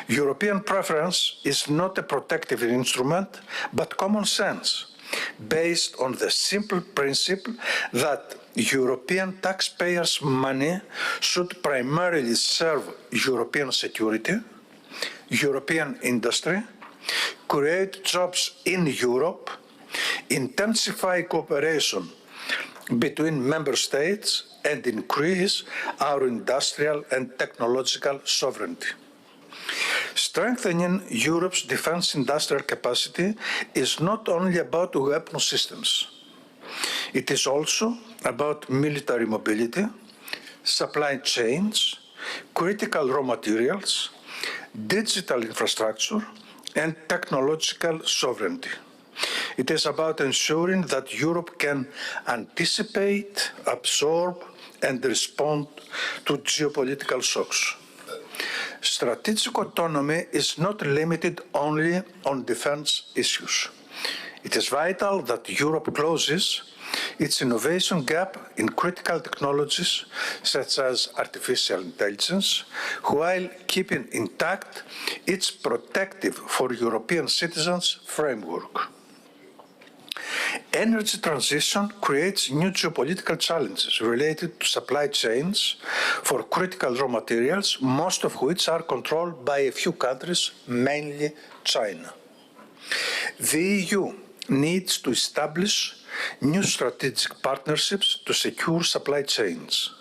European preference is not a protective instrument, but common sense, based on the simple principle that European taxpayers' money should primarily serve European security, European industry, create jobs in Europe, intensify cooperation between member states, and increase our industrial and technological sovereignty. Strengthening Europe's defence industrial capacity is not only about weapon systems. It is also about military mobility, supply chains, critical raw materials, digital infrastructure, and technological sovereignty. It is about ensuring that Europe can anticipate, absorb, and respond to geopolitical shocks. Strategic autonomy is not limited only on defence issues. It is vital that Europe closes its innovation gap in critical technologies such as artificial intelligence, while keeping intact its protective for European citizens framework. Energy transition creates new geopolitical challenges related to supply chains for critical raw materials, most of which are controlled by a few countries, mainly China. The EU needs to establish new strategic partnerships to secure supply chains.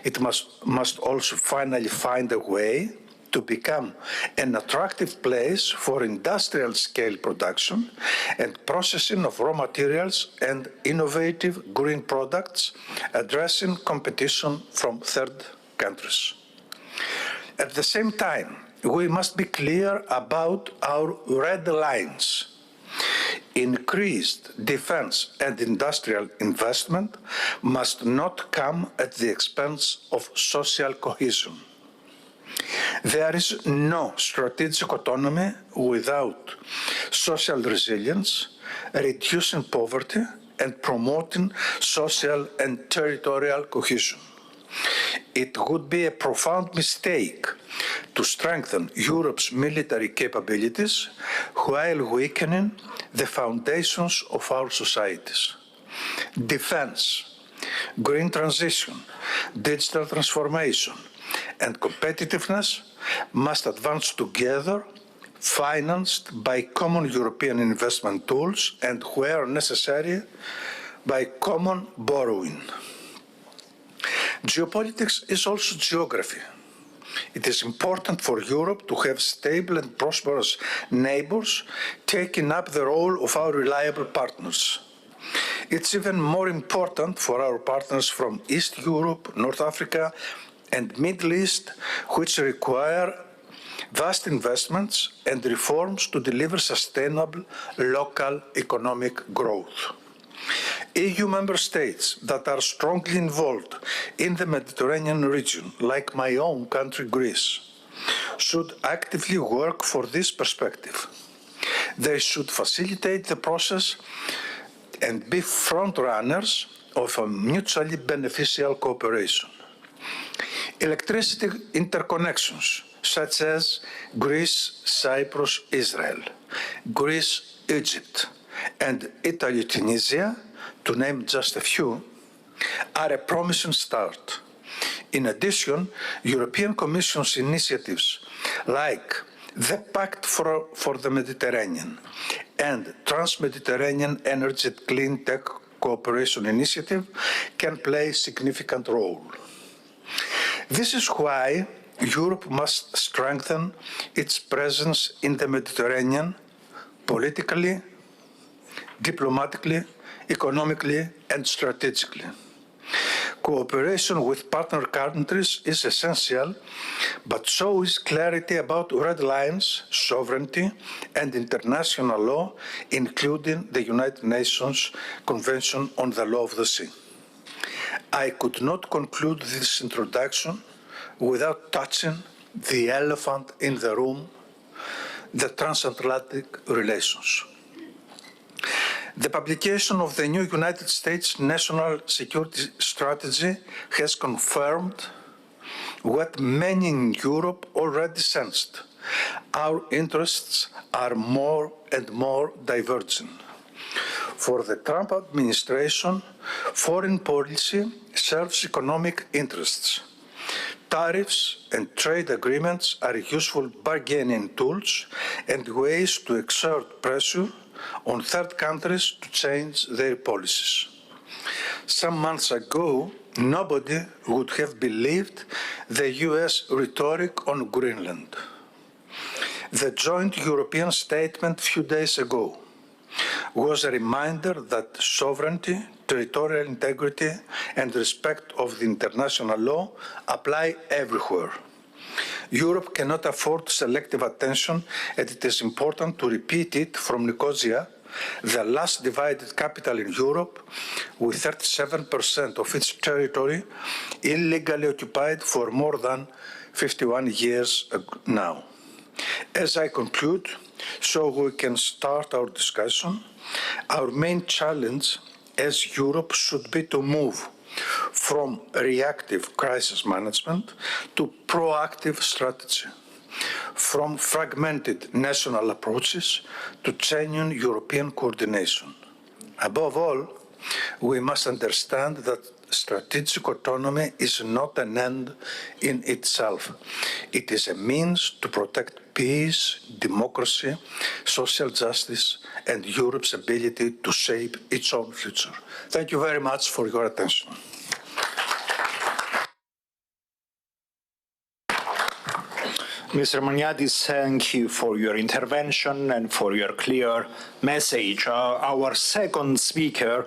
It must also finally find a way to become an attractive place for industrial-scale production and processing of raw materials and innovative green products, addressing competition from third countries. At the same time, we must be clear about our red lines. Increased defence and industrial investment must not come at the expense of social cohesion. There is no strategic autonomy without social resilience, reducing poverty, and promoting social and territorial cohesion. It would be a profound mistake to strengthen Europe's military capabilities while weakening the foundations of our societies. Defence, green transition, digital transformation, and competitiveness must advance together, financed by common European investment tools and, where necessary, by common borrowing. Geopolitics is also geography. It is important for Europe to have stable and prosperous neighbours taking up the role of our reliable partners. It's even more important for our partners from East Europe, North Africa, and Middle East, which require vast investments and reforms to deliver sustainable local economic growth. EU member states that are strongly involved in the Mediterranean region, like my own country, Greece, should actively work for this perspective. They should facilitate the process and be front-runners of a mutually beneficial cooperation. Electricity interconnections, such as Greece, Cyprus, Israel, Greece, Egypt, and Italy, Tunisia, to name just a few, are a promising start. In addition, European Commission's initiatives like the Pact for the Mediterranean and Trans-Mediterranean Energy Clean Tech Cooperation Initiative can play a significant role. This is why Europe must strengthen its presence in the Mediterranean, politically, diplomatically, economically, and strategically. Cooperation with partner countries is essential, but so is clarity about red lines, sovereignty, and international law, including the United Nations Convention on the Law of the Sea. I could not conclude this introduction without touching the elephant in the room, the transatlantic relations. The publication of the new United States National Security Strategy has confirmed what many in Europe already sensed. Our interests are more and more divergent. For the Trump administration, foreign policy serves economic interests. Tariffs and trade agreements are useful bargaining tools and ways to exert pressure on third countries to change their policies. Some months ago, nobody would have believed the US rhetoric on Greenland. The joint European statement a few days ago was a reminder that sovereignty, territorial integrity, and respect of the international law apply everywhere. Europe cannot afford selective attention, and it is important to repeat it from Nicosia, the last divided capital in Europe, with 37% of its territory illegally occupied for more than 51 years now. As I conclude, so we can start our discussion, our main challenge as Europe should be to move from reactive crisis management to proactive strategy, from fragmented national approaches to genuine European coordination. Above all, we must understand that strategic autonomy is not an end in itself. It is a means to protect peace, democracy, social justice, and Europe's ability to shape its own future. Thank you very much for your attention. Mr. Maniatis, thank you for your intervention and for your clear message. Our second speaker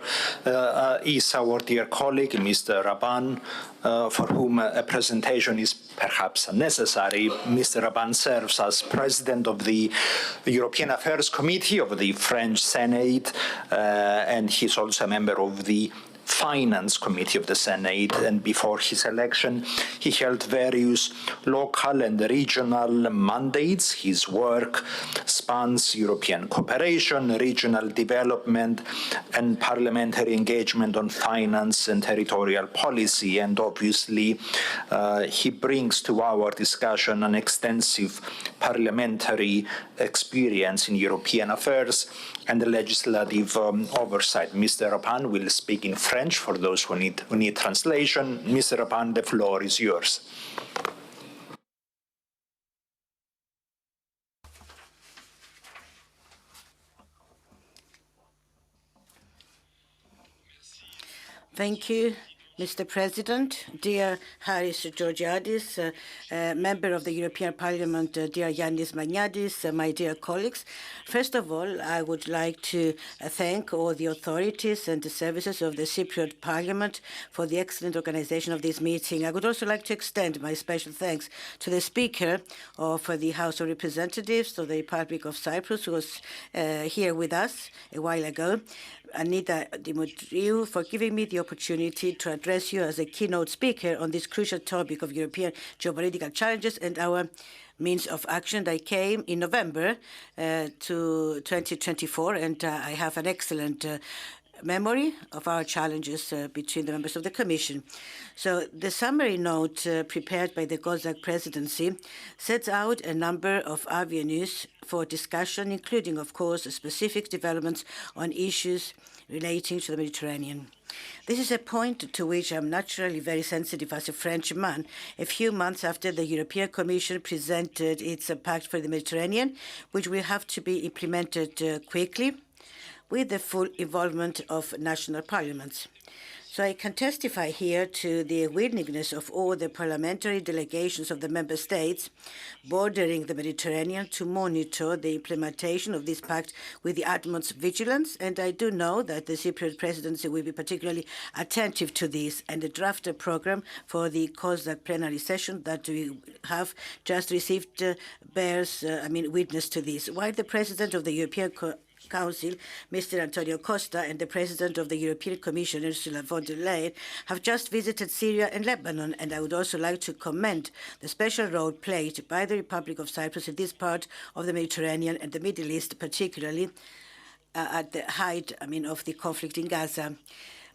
is our dear colleague, Mr. Raban, for whom a presentation is perhaps unnecessary. Mr. Raban serves as President of the European Affairs Committee of the French Senate, and he's also a member of the Finance Committee of the Senate, and before his election he held various local and regional mandates. His work spans European cooperation, regional development, and parliamentary engagement on finance and territorial policy, and obviously he brings to our discussion an extensive parliamentary experience in European affairs and the legislative oversight. Mr. Raban will speak in French for those who need translation. Mr. Raban, the floor is yours. Thank you, Mr. President, dear Haris Georgiadis, member of the European Parliament, dear Yannis Maniadis, my dear colleagues. First of all, I would like to thank all the authorities and the services of the Cypriot Parliament for the excellent organization of this meeting. I would also like to extend my special thanks to the Speaker of the House of Representatives of the Republic of Cyprus, who was here with us a while ago, Anita Dimitriou, for giving me the opportunity to address you as a keynote speaker on this crucial topic of European geopolitical challenges and our means of action. I came in November to 2024, and I have an excellent memory of our challenges between the members of the Commission. So the summary note prepared by the Kozak presidency sets out a number of avenues for discussion, including, of course, specific developments on issues relating to the Mediterranean. This is a point to which I'm naturally very sensitive as a Frenchman. A few months after the European Commission presented its Pact for the Mediterranean, which will have to be implemented quickly, with the full involvement of national parliaments. So I can testify here to the willingness of all the parliamentary delegations of the member states bordering the Mediterranean to monitor the implementation of this pact with the utmost vigilance. And I do know that the Cypriot presidency will be particularly attentive to this, and the draft program for the COSAC plenary session that we have just received bears witness to this. While the President of the European Council, Mr. Antonio Costa, and the President of the European Commission, Ursula von der Leyen, have just visited Syria and Lebanon, and I would also like to commend the special role played by the Republic of Cyprus in this part of the Mediterranean and the Middle East, particularly at the height of the conflict in Gaza.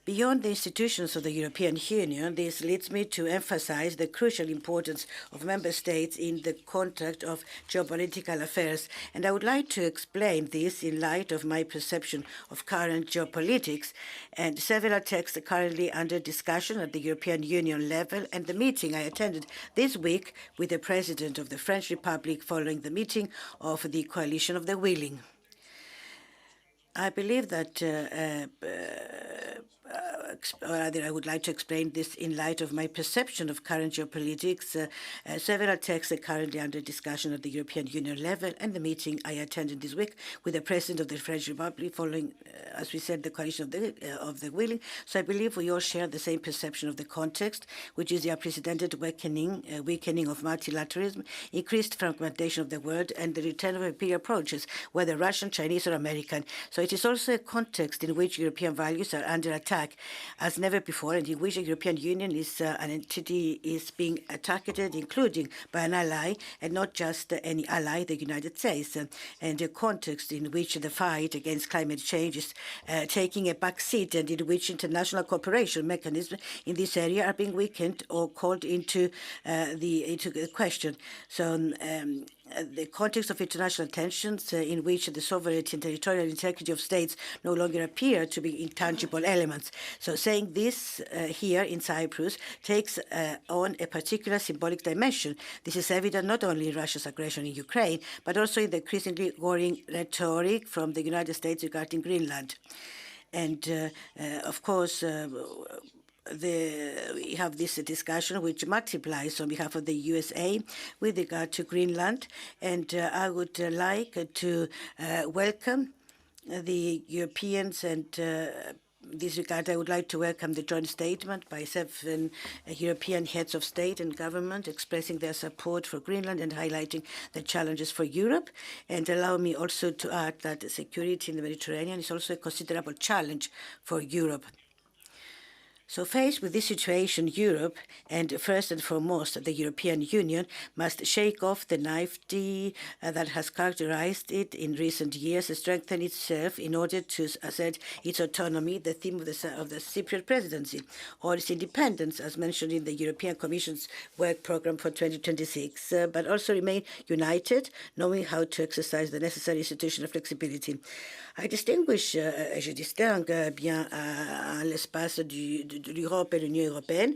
Beyond the institutions of the European Union, this leads me to emphasize the crucial importance of member states in the context of geopolitical affairs. And I would like to explain this in light of my perception of current geopolitics and several texts currently under discussion at the European Union level and the meeting I attended this week with the President of the French Republic following the meeting of the Coalition of the Willing. I believe that rather, I would like to explain this in light of my perception of current geopolitics. Several texts are currently under discussion at the European Union level, and the meeting I attended this week with the President of the French Republic following, as we said, the coalition of the willing. So I believe we all share the same perception of the context, which is the unprecedented weakening of multilateralism, increased fragmentation of the world, and the return of imperial approaches, whether Russian, Chinese, or American. So it is also a context in which European values are under attack as never before, and in which the European Union is an entity is being attacked, including by an ally, and not just any ally, the United States, and a context in which the fight against climate change is taking a back seat, and in which international cooperation mechanisms in this area are being weakened or called into the question. So the context of international tensions in which the sovereignty and territorial integrity of states no longer appear to be intangible elements. So saying this here in Cyprus takes on a particular symbolic dimension. This is evident not only in Russia's aggression in Ukraine, but also in the increasingly worrying rhetoric from the United States regarding Greenland. And of course, we have this discussion which multiplies on behalf of the USA with regard to Greenland, and I would like to welcome the Europeans, and in this regard I would like to welcome the joint statement by 7 European heads of state and government expressing their support for Greenland and highlighting the challenges for Europe. And allow me also to add that security in the Mediterranean is also a considerable challenge for Europe. So faced with this situation, Europe, and first and foremost the European Union, must shake off the naivety that has characterized it in recent years and strengthen itself in order to assert its autonomy, the theme of the Cypriot presidency, or its independence, as mentioned in the European Commission's work program for 2026, but also remain united, knowing how to exercise the necessary institutional flexibility. I je distingue bien l'espace de l'Europe et de l'Union européenne,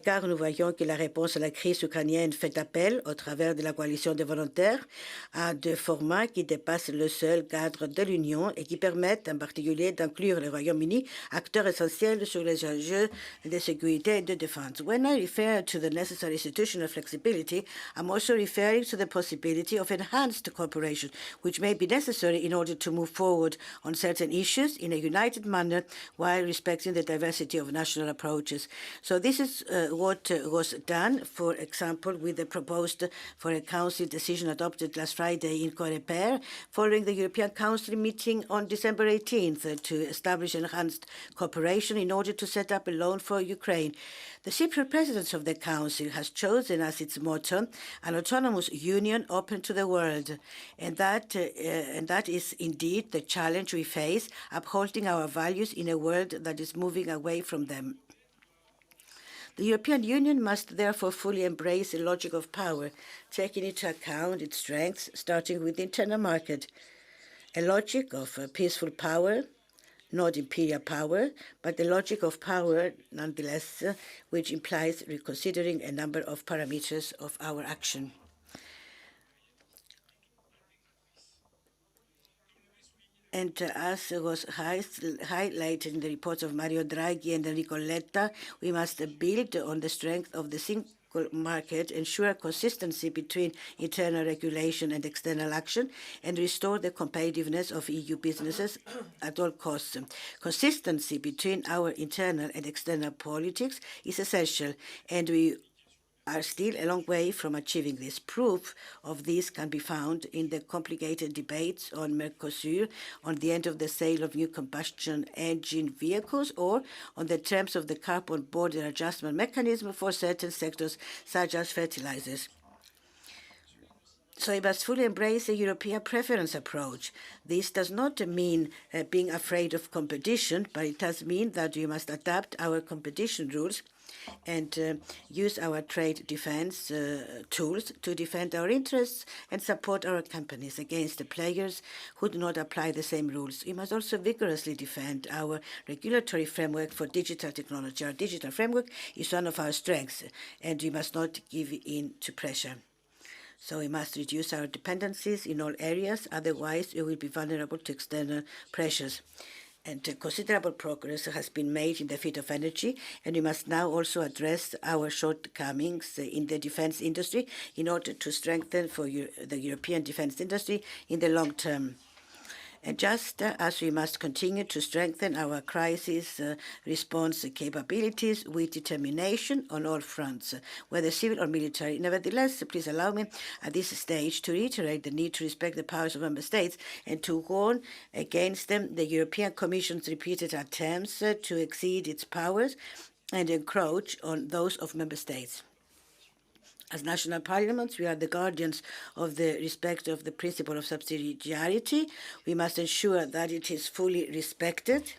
car nous voyons que la réponse à la crise ukrainienne fait appel, au travers de la coalition des volontaires, à des formats qui dépassent le seul cadre de l'Union et qui permettent en particulier d'inclure le Royaume-Uni, acteur essentiel sur les enjeux de sécurité et de défense. When I refer to the necessary institutional flexibility, I'm also referring to the possibility of enhanced cooperation, which may be necessary in order to move forward on certain issues in a united manner while respecting the diversity of national approaches. So this is what was done, for example, with the proposed for a Council decision adopted last Friday in Coreper, following the European Council meeting on December 18th to establish enhanced cooperation in order to set up a loan for Ukraine. The Cypriot Presidency of the Council has chosen as its motto an autonomous union open to the world, and that is indeed the challenge we face, upholding our values in a world that is moving away from them. The European Union must therefore fully embrace a logic of power, taking into account its strengths, starting with the internal market, a logic of peaceful power, not imperial power, but the logic of power nonetheless, which implies reconsidering a number of parameters of our action. And as was highlighted in the reports of Mario Draghi and Enrico Letta, we must build on the strength of the single market, ensure consistency between internal regulation and external action, and restore the competitiveness of EU businesses at all costs. Consistency between our internal and external politics is essential, and we are still a long way from achieving this. Proof of this can be found in the complicated debates on Mercosur, on the end of the sale of new combustion engine vehicles, or on the terms of the carbon border adjustment mechanism for certain sectors, such as fertilizers. So we must fully embrace a European preference approach. This does not mean being afraid of competition, but it does mean that we must adapt our competition rules and use our trade defense tools to defend our interests and support our companies against the players who do not apply the same rules. We must also vigorously defend our regulatory framework for digital technology. Our digital framework is one of our strengths, and we must not give in to pressure. So we must reduce our dependencies in all areas, otherwise we will be vulnerable to external pressures. And considerable progress has been made in the field of energy, and we must now also address our shortcomings in the defense industry in order to strengthen the European defense industry in the long term. And just as we must continue to strengthen our crisis response capabilities with determination on all fronts, whether civil or military. Nevertheless, please allow me at this stage to reiterate the need to respect the powers of member states and to warn against the European Commission's repeated attempts to exceed its powers and encroach on those of member states. As national parliaments, we are the guardians of the respect of the principle of subsidiarity. We must ensure that it is fully respected.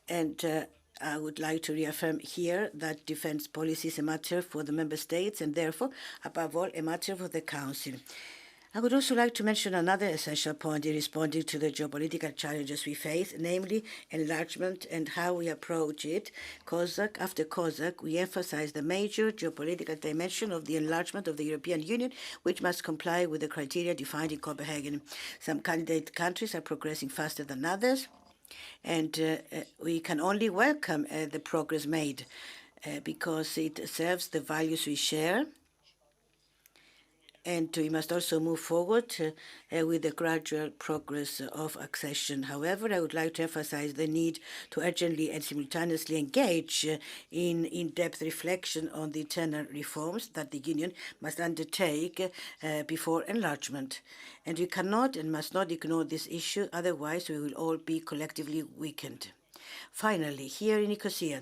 And I would like to reaffirm here that defense policy is a matter for the member states and therefore, above all, a matter for the Council. I would also like to mention another essential point in responding to the geopolitical challenges we face, namely enlargement and how we approach it. COSAC after COSAC, we emphasize the major geopolitical dimension of the enlargement of the European Union, which must comply with the criteria defined in Copenhagen. Some candidate countries are progressing faster than others, and we can only welcome the progress made because it serves the values we share. And we must also move forward with the gradual progress of accession. However, I would like to emphasize the need to urgently and simultaneously engage in in-depth reflection on the internal reforms that the Union must undertake before enlargement. And we cannot and must not ignore this issue, otherwise we will all be collectively weakened. Finally, here in Nicosia,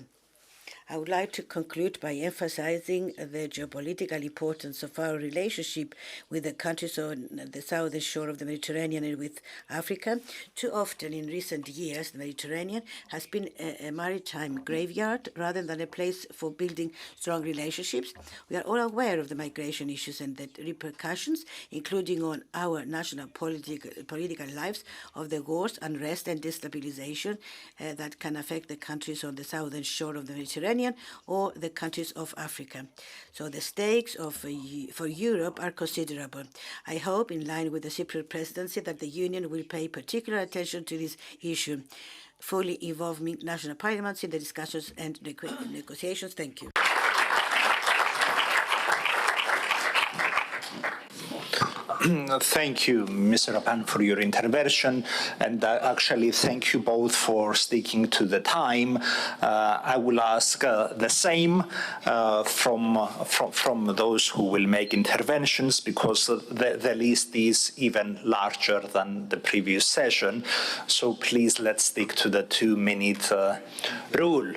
I would like to conclude by emphasizing the geopolitical importance of our relationship with the countries on the southern shore of the Mediterranean and with Africa. Too often in recent years, the Mediterranean has been a maritime graveyard rather than a place for building strong relationships. We are all aware of the migration issues and the repercussions, including on our national political lives, of the wars, unrest and destabilization that can affect the countries on the southern shore of the Mediterranean or the countries of Africa. So the stakes for Europe are considerable. I hope, in line with the Cypriot presidency, that the Union will pay particular attention to this issue, fully involving national parliaments in the discussions and negotiations. Thank you. Thank you, Mr. Rapan, for your intervention, and actually thank you both for sticking to the time. I will ask the same from those who will make interventions, because the list is even larger than the previous session. So please, let's stick to the 2-minute rule.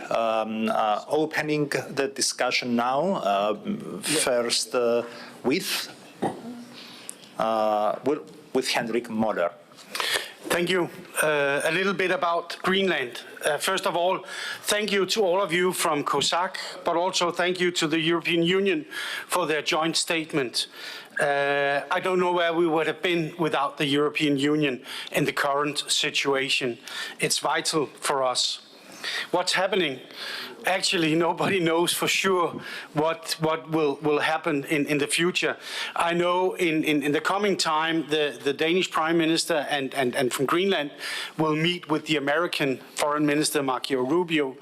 Opening the discussion now, first with Henrik Moller. Thank you. A little bit about Greenland. First of all, thank you to all of you from COSAC, but also thank you to the European Union for their joint statement. I don't know where we would have been without the European Union in the current situation. It's vital for us. what's happening. Actually, nobody knows for sure what will happen in the future. I know in the coming time, the Danish Prime Minister and from Greenland will meet with the American Foreign Minister, Marco Rubio.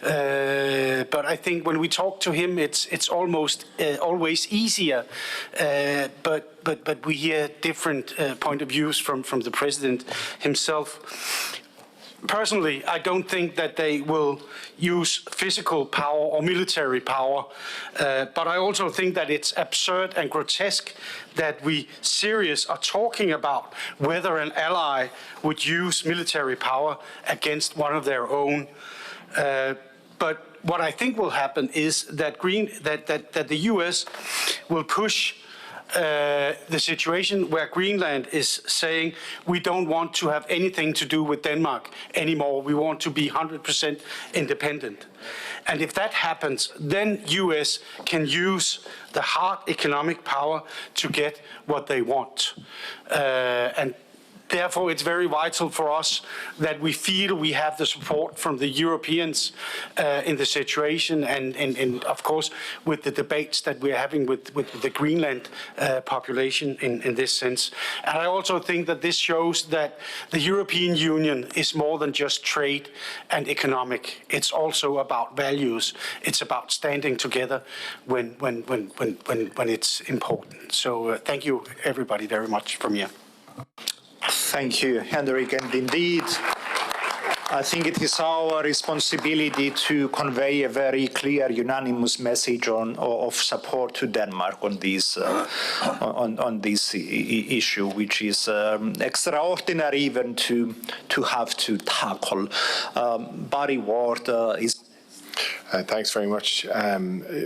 But I think when we talk to him, it's almost always easier. But we hear different point of views from the President himself. Personally, I don't think that they will use physical power or military power, but I also think that it's absurd and grotesque that we serious are talking about whether an ally would use military power against one of their own. But what I think will happen is that the US will push the situation where Greenland is saying we don't want to have anything to do with Denmark anymore. We want to be 100% independent. And if that happens, then US can use the hard economic power to get what they want. And therefore, it's very vital for us that we feel we have the support from the Europeans in the situation and of course, with the debates that we're having with the Greenland population in this sense. And I also think that this shows that the European Union is more than just trade and economic. It's also about values. It's about standing together when it's important. So thank you, everybody, very much from here. Thank you, Henrik. And indeed, I think it is our responsibility to convey a very clear, unanimous message of support to Denmark on this issue, which is extraordinary even to have to tackle. Barry Ward is. Thanks very much,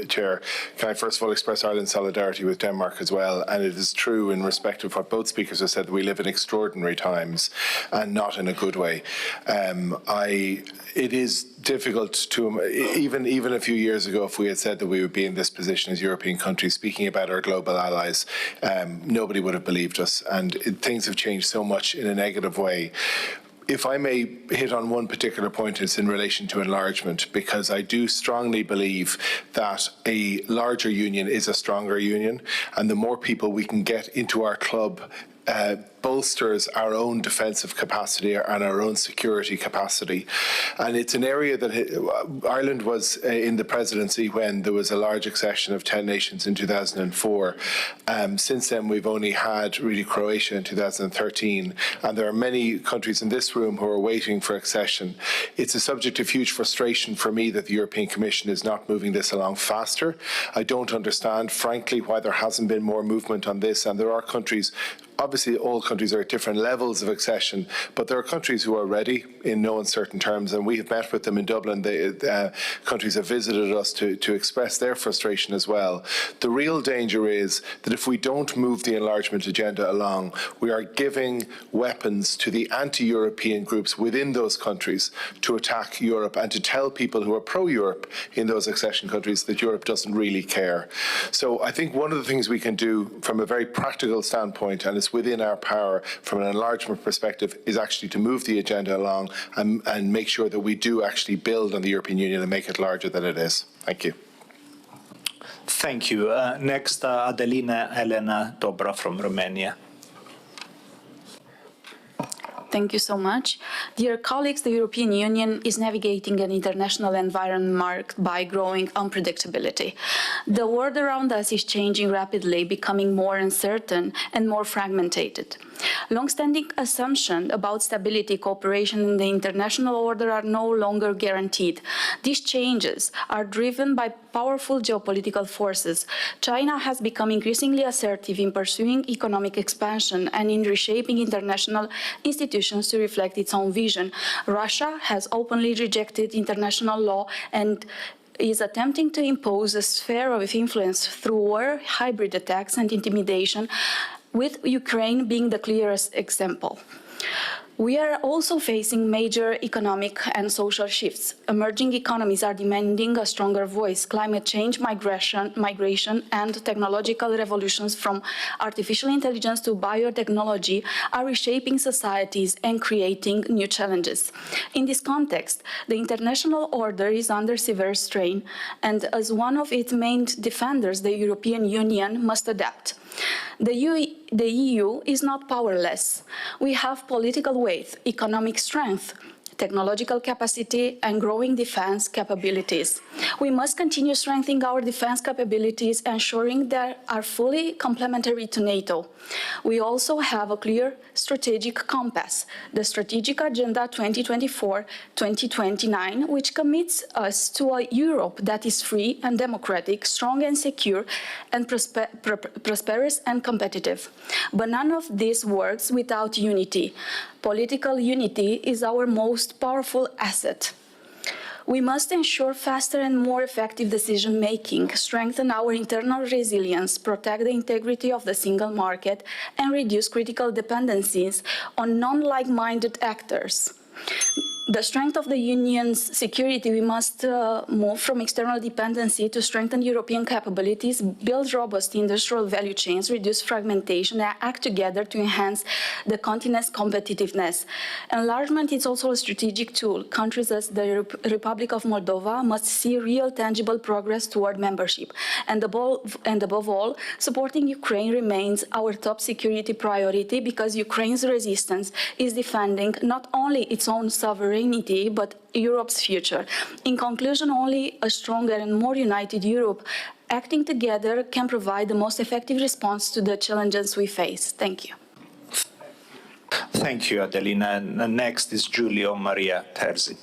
Chair. Can I first of all express Ireland's solidarity with Denmark as well? And it is true in respect of what both speakers have said that we live in extraordinary times and not in a good way. It is difficult to, even a few years ago, if we had said that we would be in this position as European countries speaking about our global allies, nobody would have believed us. And things have changed so much in a negative way. If I may hit on one particular point, it's in relation to enlargement, because I do strongly believe that a larger union is a stronger union, and the more people we can get into our club bolsters our own defensive capacity and our own security capacity. And it's an area that Ireland was in the presidency when there was a large accession of 10 nations in 2004. Since then, we've only had really Croatia in 2013, and there are many countries in this room who are waiting for accession. It's a subject of huge frustration for me that the European Commission is not moving this along faster. I don't understand, frankly, why there hasn't been more movement on this, and there are countries. Obviously, all countries are at different levels of accession, but there are countries who are ready in no uncertain terms, and we have met with them in Dublin. The countries have visited us to express their frustration as well. The real danger is that if we don't move the enlargement agenda along, we are giving weapons to the anti-European groups within those countries to attack Europe and to tell people who are pro-Europe in those accession countries that Europe doesn't really care. So I think one of the things we can do from a very practical standpoint, and it's within our power from an enlargement perspective, is actually to move the agenda along and make sure that we do actually build on the European Union and make it larger than it is. Thank you. Thank you. Next, Adelina Elena Dobra from Romania. Thank you so much. Dear colleagues, the European Union is navigating an international environment marked by growing unpredictability. The world around us is changing rapidly, becoming more uncertain and more fragmented. Long-standing assumptions about stability, cooperation, and the international order are no longer guaranteed. These changes are driven by powerful geopolitical forces. China has become increasingly assertive in pursuing economic expansion and in reshaping international institutions to reflect its own vision. Russia has openly rejected international law and is attempting to impose a sphere of influence through war, hybrid attacks, and intimidation, with Ukraine being the clearest example. We are also facing major economic and social shifts. Emerging economies are demanding a stronger voice. Climate change, migration, and technological revolutions from artificial intelligence to biotechnology are reshaping societies and creating new challenges. In this context, the international order is under severe strain, and as one of its main defenders, the European Union must adapt. The EU is not powerless. We have political weight, economic strength, technological capacity, and growing defense capabilities. We must continue strengthening our defense capabilities, ensuring they are fully complementary to NATO. We also have a clear strategic compass, the Strategic Agenda 2024-2029, which commits us to a Europe that is free and democratic, strong and secure, and prosperous and competitive. But none of this works without unity. Political unity is our most powerful asset. We must ensure faster and more effective decision-making, strengthen our internal resilience, protect the integrity of the single market, and reduce critical dependencies on non-like-minded actors. The strength of the Union's security, we must move from external dependency to strengthen European capabilities, build robust industrial value chains, reduce fragmentation, and act together to enhance the continent's competitiveness. Enlargement is also a strategic tool. Countries as the Republic of Moldova must see real tangible progress toward membership. And above all, supporting Ukraine remains our top security priority because Ukraine's resistance is defending not only its own sovereignty, but Europe's future. In conclusion, only a stronger and more united Europe acting together can provide the most effective response to the challenges we face. Thank you. Thank you, Adelina. And next is Giulio Maria Terzi.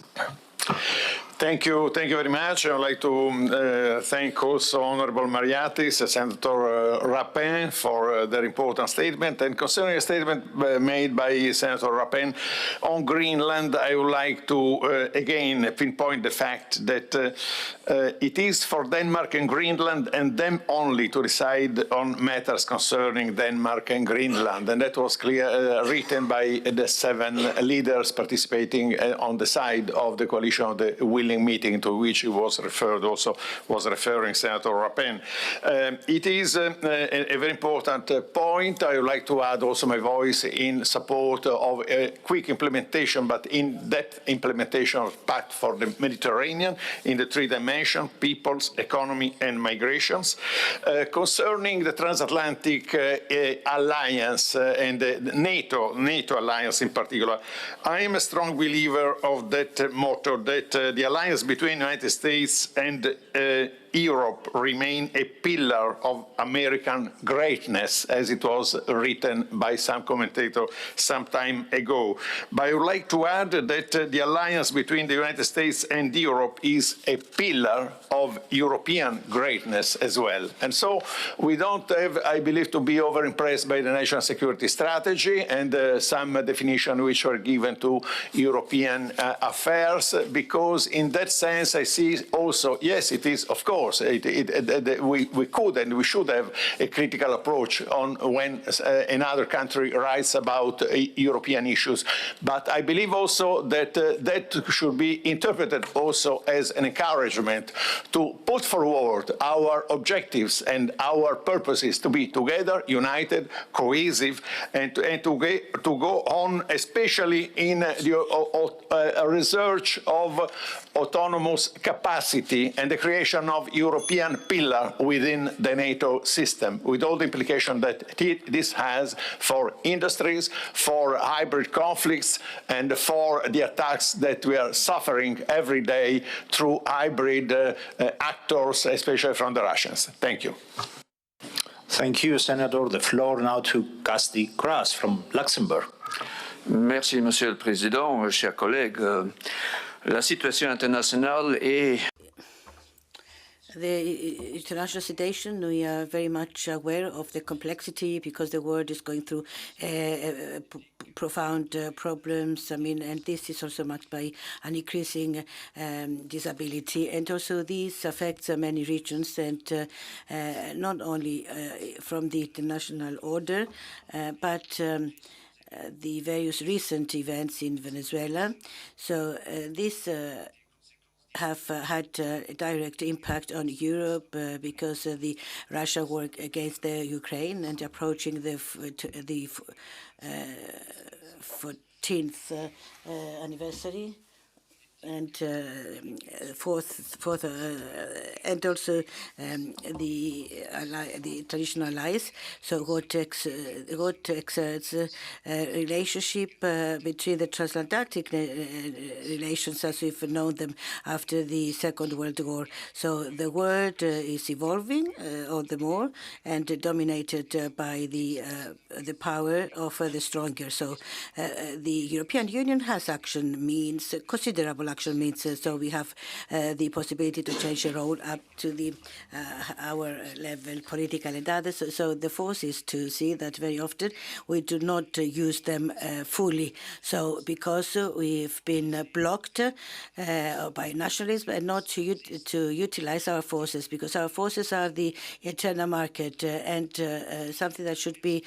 Thank you very much. I would like to thank also Honourable Mariatis, Senator Rapin for their important statement. And concerning a statement made by Senator Rapin on Greenland, I would like to again pinpoint the fact that it is for Denmark and Greenland and them only to decide on matters concerning Denmark and Greenland. And that was written by the 7 leaders participating on the side of the coalition of the Willing meeting to which he was referring Senator Rapin. It is a very important point. I would like to add also my voice in support of a quick implementation, but in-depth implementation of Pact for the Mediterranean in the 3 dimensions: peoples, economy, and migrations. Concerning the transatlantic alliance and the NATO alliance in particular, I am a strong believer of that motto that the alliance between the United States and Europe remain a pillar of American greatness, as it was written by some commentator some time ago. But I would like to add that the alliance between the United States and Europe is a pillar of European greatness as well. And so we don't have, I believe, to be over-impressed by the national security strategy and some definition which were given to European affairs, because in that sense I see also, yes, it is, of course, we could and we should have a critical approach on when another country writes about European issues. But I believe also that that should be interpreted also as an encouragement to put forward our objectives and our purposes to be together, united, cohesive, and to go on, especially in the research of autonomous capacity and the creation of European pillar within the NATO system, with all the implications that this has for industries, for hybrid conflicts, and for the attacks that we are suffering every day through hybrid actors, especially from the Russians. Thank you. Thank you, Senator. The floor now to Gasti Gras from Luxembourg. Merci, Monsieur le Président, chers collègues. La situation internationale est... The international situation, we are very much aware of the complexity because the world is going through profound problems. I mean, and this is also marked by an increasing disability. And also this affects many regions, and not only from the international order, but the various recent events in Venezuela. So this have had a direct impact on Europe because the Russia war against the Ukraine and approaching the 14th anniversary and and also the traditional allies. So what exerts relationship between the transatlantic relations as we've known them after the Second World War. So the world is evolving all the more and dominated by the power of the stronger. So the European Union has action means, considerable action means, so we have the possibility to change the role up to the our level, political and others. So the force is to see that very often we do not use them fully. So because we've been blocked by nationalism and not to utilize our forces, because our forces are the internal market and something that should be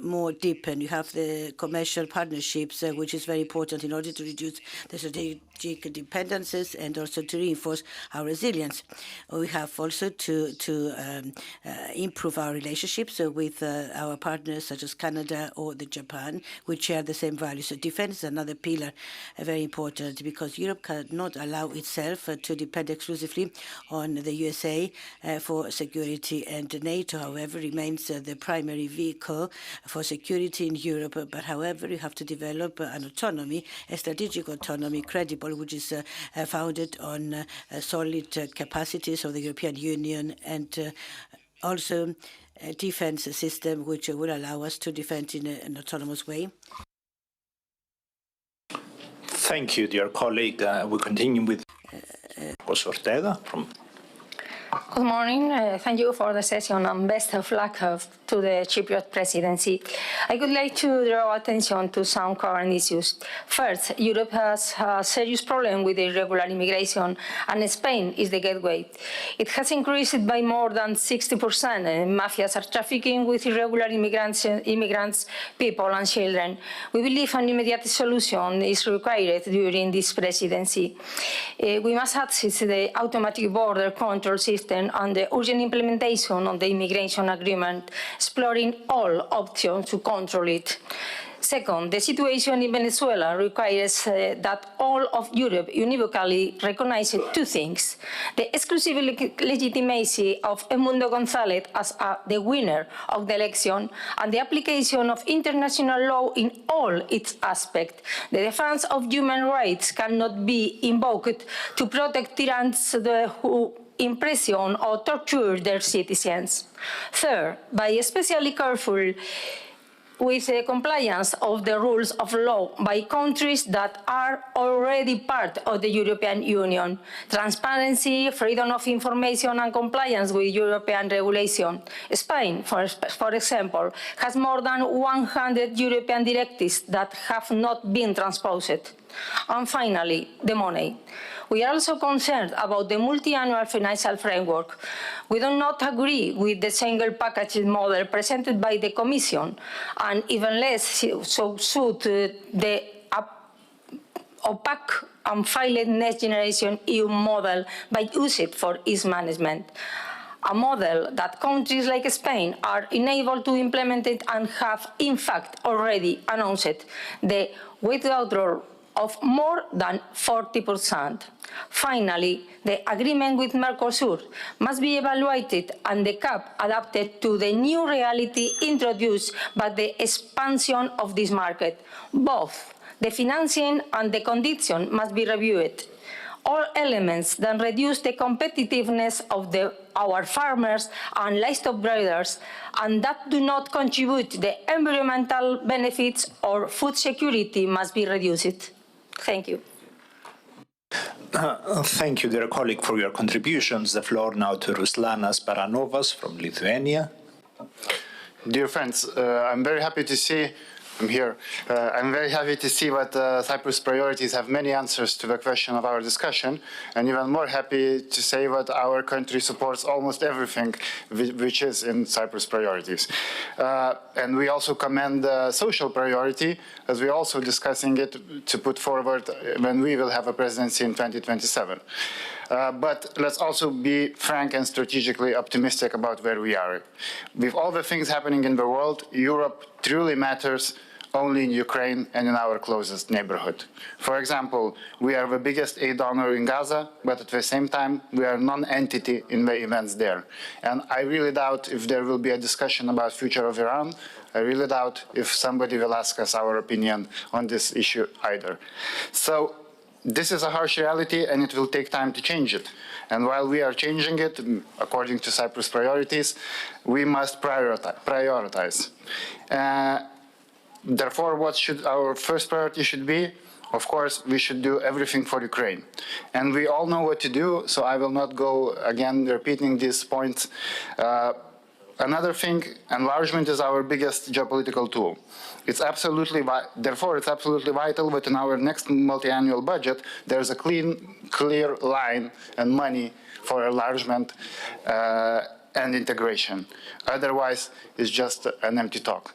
more deep. And you have the commercial partnerships, which is very important in order to reduce the strategic dependencies and also to reinforce our resilience. We have also to improve our relationships with our partners such as Canada or Japan, which share the same values. So defense is another pillar, very important, because Europe cannot allow itself to depend exclusively on the USA for security, and NATO, however, remains the primary vehicle for security in Europe. But however, you have to develop an autonomy, a strategic autonomy, credible, which is founded on solid capacities of the European Union and also a defense system which will allow us to defend in an autonomous way. Thank you, dear colleague. We continue with José Ortega from. Good morning. Thank you for the session and best of luck to the Cypriot presidency. I would like to draw attention to some current issues. First, Europe has a serious problem with irregular immigration, and Spain is the gateway. It has increased by more than 60%, and mafias are trafficking with irregular immigrants, people and children. We believe an immediate solution is required during this presidency. We must access the automatic border control system and the urgent implementation of the immigration agreement, exploring all options to control it. Second, the situation in Venezuela requires that all of Europe univocally recognizes two things: the exclusive legitimacy of Edmundo González as the winner of the election, and the application of international law in all its aspects. The defense of human rights cannot be invoked to protect tyrants who imprison or torture their citizens. Third, by especially careful with the compliance of the rules of law by countries that are already part of the European Union. Transparency, freedom of information and compliance with European regulation. Spain, for example, has more than 100 European directives that have not been transposed. And finally, the money. We are also concerned about the multi-annual financial framework. We do not agree with the single package model presented by the Commission, and even less so suit the opaque and failed next generation EU model by using for its management. A model that countries like Spain are unable to implement it and have in fact already announced the withdrawal of more than 40%. Finally, the agreement with Mercosur must be evaluated and the cap adapted to the new reality introduced by the expansion of this market. Both the financing and the condition must be reviewed. All elements that reduce the competitiveness of our farmers and livestock breeders and that do not contribute to the environmental benefits or food security must be reduced. Thank you. Thank you, dear colleague, for your contributions. The floor now to Ruslanas Baranovas from Lithuania. Dear friends, I'm very happy to see I'm here. I'm very happy to see that Cyprus priorities have many answers to the question of our discussion, and even more happy to say that our country supports almost everything which is in Cyprus priorities. And we also commend the social priority, as we're also discussing it to put forward when we will have a presidency in 2027. But let's also be frank and strategically optimistic about where we are. With all the things happening in the world, Europe truly matters only in Ukraine and in our closest neighborhood. For example, we are the biggest aid donor in Gaza, but at the same time, we are a non-entity in the events there. And I really doubt if there will be a discussion about the future of Iran. I really doubt if somebody will ask us our opinion on this issue either. So this is a harsh reality, and it will take time to change it. And while we are changing it, according to Cyprus priorities, we must prioritize. Therefore, what should our first priority should be? Of course, we should do everything for Ukraine. And we all know what to do, so I will not go again repeating these points. Another thing, enlargement is our biggest geopolitical tool. Therefore, it's absolutely vital that in our next multi-annual budget, there's a clear line and money for enlargement and integration. Otherwise, it's just an empty talk.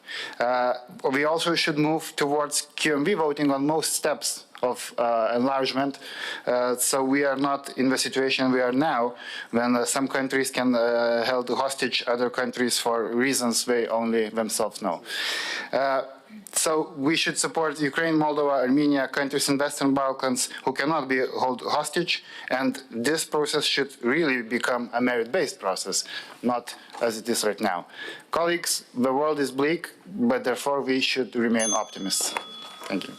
We also should move towards QMV voting on most steps of enlargement, so we are not in the situation we are now, when some countries can hold hostage other countries for reasons they only themselves know. So we should support Ukraine, Moldova, Armenia, countries in Western Balkans who cannot be held hostage, and this process should really become a merit-based process, not as it is right now. Colleagues, the world is bleak, but therefore we should remain optimists. Thank you.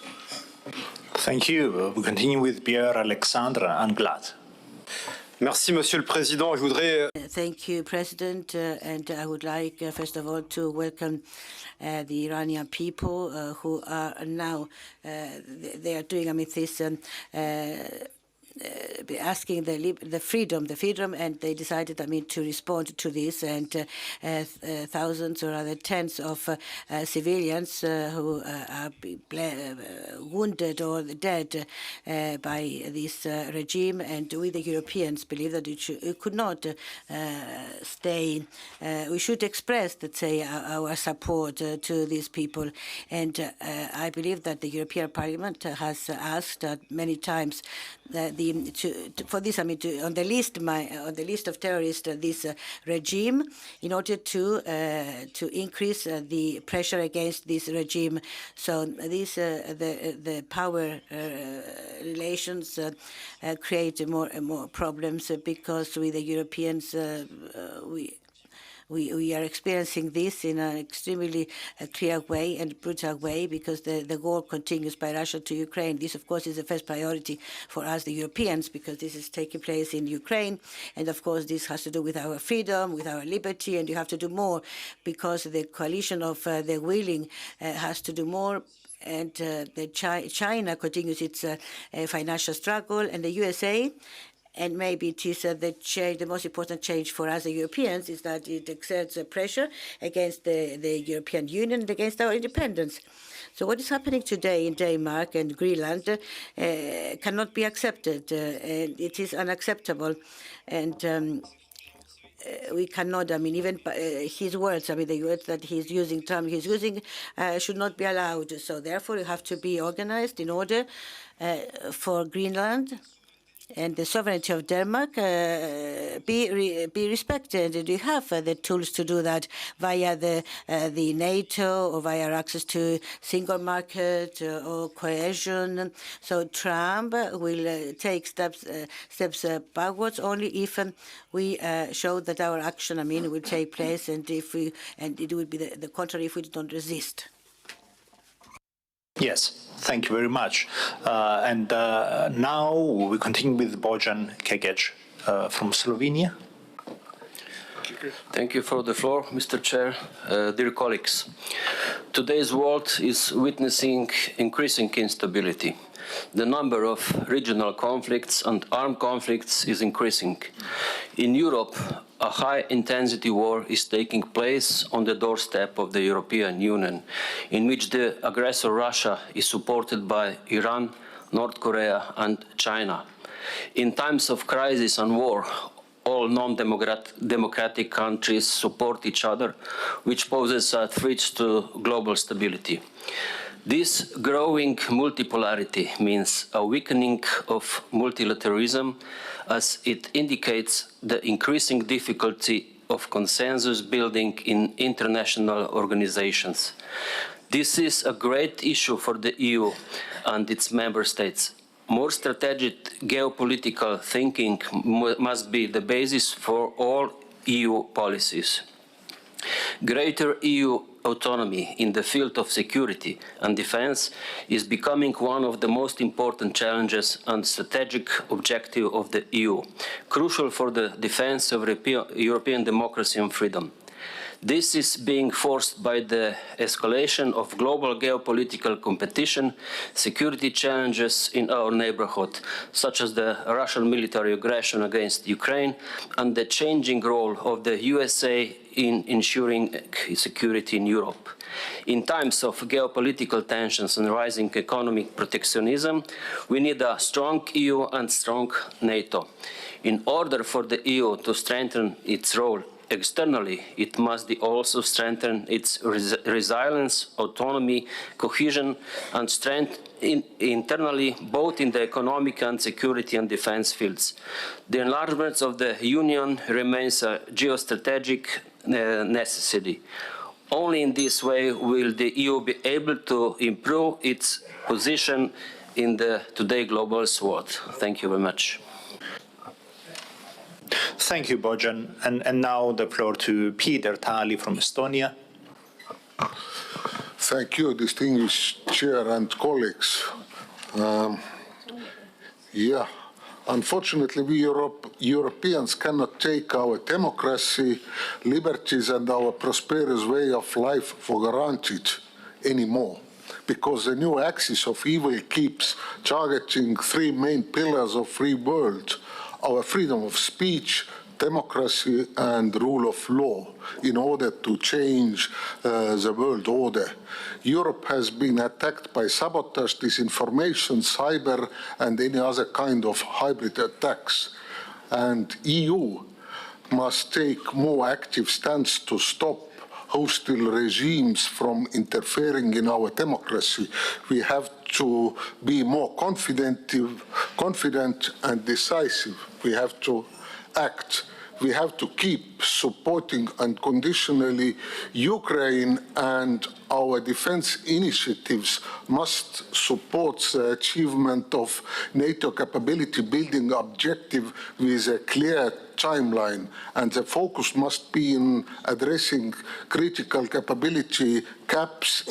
Thank you. We continue with Pierre Alexandre Anglade. Merci, Monsieur le Président. Je voudrais... Thank you, President. And I would like, first of all, to welcome the Iranian people who are now, they are doing, this asking the freedom, and they decided, to respond to this, and thousands or rather tens of civilians who are wounded or dead by this regime, and we, the Europeans, believe that it could not stay. We should express, let's say, our support to these people, and I believe that the European Parliament has asked many times for this, on the list of terrorists, this regime, in order to increase the pressure against this regime. So this the power relations create more and more problems, because we, the Europeans, we are experiencing this in an extremely clear way and brutal way, because the war continues by Russia to Ukraine. This, of course, is the first priority for us, the Europeans, because this is taking place in Ukraine. And, of course, this has to do with our freedom, with our liberty, and you have to do more, because the coalition of the willing has to do more. And China continues its financial struggle, and the USA. And maybe it is the most important change for us, the Europeans, is that it exerts pressure against the European Union and against our independence. So what is happening today in Denmark and Greenland cannot be accepted, and it is unacceptable. And we cannot, even his words, the words that he's using, Trump, should not be allowed. So therefore, you have to be organized in order for Greenland and the sovereignty of Denmark be respected. And we have the tools to do that via the NATO, or via access to single market or cohesion. So Trump will take steps backwards only if we show that our action, will take place, and it would be the contrary if we don't resist. Yes, thank you very much. And now we continue with Bojan Kekec from Slovenia. Thank you for the floor, Mr. Chair. Dear colleagues, today's world is witnessing increasing instability. the number of regional conflicts and armed conflicts is increasing. In Europe, a high-intensity war is taking place on the doorstep of the European Union, in which the aggressor Russia is supported by Iran, North Korea and China. In times of crisis and war, all non-democratic countries support each other, which poses a threat to global stability. This growing multipolarity means a weakening of multilateralism, as it indicates the increasing difficulty of consensus building in international organizations. This is a great issue for the EU and its member states. More strategic geopolitical thinking must be the basis for all EU policies. Greater EU autonomy in the field of security and defense is becoming one of the most important challenges and strategic objective of the EU, crucial for the defense of European democracy and freedom. This is being forced by the escalation of global geopolitical competition, security challenges in our neighborhood, such as the Russian military aggression against Ukraine, and the changing role of the USA in ensuring security in Europe. In times of geopolitical tensions and rising economic protectionism, we need a strong EU and strong NATO. In order for the EU to strengthen its role externally, it must also strengthen its resilience, autonomy, cohesion, and strength internally, both in the economic and security and defense fields. The enlargement of the Union remains a geostrategic necessity. Only in this way will the EU be able to improve its position in the today global world. Thank you very much. Thank you, Bojan. And now the floor to Peter Tali from Estonia. Thank you, distinguished chair and colleagues. Unfortunately, we Europeans cannot take our democracy, liberties, and our prosperous way of life for granted anymore, because the new axis of evil keeps targeting three main pillars of free world: our freedom of speech, democracy, and rule of law, in order to change the world order. Europe has been attacked by sabotage, disinformation, cyber, and any other kind of hybrid attacks. And EU must take more active stance to stop hostile regimes from interfering in our democracy. We have to be more confident and decisive. We have to act. We have to keep supporting unconditionally Ukraine, and our defense initiatives must support the achievement of NATO capability building objective with a clear timeline, and the focus must be in addressing critical capability gaps,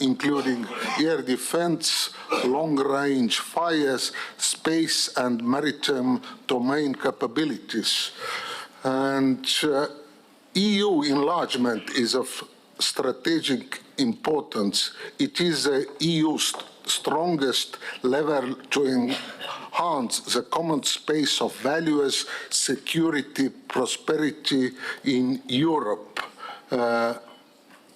including air defense, long-range fires, space and maritime domain capabilities. And EU enlargement is of strategic importance. It is the EU's strongest lever to enhance the common space of values, security, prosperity in Europe.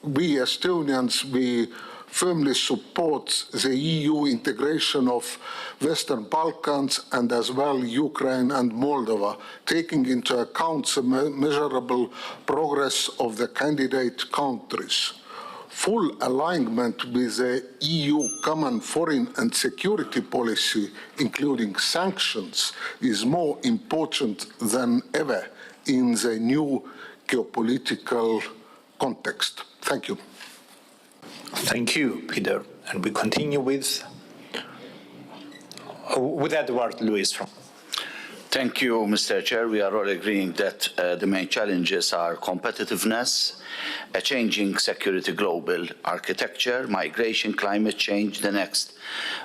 We Estonians, we firmly support the EU integration of Western Balkans and as well Ukraine and Moldova, taking into account the measurable progress of the candidate countries. Full alignment with the EU common foreign and security policy, including sanctions, is more important than ever in the new geopolitical context. Thank you. Thank you, Peter. And we continue with Edward Luis from. Thank you, Mr. Chair. We are all agreeing that the main challenges are competitiveness, a changing security global architecture, migration, climate change, the next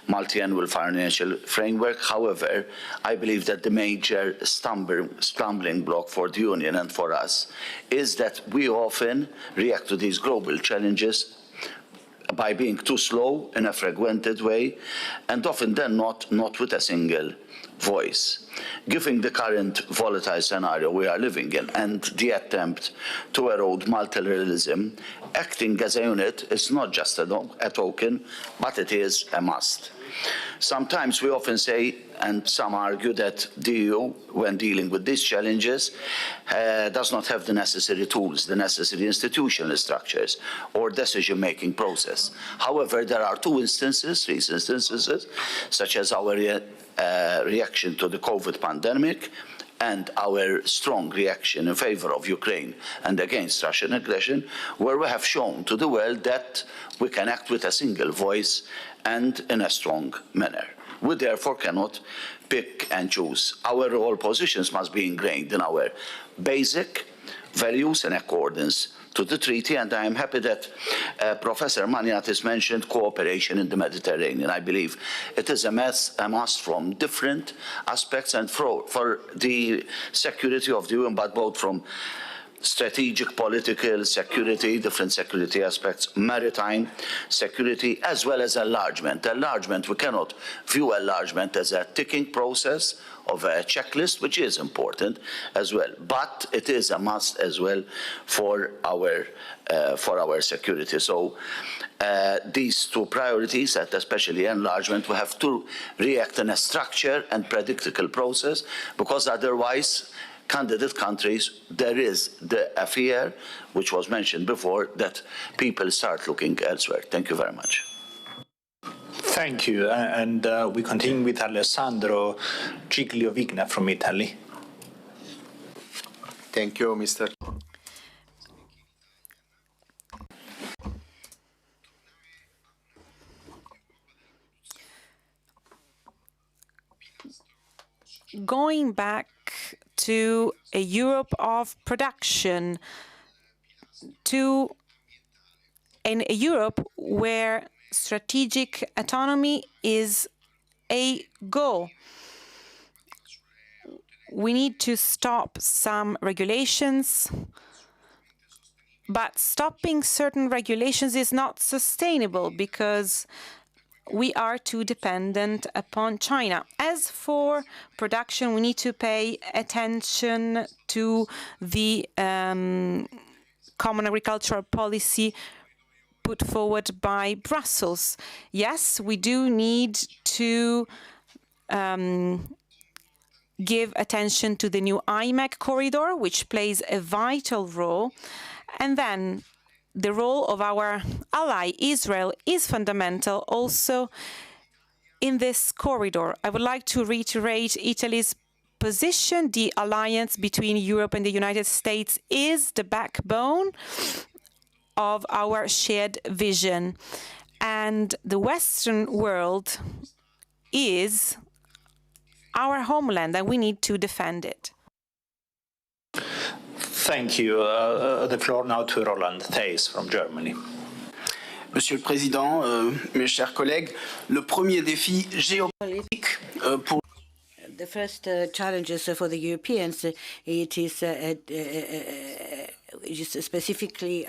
multi-annual financial framework. However, I believe that the major stumbling block for the Union and for us is that we often react to these global challenges by being too slow in a fragmented way, and often then not with a single voice. Given the current volatile scenario we are living in and the attempt to erode multilateralism, acting as a unit is not just a token, but it is a must. Sometimes we often say, and some argue, that the EU, when dealing with these challenges, does not have the necessary tools, the necessary institutional structures, or decision-making process. However, there are recent instances, such as our reaction to the COVID pandemic and our strong reaction in favor of Ukraine and against Russian aggression, where we have shown to the world that we can act with a single voice and in a strong manner. We therefore cannot pick and choose. Our all positions must be ingrained in our basic values in accordance to the treaty, and I am happy that Professor Maniatis mentioned cooperation in the Mediterranean. I believe it is a must from different aspects and for the security of the UN, but both from strategic, political, security, different security aspects, maritime security, as well as enlargement. Enlargement, we cannot view enlargement as a ticking process of a checklist, which is important as well, but it is a must as well for our security. So these two priorities, and especially enlargement, we have to react in a structured and predictable process, because otherwise candidate countries, there is a fear, which was mentioned before, that people start looking elsewhere. Thank you very much. Thank you. And we continue with Alessandro Gigliovigna from Italy. Thank you, Mr. Going back to a Europe of production, to a Europe where strategic autonomy is a goal. We need to stop some regulations, but stopping certain regulations is not sustainable because we are too dependent upon China. As for production, we need to pay attention to the common agricultural policy put forward by Brussels. Yes, we do need to give attention to the new IMEC corridor, which plays a vital role. And then the role of our ally, Israel, is fundamental also in this corridor. I would like to reiterate Italy's position. The alliance between Europe and the United States is the backbone of our shared vision. And the Western world is our homeland, and we need to defend it. Thank you. The floor now to Roland Theis from Germany. Monsieur le Président, mes chers collègues, le premier défi géopolitique pour the first challenges for the Europeans, it is specifically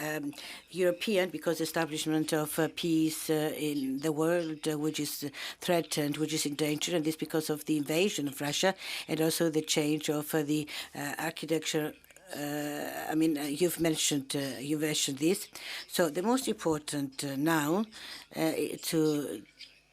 European, because the establishment of peace in the world, which is threatened, which is in danger, and this because of the invasion of Russia and also the change of the architecture. I mean, you've mentioned this. So the most important now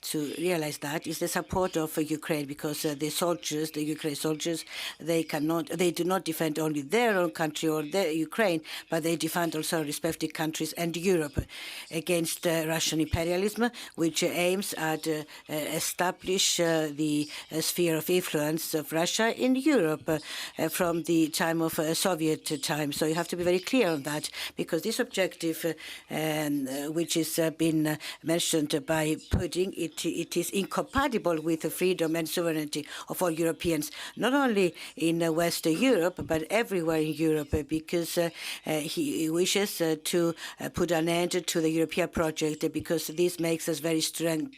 to realize that is the support of Ukraine, because the soldiers, the Ukraine soldiers, they do not defend only their own country or their Ukraine, but they defend also respective countries and Europe against Russian imperialism, which aims at establish the sphere of influence of Russia in Europe from the time of Soviet time. So you have to be very clear on that, because this objective, which has been mentioned by Putin, it is incompatible with the freedom and sovereignty of all Europeans, not only in Western Europe, but everywhere in Europe, because he wishes to put an end to the European project, because this makes us very strong.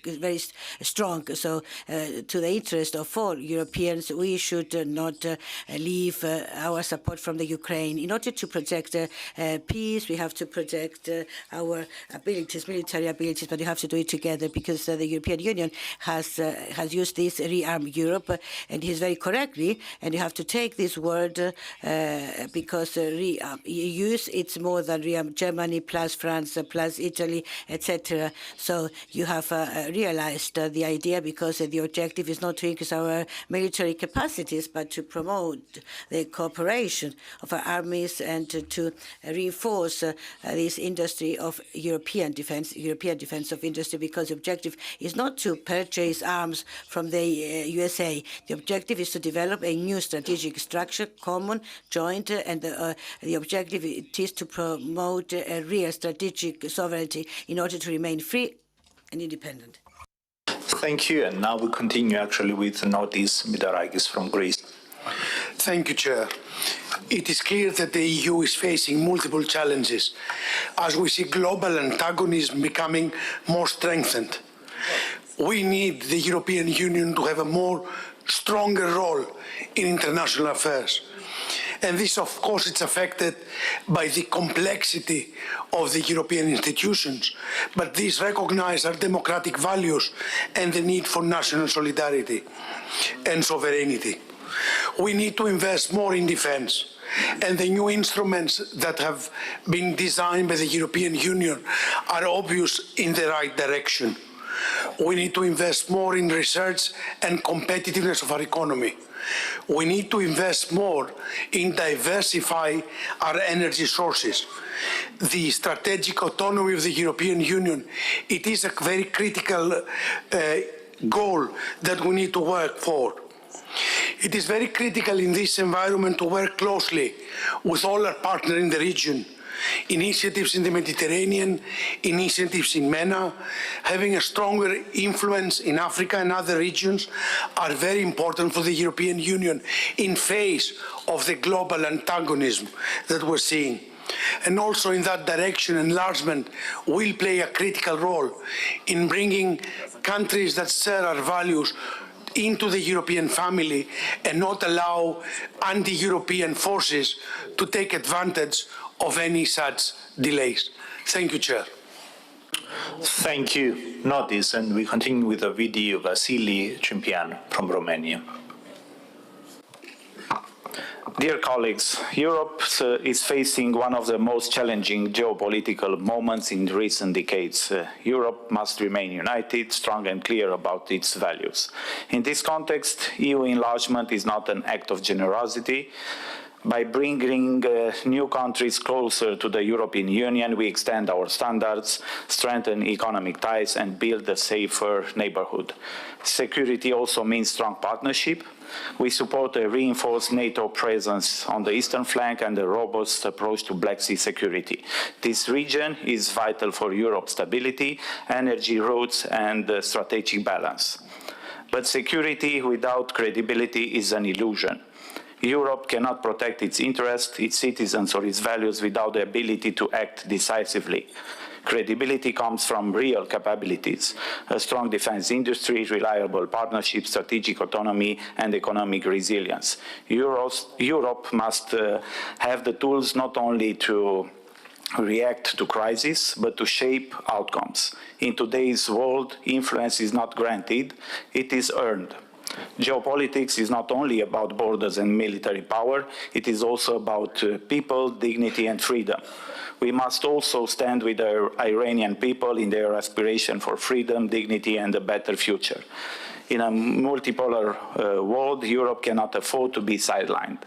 So, to the interest of all Europeans, we should not leave our support from the Ukraine. In order to protect peace, we have to protect our abilities, military abilities, but we have to do it together, because the European Union has used this rearm Europe, and he's very correctly, and you have to take this word because use it's more than rearm Germany plus France plus Italy, etc. So you have realized the idea, because the objective is not to increase our military capacities, but to promote the cooperation of our armies and to reinforce this industry of European defense of industry, because the objective is not to purchase arms from the USA. The objective is to develop a new strategic structure, common, joint, and the objective is to promote a real strategic sovereignty in order to remain free and independent. Thank you. And now we continue actually with Notis Midaragis from Greece. Thank you, Chair. It is clear that the EU is facing multiple challenges as we see global antagonism becoming more strengthened. We need the European Union to have a more stronger role in international affairs. And this, of course, is affected by the complexity of the European institutions, but these recognize our democratic values and the need for national solidarity and sovereignty. We need to invest more in defense, and the new instruments that have been designed by the European Union are obvious in the right direction. We need to invest more in research and competitiveness of our economy. We need to invest more in diversifying our energy sources. The strategic autonomy of the European Union, it is a very critical goal that we need to work for. It is very critical in this environment to work closely with all our partners in the region. Initiatives in the Mediterranean, initiatives in MENA, having a stronger influence in Africa and other regions are very important for the European Union in face of the global antagonism that we're seeing. And also in that direction, enlargement will play a critical role in bringing countries that share our values into the European family and not allow anti-European forces to take advantage of any such delays. Thank you, Chair. Thank you, Notis. And we continue with a video of Vasily Chimpian from Romania. Dear colleagues, Europe is facing one of the most challenging geopolitical moments in recent decades. Europe must remain united, strong and clear about its values. In this context, EU enlargement is not an act of generosity. By bringing new countries closer to the European Union, we extend our standards, strengthen economic ties, and build a safer neighborhood. Security also means strong partnership. We support a reinforced NATO presence on the eastern flank and a robust approach to Black Sea security. This region is vital for Europe's stability, energy routes, and strategic balance. But security without credibility is an illusion. Europe cannot protect its interests, its citizens, or its values without the ability to act decisively. Credibility comes from real capabilities, a strong defense industry, reliable partnerships, strategic autonomy, and economic resilience. Europe must have the tools not only to react to crises, but to shape outcomes. In today's world, influence is not granted, it is earned. Geopolitics is not only about borders and military power, it is also about people, dignity, and freedom. We must also stand with the Iranian people in their aspiration for freedom, dignity, and a better future. In a multipolar world, Europe cannot afford to be sidelined.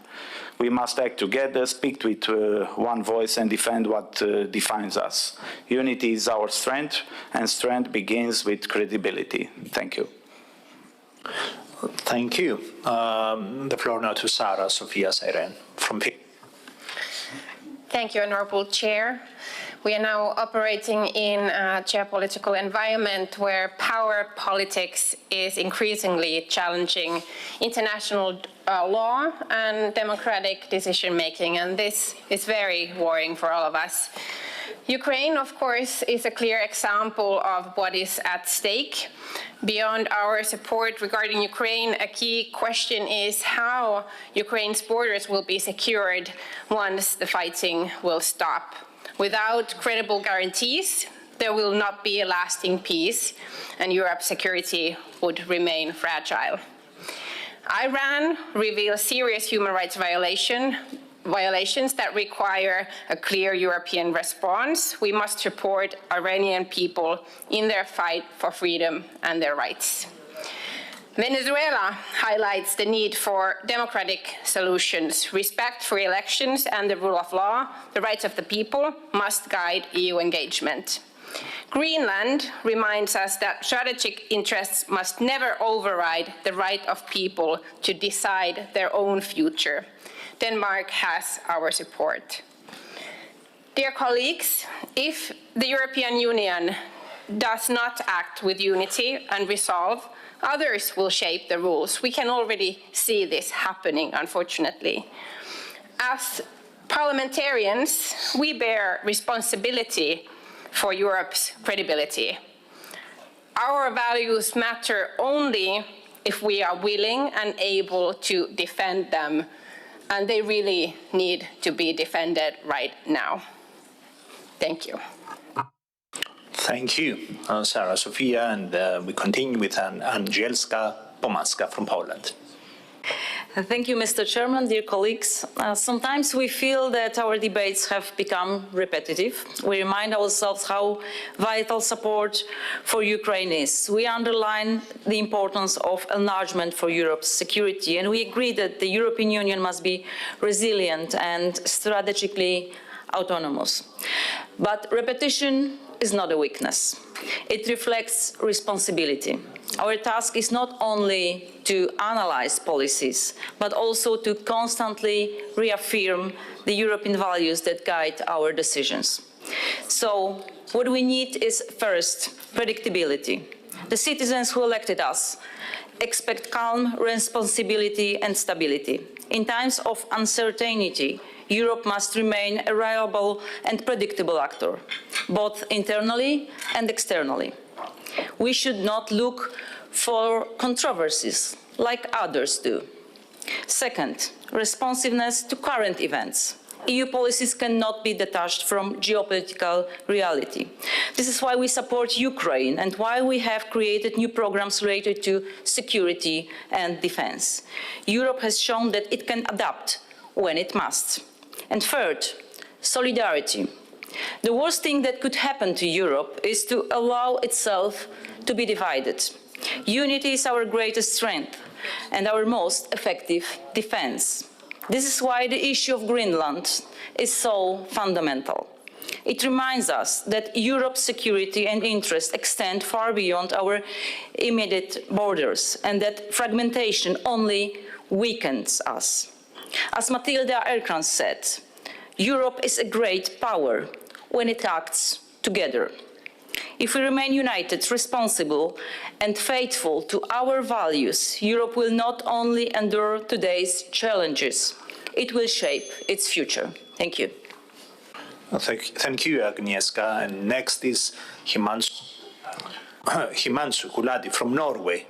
We must act together, speak with one voice, and defend what defines us. Unity is our strength, and strength begins with credibility. Thank you. Thank you. The floor now to Sara Sofia Siren from Thank you, Honourable Chair. We are now operating in a geopolitical environment where power politics is increasingly challenging international law and democratic decision-making, and this is very worrying for all of us. Ukraine, of course, is a clear example of what is at stake. Beyond our support regarding Ukraine, a key question is how Ukraine's borders will be secured once the fighting will stop. Without credible guarantees, there will not be a lasting peace, and Europe's security would remain fragile. Iran reveals serious human rights violations that require a clear European response. We must support Iranian people in their fight for freedom and their rights. Venezuela highlights the need for democratic solutions. Respect for elections and the rule of law, the rights of the people, must guide EU engagement. Greenland reminds us that strategic interests must never override the right of people to decide their own future. Denmark has our support. Dear colleagues, if the European Union does not act with unity and resolve, others will shape the rules. We can already see this happening, unfortunately. As parliamentarians, we bear responsibility for Europe's credibility. Our values matter only if we are willing and able to defend them, and they really need to be defended right now. Thank you. Thank you, Sarah Sofia, and we continue with Angielska Pomaska from Poland. Thank you, Mr. Chairman, dear colleagues. Sometimes we feel that our debates have become repetitive. We remind ourselves how vital support for Ukraine is. We underline the importance of enlargement for Europe's security, and we agree that the European Union must be resilient and strategically autonomous. But repetition is not a weakness. It reflects responsibility. Our task is not only to analyze policies, but also to constantly reaffirm the European values that guide our decisions. So what we need is, first, predictability. The citizens who elected us expect calm, responsibility and stability. In times of uncertainty, Europe must remain a reliable and predictable actor, both internally and externally. We should not look for controversies like others do. Second, responsiveness to current events. EU policies cannot be detached from geopolitical reality. This is why we support Ukraine and why we have created new programs related to security and defense. Europe has shown that it can adapt when it must. And third, solidarity. The worst thing that could happen to Europe is to allow itself to be divided. Unity is our greatest strength and our most effective defense. This is why the issue of Greenland is so fundamental. It reminds us that Europe's security and interests extend far beyond our immediate borders, and that fragmentation only weakens us. As Matilda Ernkrans said, Europe is a great power when it acts together. If we remain united, responsible, and faithful to our values, Europe will not only endure today's challenges, it will shape its future. Thank you. Thank you, Agnieszka. And next is Himanshu Gulati from Norway.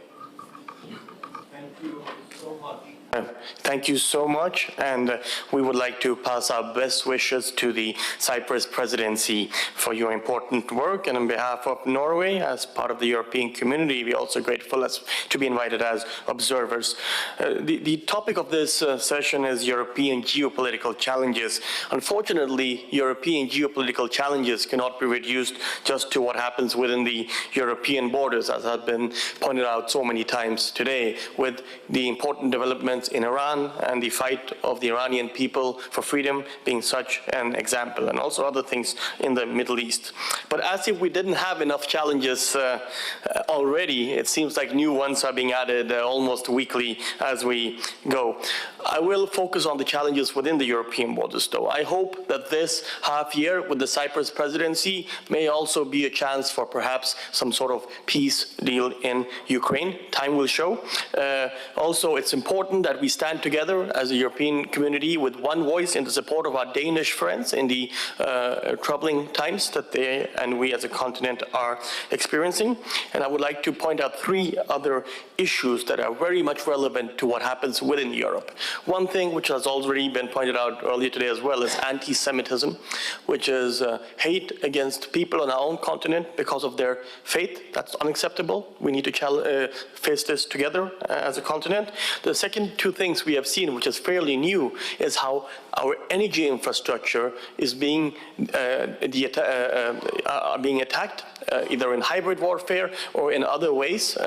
Thank you so much, and we would like to pass our best wishes to the Cyprus presidency for your important work. And on behalf of Norway, as part of the European community, we're also grateful to be invited as observers. The topic of this session is European geopolitical challenges. Unfortunately, European geopolitical challenges cannot be reduced just to what happens within the European borders, as has been pointed out so many times today, with the important developments events in Iran and the fight of the Iranian people for freedom being such an example, and also other things in the Middle East. But as if we didn't have enough challenges already, it seems like new ones are being added almost weekly as we go. I will focus on the challenges within the European borders, though. I hope that this half year with the Cyprus presidency may also be a chance for perhaps some sort of peace deal in Ukraine. Time will show. Also, it's important that we stand together as a European community with one voice in the support of our Danish friends in the troubling times that they and we as a continent are experiencing. And I would like to point out three other issues that are very much relevant to what happens within Europe. One thing which has already been pointed out earlier today as well is anti-Semitism, which is hate against people on our own continent because of their faith. That's unacceptable. We need to face this together as a continent. The second two things we have seen, which is fairly new, is how our energy infrastructure is being attacked, either in hybrid warfare or in other ways.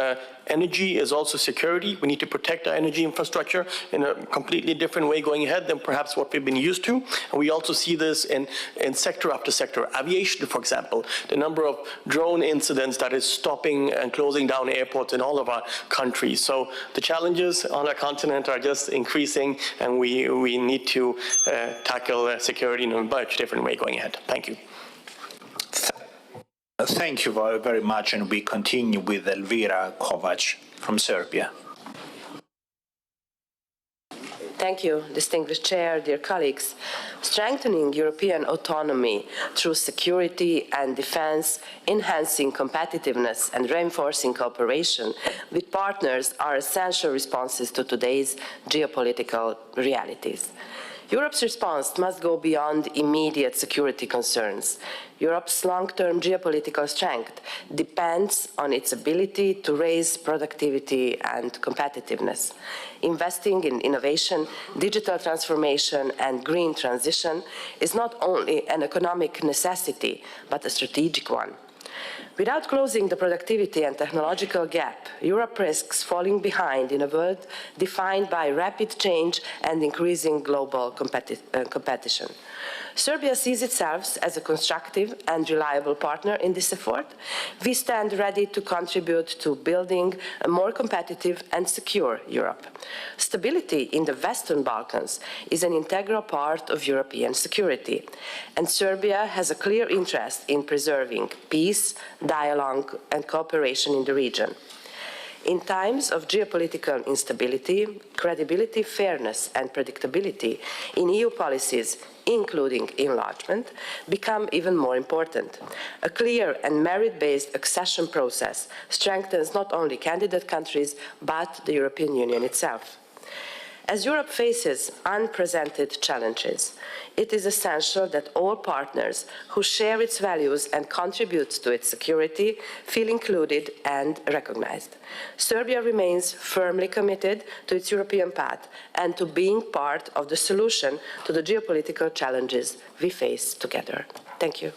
Energy is also security. We need to protect our energy infrastructure in a completely different way going ahead than perhaps what we've been used to. And we also see this in sector after sector. Aviation, for example, the number of drone incidents that is stopping and closing down airports in all of our countries. So the challenges on our continent are just increasing, and we need to tackle security in a much different way going ahead. Thank you. Thank you very much, and we continue with Elvira Kovac from Serbia. Thank you, distinguished chair, dear colleagues. Strengthening European autonomy through security and defense, enhancing competitiveness and reinforcing cooperation with partners are essential responses to today's geopolitical realities. Europe's response must go beyond immediate security concerns. Europe's long-term geopolitical strength depends on its ability to raise productivity and competitiveness. Investing in innovation, digital transformation, and green transition is not only an economic necessity, but a strategic one. Without closing the productivity and technological gap, Europe risks falling behind in a world defined by rapid change and increasing global competition. Serbia sees itself as a constructive and reliable partner in this effort. We stand ready to contribute to building a more competitive and secure Europe. Stability in the Western Balkans is an integral part of European security, and Serbia has a clear interest in preserving peace, dialogue, and cooperation in the region. In times of geopolitical instability, credibility, fairness, and predictability in EU policies, including enlargement, become even more important. A clear and merit-based accession process strengthens not only candidate countries, but the European Union itself. As Europe faces unprecedented challenges, it is essential that all partners who share its values and contribute to its security feel included and recognized. Serbia remains firmly committed to its European path and to being part of the solution to the geopolitical challenges we face together. Thank you.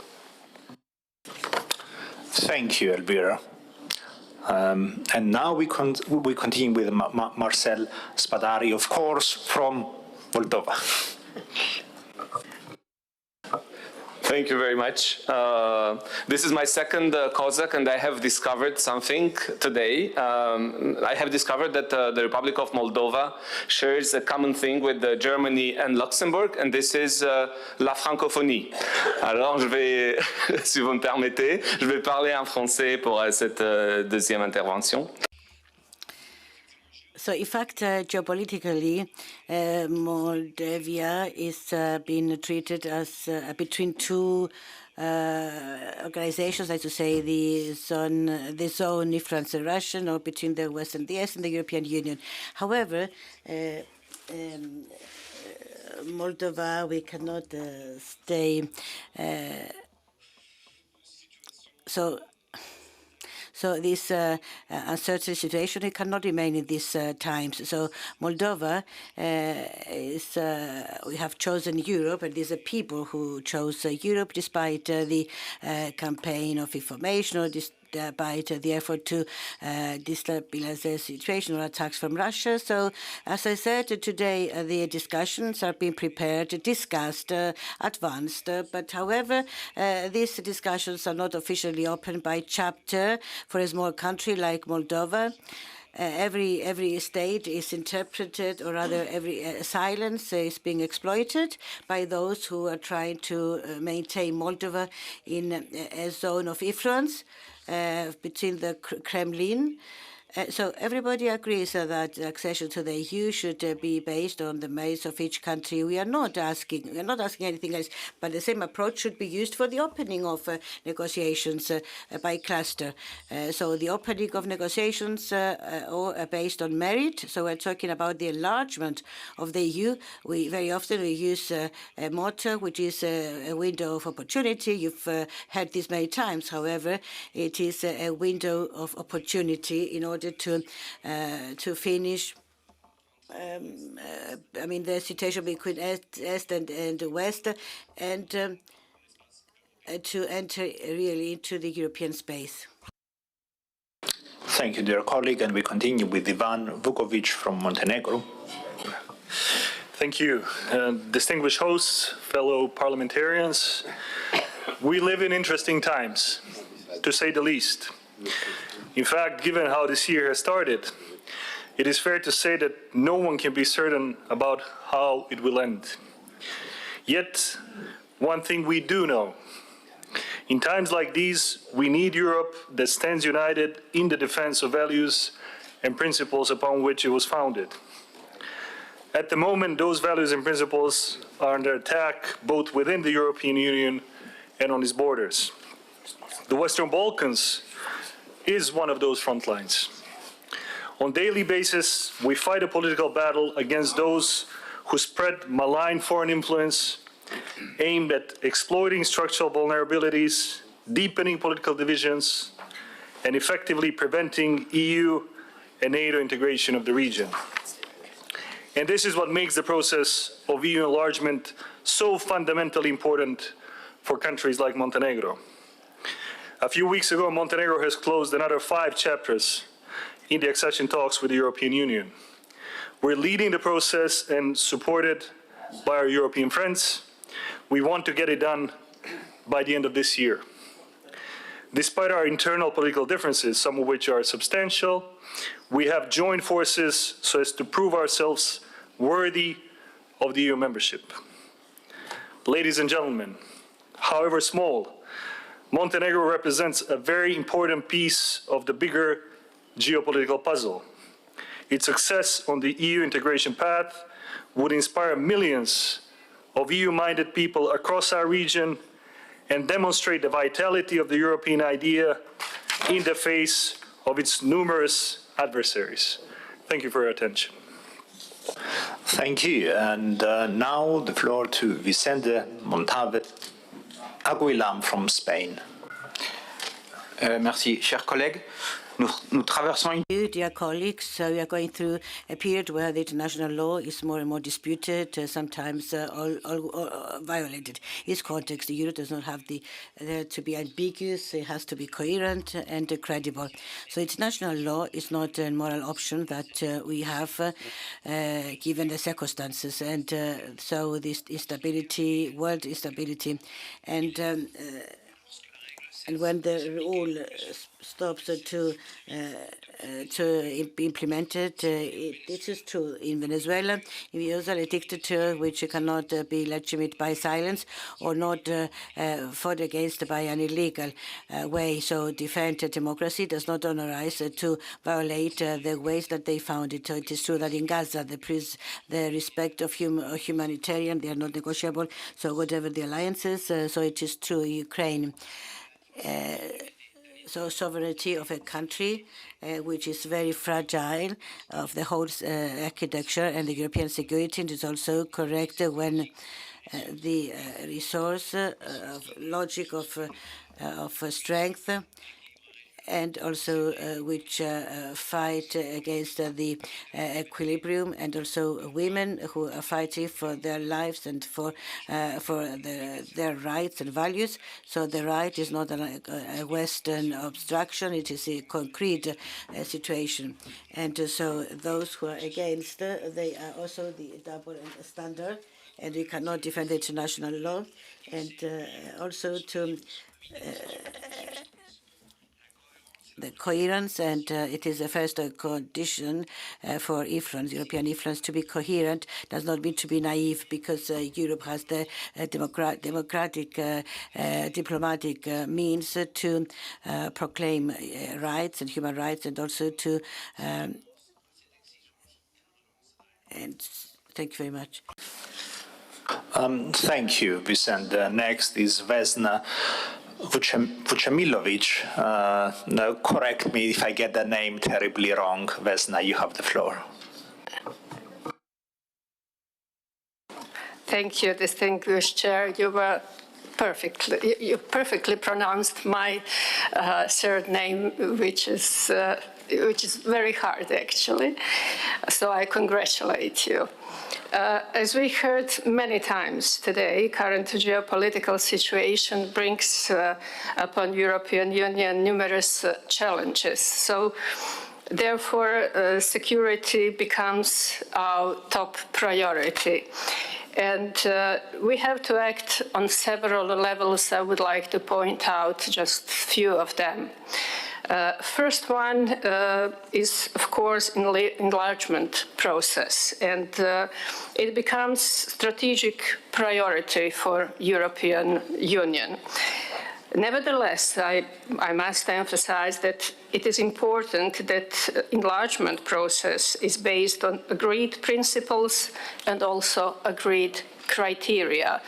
Thank you, Elvira. And now we continue with Marcel Spadari, of course, from Moldova. Thank you very much. This is my second COSAC, and I have discovered something today. I have discovered that the Republic of Moldova shares a common thing with Germany and Luxembourg, and this is la francophonie. Alors, je vais, si vous me permettez, je vais parler en français pour cette deuxième intervention. So, in fact, geopolitically, Moldavia is being treated as between two organizations, like to say, the zone if France and Russian, or between the West and the East and the European Union. However, Moldova, we cannot stay. So this uncertain situation, it cannot remain in these times. So Moldova we have chosen Europe, and these are people who chose Europe despite the campaign of information or by the effort to destabilize the situation or attacks from Russia. So, as I said, today the discussions are being prepared, discussed, advanced. But however, these discussions are not officially opened by chapter for a small country like Moldova. Every state is interpreted, or rather every silence is being exploited by those who are trying to maintain Moldova in a zone of influence between the Kremlin. So everybody agrees that accession to the EU should be based on the merits of each country. We are not asking anything else, but the same approach should be used for the opening of negotiations by cluster. So the opening of negotiations based on merit. So we're talking about the enlargement of the EU. We very often use a motto, which is a window of opportunity. You've heard this many times. However, it is a window of opportunity in order to finish. I mean, the situation between East and West, and to enter really into the European space. Thank you, dear colleague, and we continue with Ivan Vukovic from Montenegro. Thank you. Distinguished hosts, fellow parliamentarians, we live in interesting times, to say the least. In fact, given how this year has started, it is fair to say that no one can be certain about how it will end. Yet, one thing we do know. In times like these, we need Europe that stands united in the defense of values and principles upon which it was founded. At the moment, those values and principles are under attack both within the European Union and on its borders. The Western Balkans is one of those front lines. On a daily basis, we fight a political battle against those who spread malign foreign influence aimed at exploiting structural vulnerabilities, deepening political divisions, and effectively preventing EU and NATO integration of the region. And this is what makes the process of EU enlargement so fundamentally important for countries like Montenegro. A few weeks ago, Montenegro has closed another 5 chapters in the accession talks with the European Union. We're leading the process and supported by our European friends. We want to get it done by the end of this year. Despite our internal political differences, some of which are substantial, we have joined forces so as to prove ourselves worthy of the EU membership. Ladies and gentlemen, however small, Montenegro represents a very important piece of the bigger geopolitical puzzle. Its success on the EU integration path would inspire millions of EU-minded people across our region and demonstrate the vitality of the European idea in the face of its numerous adversaries. Thank you for your attention. Thank you. And now the floor to Vicente Montave Aguilam from Spain. Merci. Chers collègues, nous traversons une... Dear colleagues, so we are going through a period where the international law is more and more disputed, sometimes violated. Its context, the euro does not have to be ambiguous, it has to be coherent and credible. So international law is not a moral option that we have given the circumstances. And so this instability, world instability, and when the rule stops to be implemented, it is true. In Venezuela, a dictator which cannot be legitimate by silence or not fought against by an illegal way. So defend democracy does not honorize to violate the ways that they found it. So it is true that in Gaza, the respect of humanitarian, they are not negotiable. So whatever the alliances, so it is true. Ukraine. So sovereignty of a country which is very fragile, of the whole architecture and the European security, and is also correct when the resource of logic of strength and also which fight against the equilibrium, and also women who are fighting for their lives and for their rights and values. So the right is not a Western obstruction, it is a concrete situation. And so those who are against, they are also the double standard, and we cannot defend the international law. And also to the coherence, and it is the first condition for influence, European influence, to be coherent. Does not mean to be naive, because Europe has the democratic, diplomatic means to proclaim rights and human rights, and also to. And thank you very much. Thank you, Vicent. Next is Vesna Vucemilovic. Now correct me if I get the name terribly wrong. Vesna, you have the floor. Thank you, distinguished chair. You perfectly pronounced my surname, which is very hard, actually. So I congratulate you. As we heard many times today, current geopolitical situation brings upon European Union numerous challenges. So therefore, security becomes our top priority. And we have to act on several levels. I would like to point out just a few of them. First one is, of course, enlargement process, and it becomes strategic priority for European Union. Nevertheless, I must emphasize that it is important that enlargement process is based on agreed principles and also agreed criteria,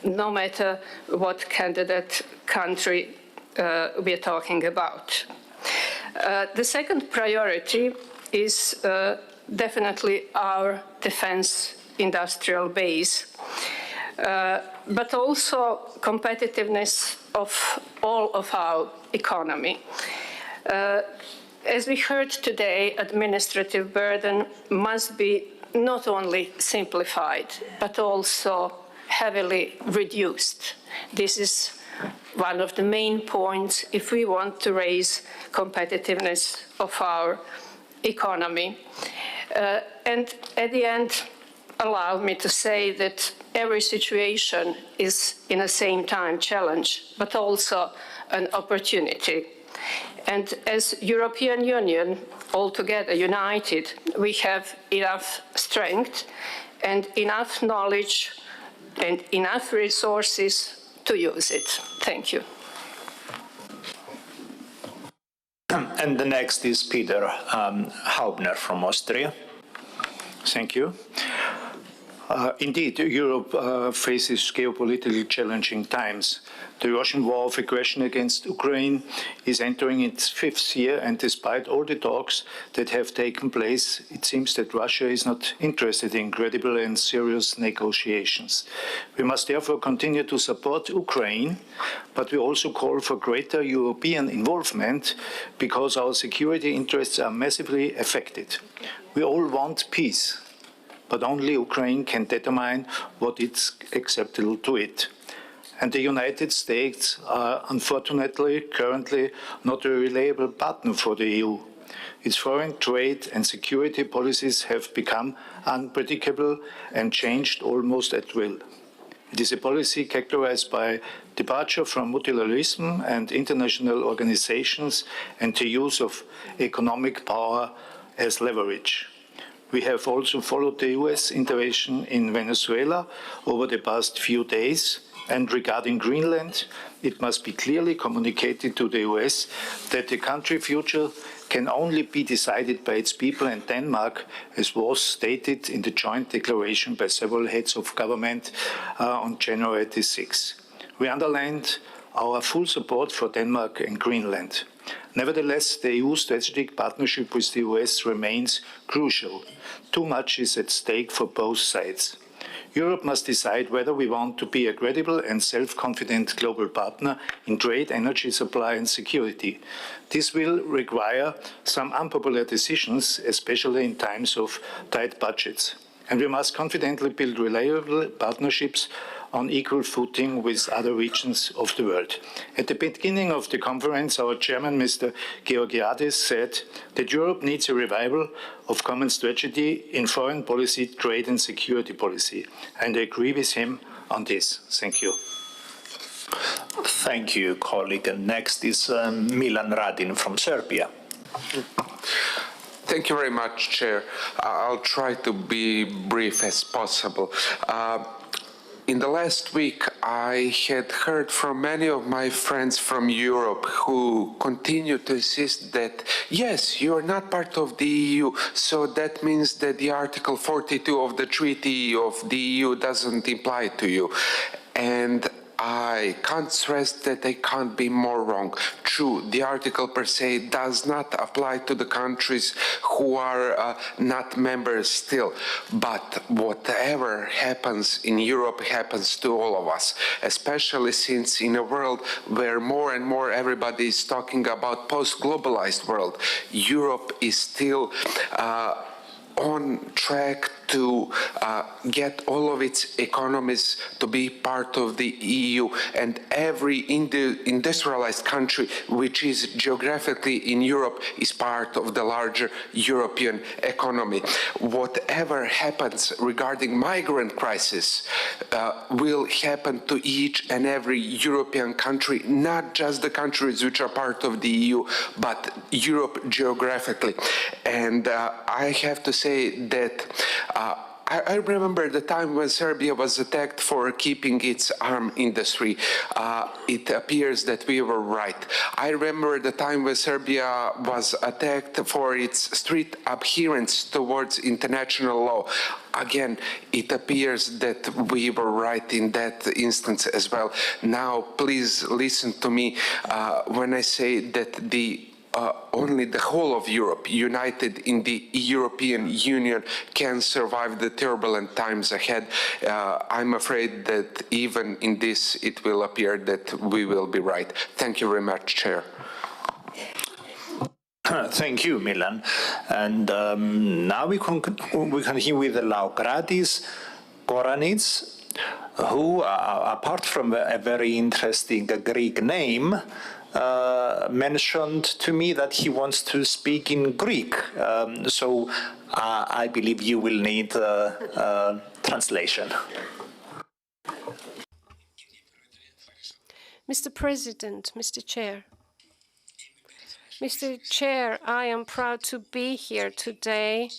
no matter what candidate country we are talking about. The second priority is definitely our defense industrial base, but also competitiveness of all of our economy. As we heard today, administrative burden must be not only simplified, but also heavily reduced. This is one of the main points if we want to raise competitiveness of our economy. And at the end, allow me to say that every situation is in the same time challenge, but also an opportunity. And as European Union, altogether united, we have enough strength and enough knowledge and enough resources to use it. Thank you. And the next is Peter Haubner from Austria. Thank you. Indeed, Europe faces geopolitically challenging times. The Russian war of aggression against Ukraine is entering its fifth year, and despite all the talks that have taken place, it seems that Russia is not interested in credible and serious negotiations. We must therefore continue to support Ukraine, but we also call for greater European involvement because our security interests are massively affected. We all want peace, but only Ukraine can determine what is acceptable to it. And the United States are unfortunately currently not a reliable partner for the EU. Its foreign trade and security policies have become unpredictable and changed almost at will. It is a policy characterized by departure from multilateralism and international organizations and the use of economic power as leverage. We have also followed the US intervention in Venezuela over the past few days, and regarding Greenland, it must be clearly communicated to the US that the country's future can only be decided by its people, and Denmark, as was stated in the joint declaration by several heads of government on January 26. We underlined our full support for Denmark and Greenland. Nevertheless, the EU strategic partnership with the US remains crucial. Too much is at stake for both sides. Europe must decide whether we want to be a credible and self-confident global partner in trade, energy supply and security. This will require some unpopular decisions, especially in times of tight budgets. And we must confidently build reliable partnerships on equal footing with other regions of the world. At the beginning of the conference, our chairman, Mr. Georgiadis, said that Europe needs a revival of common strategy in foreign policy, trade and security policy. And I agree with him on this. Thank you. Thank you, colleague. And next is Milan Radin from Serbia. Thank you very much, Chair. I'll try to be brief as possible. In the last week, I had heard from many of my friends from Europe who continue to insist that, yes, you are not part of the EU, so that means that the Article 42 of the Treaty of the EU doesn't apply to you. And I can't stress that they can't be more wrong. True, the article per se does not apply to the countries who are not members still, but whatever happens in Europe happens to all of us, especially since in a world where more and more everybody is talking about post-globalized world, Europe is still on track to get all of its economies to be part of the EU, and every industrialized country which is geographically in Europe is part of the larger European economy. Whatever happens regarding migrant crisis will happen to each and every European country, not just the countries which are part of the EU, but Europe geographically. And I have to say that I remember the time when Serbia was attacked for keeping its arm industry. It appears that we were right. I remember the time when Serbia was attacked for its strict adherence towards international law. Again, it appears that we were right in that instance as well. Now, please listen to me when I say that only the whole of Europe, united in the European Union, can survive the turbulent times ahead. I'm afraid that even in this, it will appear that we will be right. Thank you very much, Chair. Thank you, Milan. And now we continue with Laokratis Koranits, who, apart from a very interesting Greek name, mentioned to me that he wants to speak in Greek. So I believe you will need translation. Mr. President, Mr. Chair. Mr. Chair, I am proud to be here today.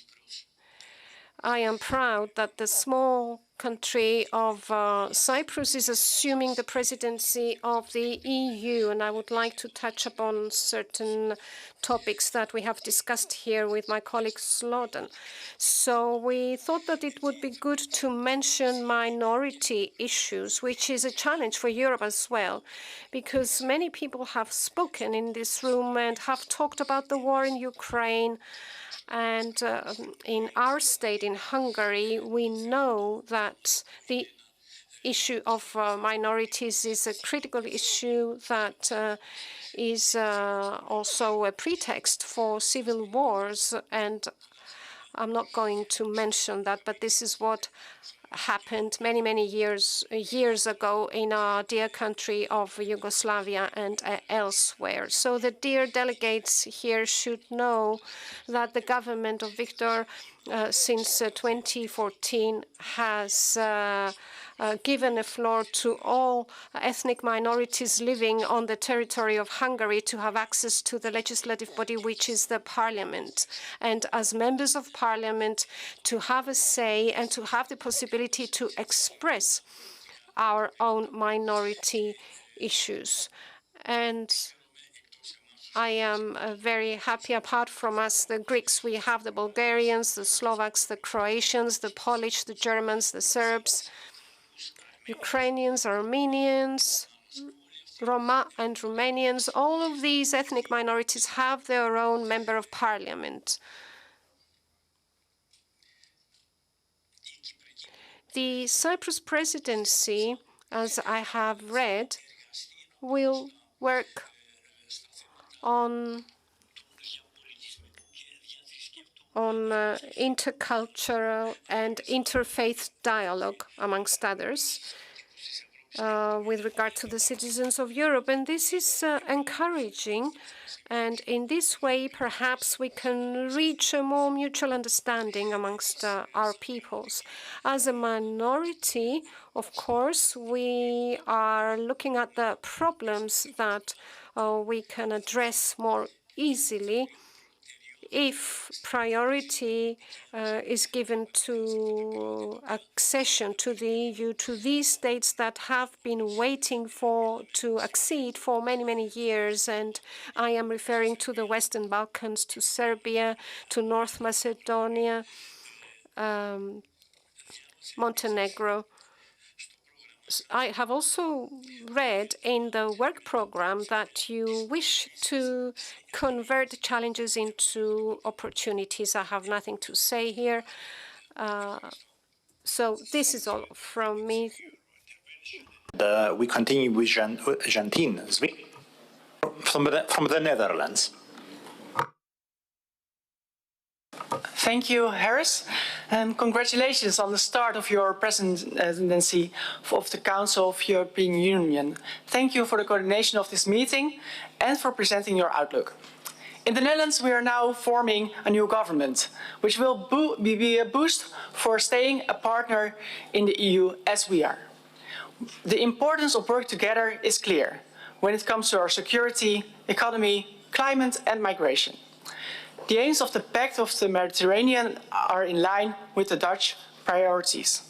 I am proud that the small country of Cyprus is assuming the presidency of the EU, and I would like to touch upon certain topics that we have discussed here with my colleague Sloden. So we thought that it would be good to mention minority issues, which is a challenge for Europe as well, because many people have spoken in this room and have talked about the war in Ukraine. And in our state, in Hungary, we know that the issue of minorities is a critical issue that is also a pretext for civil wars. And I'm not going to mention that, but this is what happened many years ago in our dear country of Yugoslavia and elsewhere. So the dear delegates here should know that the government of Viktor since 2014 has given a floor to all ethnic minorities living on the territory of Hungary to have access to the legislative body, which is the parliament. And as members of parliament, to have a say and to have the possibility to express our own minority issues. And I am very happy. Apart from us, the Greeks, we have the Bulgarians, the Slovaks, the Croatians, the Polish, the Germans, the Serbs, Ukrainians, Armenians, Roma and Romanians. All of these ethnic minorities have their own member of parliament. The Cyprus presidency, as I have read, will work on intercultural and interfaith dialogue, amongst others, with regard to the citizens of Europe. And this is encouraging. And in this way, perhaps we can reach a more mutual understanding amongst our peoples. As a minority, of course, we are looking at the problems that we can address more easily if priority is given to accession to the EU, to these states that have been waiting to accede for many, many years. And I am referring to the Western Balkans, to Serbia, to North Macedonia, Montenegro. I have also read in the work program that you wish to convert challenges into opportunities. I have nothing to say here. So this is all from me. We continue with Jantine from the Netherlands. Thank you, Harris, and congratulations on the start of your presidency of the Council of the European Union. Thank you for the coordination of this meeting and for presenting your outlook. In the Netherlands, we are now forming a new government, which will be a boost for staying a partner in the EU as we are. The importance of work together is clear when it comes to our security, economy, climate and migration. The aims of the Pact of the Mediterranean are in line with the Dutch priorities.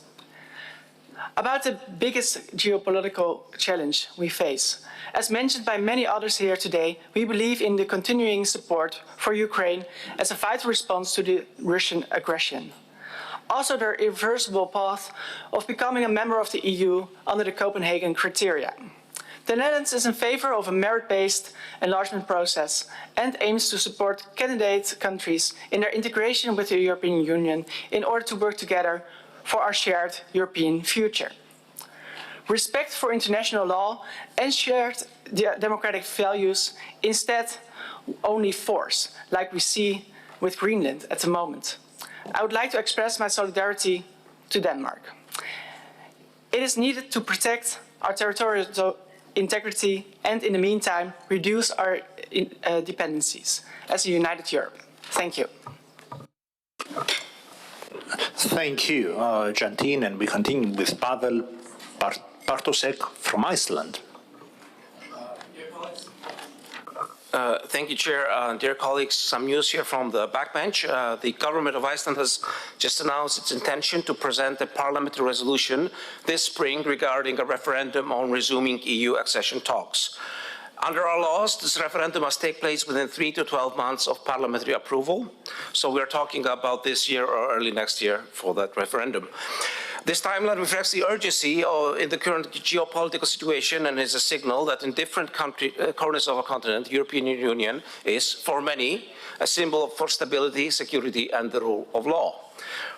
About the biggest geopolitical challenge we face. As mentioned by many others here today, we believe in the continuing support for Ukraine as a vital response to the Russian aggression. Also, the irreversible path of becoming a member of the EU under the Copenhagen criteria. The Netherlands is in favor of a merit-based enlargement process and aims to support candidate countries in their integration with the European Union in order to work together for our shared European future. Respect for international law and shared democratic values instead only force, like we see with Greenland at the moment. I would like to express my solidarity to Denmark. It is needed to protect our territorial integrity and, in the meantime, reduce our dependencies as a united Europe. Thank you. Thank you, Jantine, and we continue with Pavel Bartosek from Iceland. Thank you, Chair. Dear colleagues, some news here from the backbench. The government of Iceland has just announced its intention to present a parliamentary resolution this spring regarding a referendum on resuming EU accession talks. Under our laws, this referendum must take place within 3 to 12 months of parliamentary approval. So we're talking about this year or early next year for that referendum. This timeline reflects the urgency in the current geopolitical situation and is a signal that in different corners of our continent, the European Union is, for many, a symbol for stability, security, and the rule of law.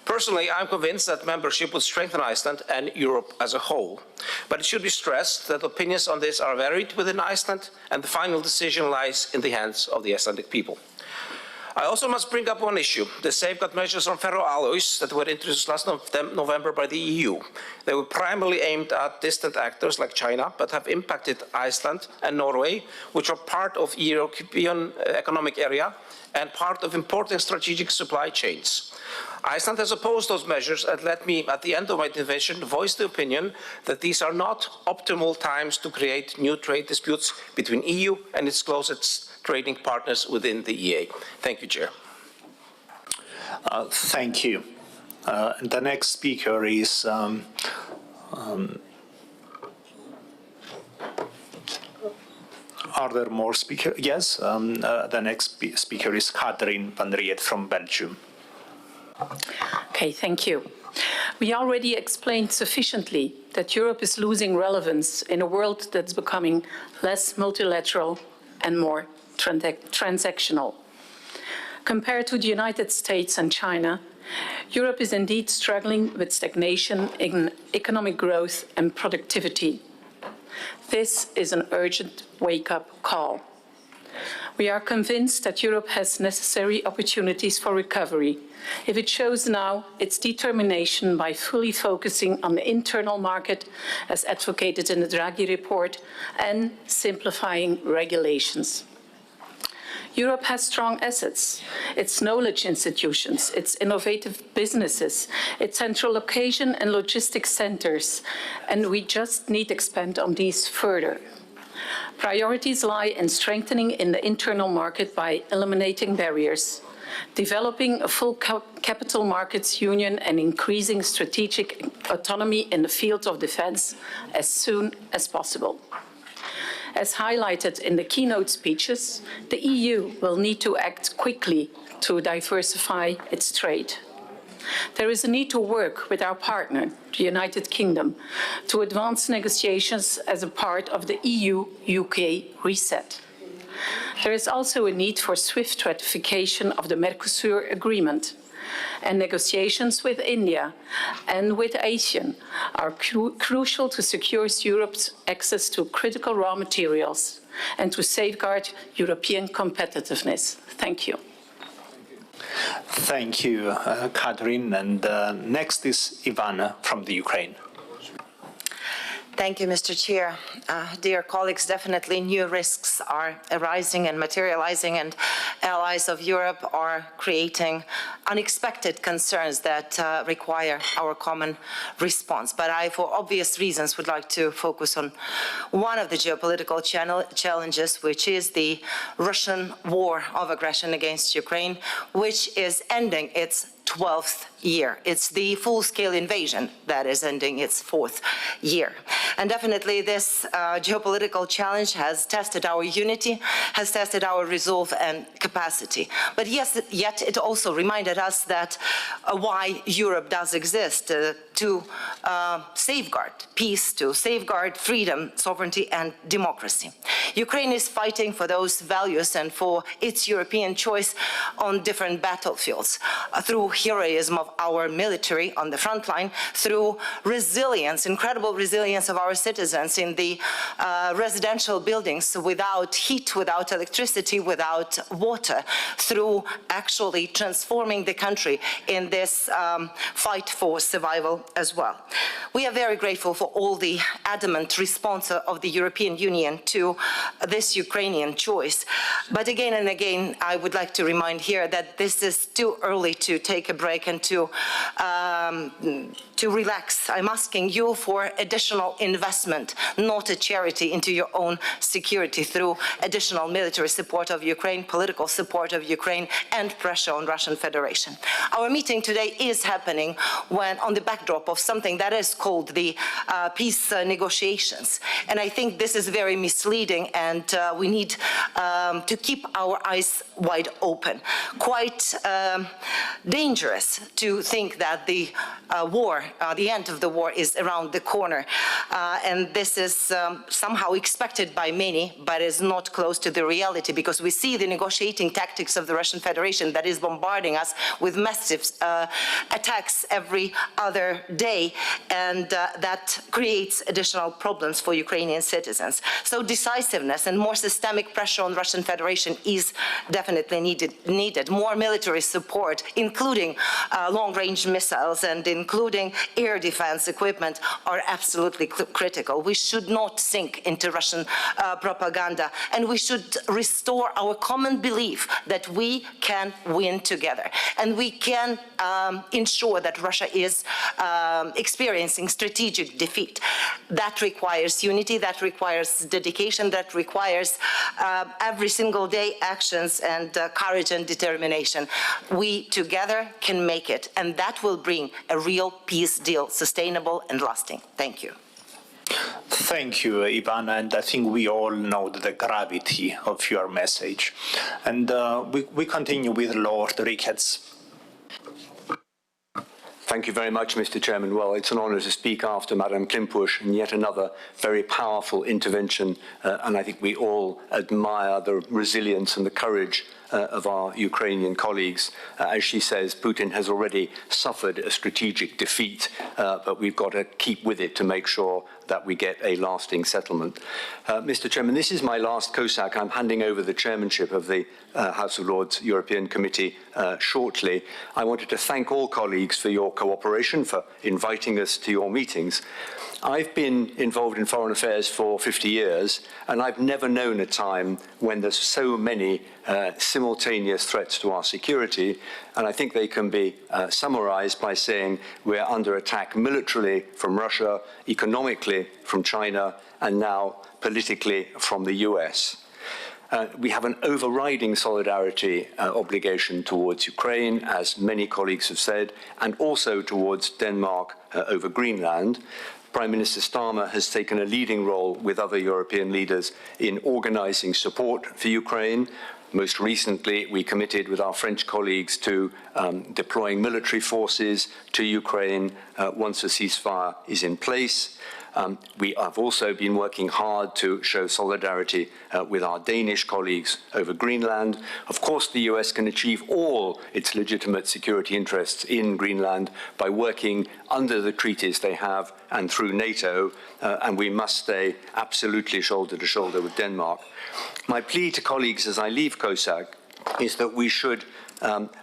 Personally, I'm convinced that membership would strengthen Iceland and Europe as a whole. But it should be stressed that opinions on this are varied within Iceland, and the final decision lies in the hands of the Icelandic people. I also must bring up one issue, the safeguard measures on ferroalloys that were introduced last November by the EU. They were primarily aimed at distant actors like China, but have impacted Iceland and Norway, which are part of the European economic area and part of important strategic supply chains. Iceland has opposed those measures and let me, at the end of my intervention, voice the opinion that these are not optimal times to create new trade disputes between EU and its closest trading partners within the EA. Thank you, Chair. Thank you. The next speaker is are there more speakers? Yes. The next speaker is Katrien van Riet from Belgium. Okay, thank you. We already explained sufficiently that Europe is losing relevance in a world that's becoming less multilateral and more transactional. Compared to the United States and China, Europe is indeed struggling with stagnation in economic growth and productivity. This is an urgent wake-up call. We are convinced that Europe has necessary opportunities for recovery if it shows now its determination by fully focusing on the internal market, as advocated in the Draghi report, and simplifying regulations. Europe has strong assets, its knowledge institutions, its innovative businesses, its central location and logistics centers, and we just need to expand on these further. Priorities lie in strengthening in the internal market by eliminating barriers, developing a full capital markets union and increasing strategic autonomy in the field of defense as soon as possible. As highlighted in the keynote speeches, the EU will need to act quickly to diversify its trade. There is a need to work with our partner, the United Kingdom, to advance negotiations as a part of the EU-UK reset. There is also a need for swift ratification of the Mercosur agreement, and negotiations with India and with ASEAN are crucial to secure Europe's access to critical raw materials and to safeguard European competitiveness. Thank you. Thank you, Catherine. And next is Ivana from the Ukraine. Thank you, Mr. Chair. Dear colleagues, definitely new risks are arising and materializing, and allies of Europe are creating unexpected concerns that require our common response. But I, for obvious reasons, would like to focus on one of the geopolitical challenges, which is the Russian war of aggression against Ukraine, which is ending its 12th year. It's the full-scale invasion that is ending its 4th year. And definitely this geopolitical challenge has tested our unity, has tested our resolve and capacity. But yes, yet it also reminded us that why Europe does exist, to safeguard peace, to safeguard freedom, sovereignty and democracy. Ukraine is fighting for those values and for its European choice on different battlefields, through heroism of our military on the front line, through resilience, incredible resilience of our citizens in the residential buildings without heat, without electricity, without water, through actually transforming the country in this fight for survival as well. We are very grateful for all the adamant response of the European Union to this Ukrainian choice. But again and again, I would like to remind here that this is too early to take a break and to relax. I'm asking you for additional investment, not a charity, into your own security through additional military support of Ukraine, political support of Ukraine, and pressure on Russian Federation. Our meeting today is happening when on the backdrop of something that is called the peace negotiations. And I think this is very misleading, and we need to keep our eyes wide open. Quite dangerous to think that the war, the end of the war, is around the corner. And this is somehow expected by many, but is not close to the reality, because we see the negotiating tactics of the Russian Federation that is bombarding us with massive attacks every other day, and that creates additional problems for Ukrainian citizens. So decisiveness and more systemic pressure on Russian Federation is definitely needed. More military support, including long-range missiles and including air defense equipment, are absolutely critical. We should not sink into Russian propaganda, and we should restore our common belief that we can win together, and we can ensure that Russia is experiencing strategic defeat. That requires unity, that requires dedication, that requires every single day actions and courage and determination. We together can make it, and that will bring a real peace deal, sustainable and lasting. Thank you. Thank you, Ivana, and I think we all know the gravity of your message. And we continue with Lord Ricketts. Thank you very much, Mr. Chairman. Well, it's an honour to speak after Madame Klimpusch, and yet another very powerful intervention, and I think we all admire the resilience and the courage of our Ukrainian colleagues. As she says, Putin has already suffered a strategic defeat, but we've got to keep with it to make sure that we get a lasting settlement. Mr. Chairman, this is my last COSAC. I'm handing over the chairmanship of the House of Lords European Committee shortly. I wanted to thank all colleagues for your cooperation, for inviting us to your meetings. I've been involved in foreign affairs for 50 years, and I've never known a time when there's so many simultaneous threats to our security, and I think they can be summarized by saying we're under attack militarily from Russia, economically from China, and now politically from the US. We have an overriding solidarity obligation towards Ukraine, as many colleagues have said, and also towards Denmark over Greenland. Prime Minister Starmer has taken a leading role with other European leaders in organizing support for Ukraine. Most recently, we committed with our French colleagues to deploying military forces to Ukraine once a ceasefire is in place. We have also been working hard to show solidarity with our Danish colleagues over Greenland. Of course, the US can achieve all its legitimate security interests in Greenland by working under the treaties they have and through NATO, and we must stay absolutely shoulder to shoulder with Denmark. My plea to colleagues as I leave COSAC is that we should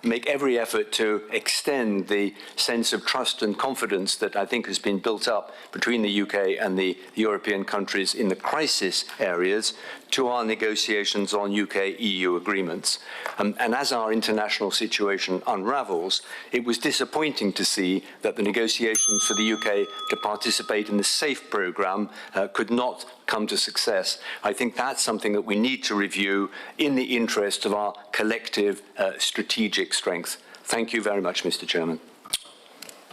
make every effort to extend the sense of trust and confidence that I think has been built up between the UK and the European countries in the crisis areas to our negotiations on UK-EU agreements. And as our international situation unravels, it was disappointing to see that the negotiations for the UK to participate in the SAFE programme could not come to success. I think that's something that we need to review in the interest of our collective strategic strength. Thank you very much, Mr. Chairman.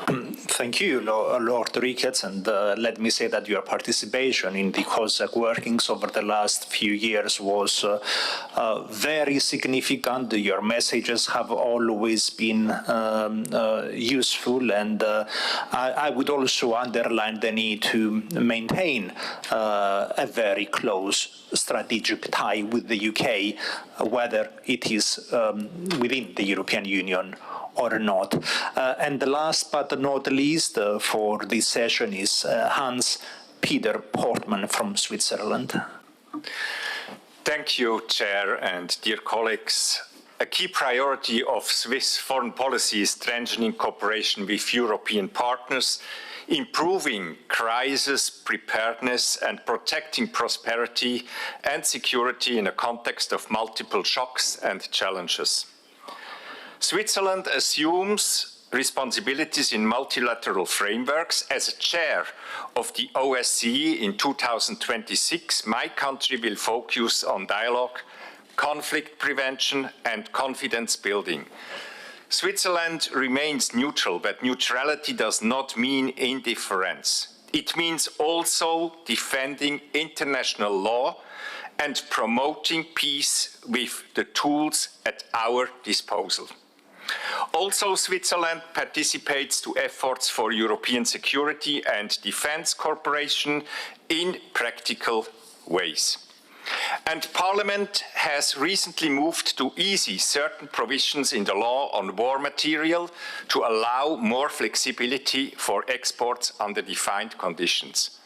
Thank you, Lord Ricketts, and let me say that your participation in the COSAC workings over the last few years was very significant. Your messages have always been useful, and I would also underline the need to maintain a very close strategic tie with the UK, whether it is within the European Union or not. And the last but not least for this session is Hans-Peter Portman from Switzerland. Thank you, Chair, and dear colleagues. A key priority of Swiss foreign policy is strengthening cooperation with European partners, improving crisis preparedness and protecting prosperity and security in a context of multiple shocks and challenges. Switzerland assumes responsibilities in multilateral frameworks. As a chair of the OSCE in 2026, my country will focus on dialogue, conflict prevention, and confidence building. Switzerland remains neutral, but neutrality does not mean indifference. It means also defending international law and promoting peace with the tools at our disposal. Also, Switzerland participates to efforts for European security and defense cooperation in practical ways. And Parliament has recently moved to ease certain provisions in the law on war material to allow more flexibility for exports under defined conditions.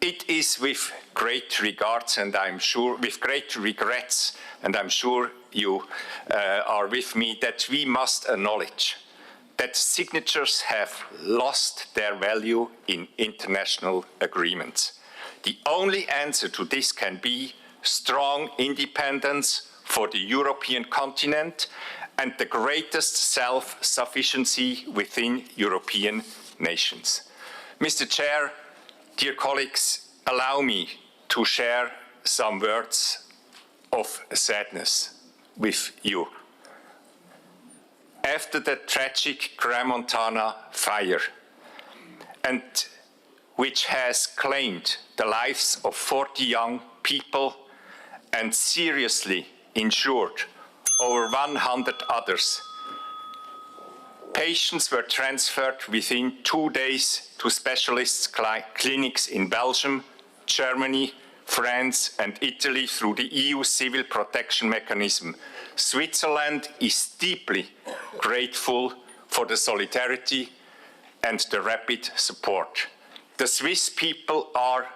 It is with great regards and I'm sure with great regrets, and I'm sure you are with me, that we must acknowledge that signatures have lost their value in international agreements. The only answer to this can be strong independence for the European continent and the greatest self-sufficiency within European nations. Mr. Chair, dear colleagues, allow me to share some words of sadness with you. After the tragic Crans-Montana fire, and which has claimed the lives of 40 young people and seriously injured over 100 others, patients were transferred within 2 days to specialist clinics in Belgium, Germany, France and Italy through the EU civil protection mechanism, Switzerland is deeply grateful for the solidarity and the rapid support. The Swiss people are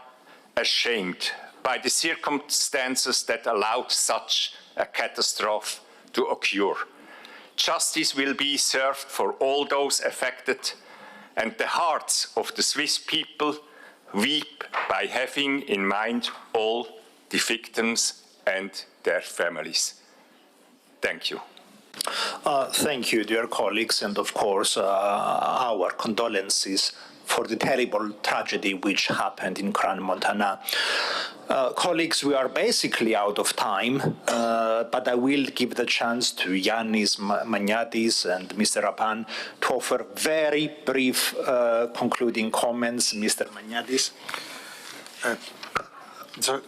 ashamed by the circumstances that allowed such a catastrophe to occur. Justice will be served for all those affected, and the hearts of the Swiss people weep by having in mind all the victims and their families. Thank you. Thank you, dear colleagues, and of course, our condolences for the terrible tragedy which happened in Crans-Montana. Colleagues, we are basically out of time, but I will give the chance to Yannis Maniatis and Mr. Rappan to offer very brief concluding comments. Mr. Maniatis.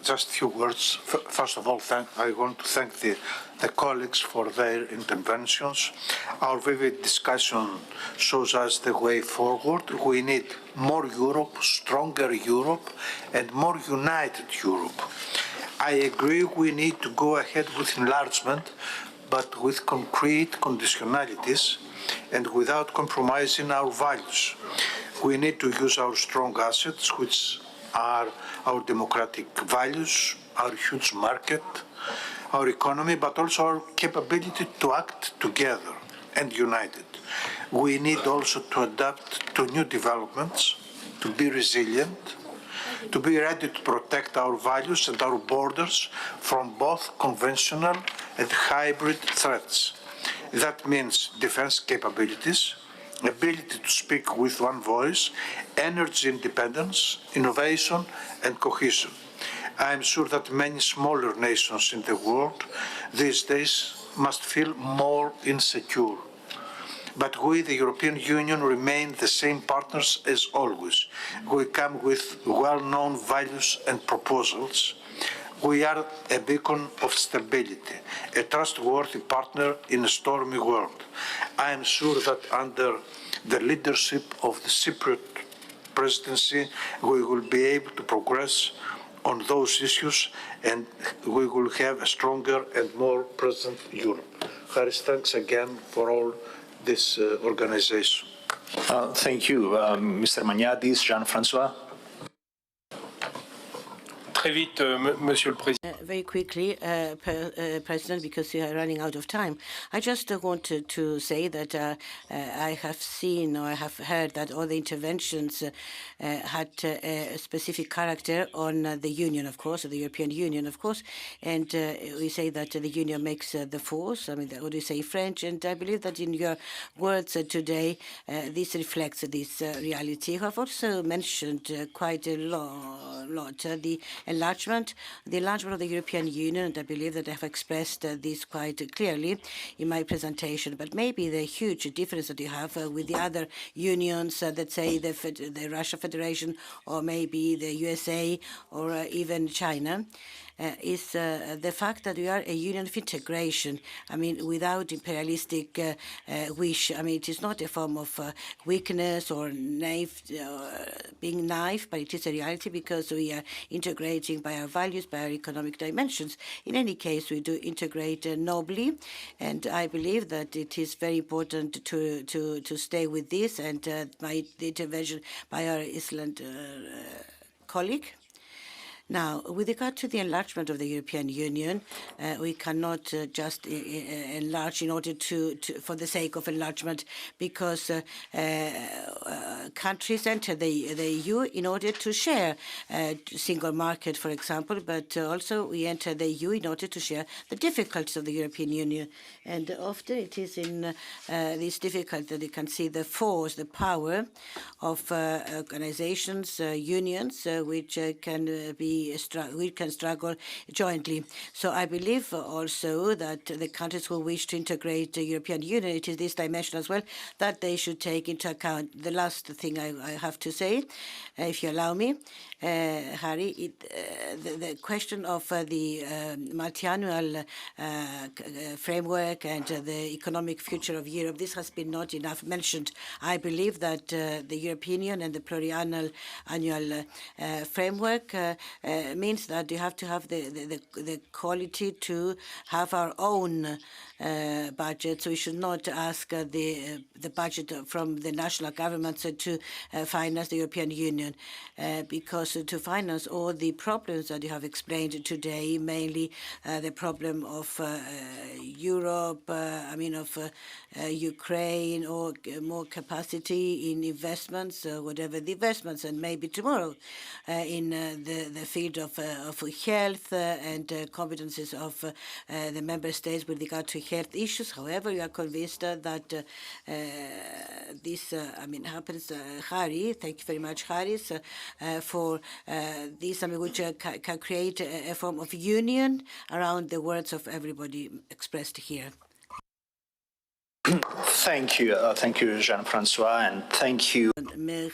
Just a few words. First of all, I want to thank the colleagues for their interventions. Our vivid discussion shows us the way forward. We need more Europe, stronger Europe, and more united Europe. I agree we need to go ahead with enlargement, but with concrete conditionalities and without compromising our values. We need to use our strong assets, which are our democratic values, our huge market, our economy, but also our capability to act together and united. We need also to adapt to new developments, to be resilient, to be ready to protect our values and our borders from both conventional and hybrid threats. That means defense capabilities, ability to speak with one voice, energy independence, innovation and cohesion. I am sure that many smaller nations in the world these days must feel more insecure. But we, the European Union, remain the same partners as always. We come with well-known values and proposals. We are a beacon of stability, a trustworthy partner in a stormy world. I am sure that under the leadership of the Cypriot Presidency, we will be able to progress on those issues and we will have a stronger and more present Europe. Haris, thanks again for all this organization. Thank you, Mr. Maniatis. Jean-François. Very quickly, President, because we are running out of time. I just wanted to say that I have seen or I have heard that all the interventions had a specific character on the Union, of course, the European Union, of course, and we say that the Union makes the force. I mean, what do you say, French? And I believe that in your words today, this reflects this reality. You have also mentioned quite a lot the enlargement of the European Union, and I believe that I have expressed this quite clearly in my presentation. But maybe the huge difference that you have with the other unions, let's say the Russia Federation, or maybe the USA, or even China, is the fact that we are a union of integration. I mean, without imperialistic wish. I mean, it is not a form of weakness or being naive, but it is a reality because we are integrating by our values, by our economic dimensions. In any case, we do integrate nobly, and I believe that it is very important to stay with this. And the intervention by our Iceland colleague. Now, with regard to the enlargement of the European Union, we cannot just enlarge in order for the sake of enlargement, because countries enter the EU in order to share single market, for example, but also we enter the EU in order to share the difficulties of the European Union. And often it is in these difficulties that you can see the force, the power of organizations, unions, which we can struggle jointly. So I believe also that the countries who wish to integrate the European Union, it is this dimension as well that they should take into account. The last thing I have to say, if you allow me, Harry, the question of the multi-annual framework and the economic future of Europe, this has been not enough mentioned. I believe that the European Union and the pluriannual framework means that you have to have the quality to have our own budget. So we should not ask the budget from the national governments to finance the European Union, because to finance all the problems that you have explained today, mainly the problem of Europe, of Ukraine, or more capacity in investments, whatever the investments, and maybe tomorrow in the field of health and competences of the member states with regard to health issues. However, we are convinced that this happens. Harry, thank you very much, Harris, for this, which can create a form of union around the words of everybody expressed here. Thank you, Jean-Francois, and thank you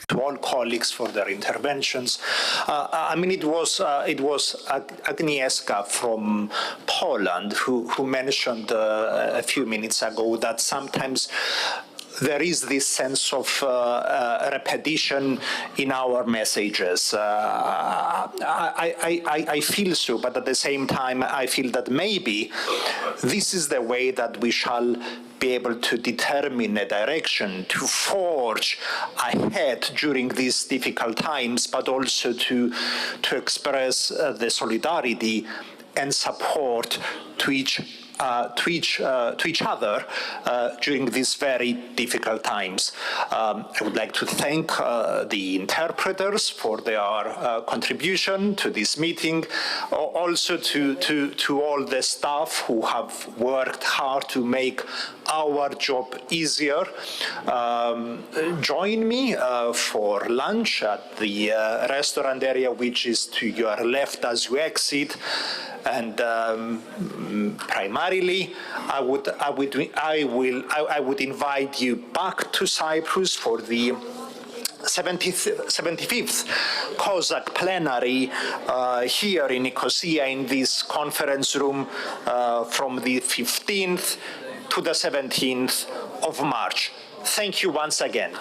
to all colleagues for their interventions. It was Agnieszka from Poland who mentioned a few minutes ago that sometimes there is this sense of repetition in our messages. I feel so, but at the same time, I feel that maybe this is the way that we shall be able to determine a direction, to forge ahead during these difficult times, but also to express the solidarity and support to each other during these very difficult times. I would like to thank the interpreters for their contribution to this meeting, also to all the staff who have worked hard to make our job easier. Join me for lunch at the restaurant area, which is to your left as you exit. And primarily, I would invite you back to Cyprus for the 75th COSAC plenary here in Nicosia in this conference room from the 15th to the 17th of March. Thank you once again.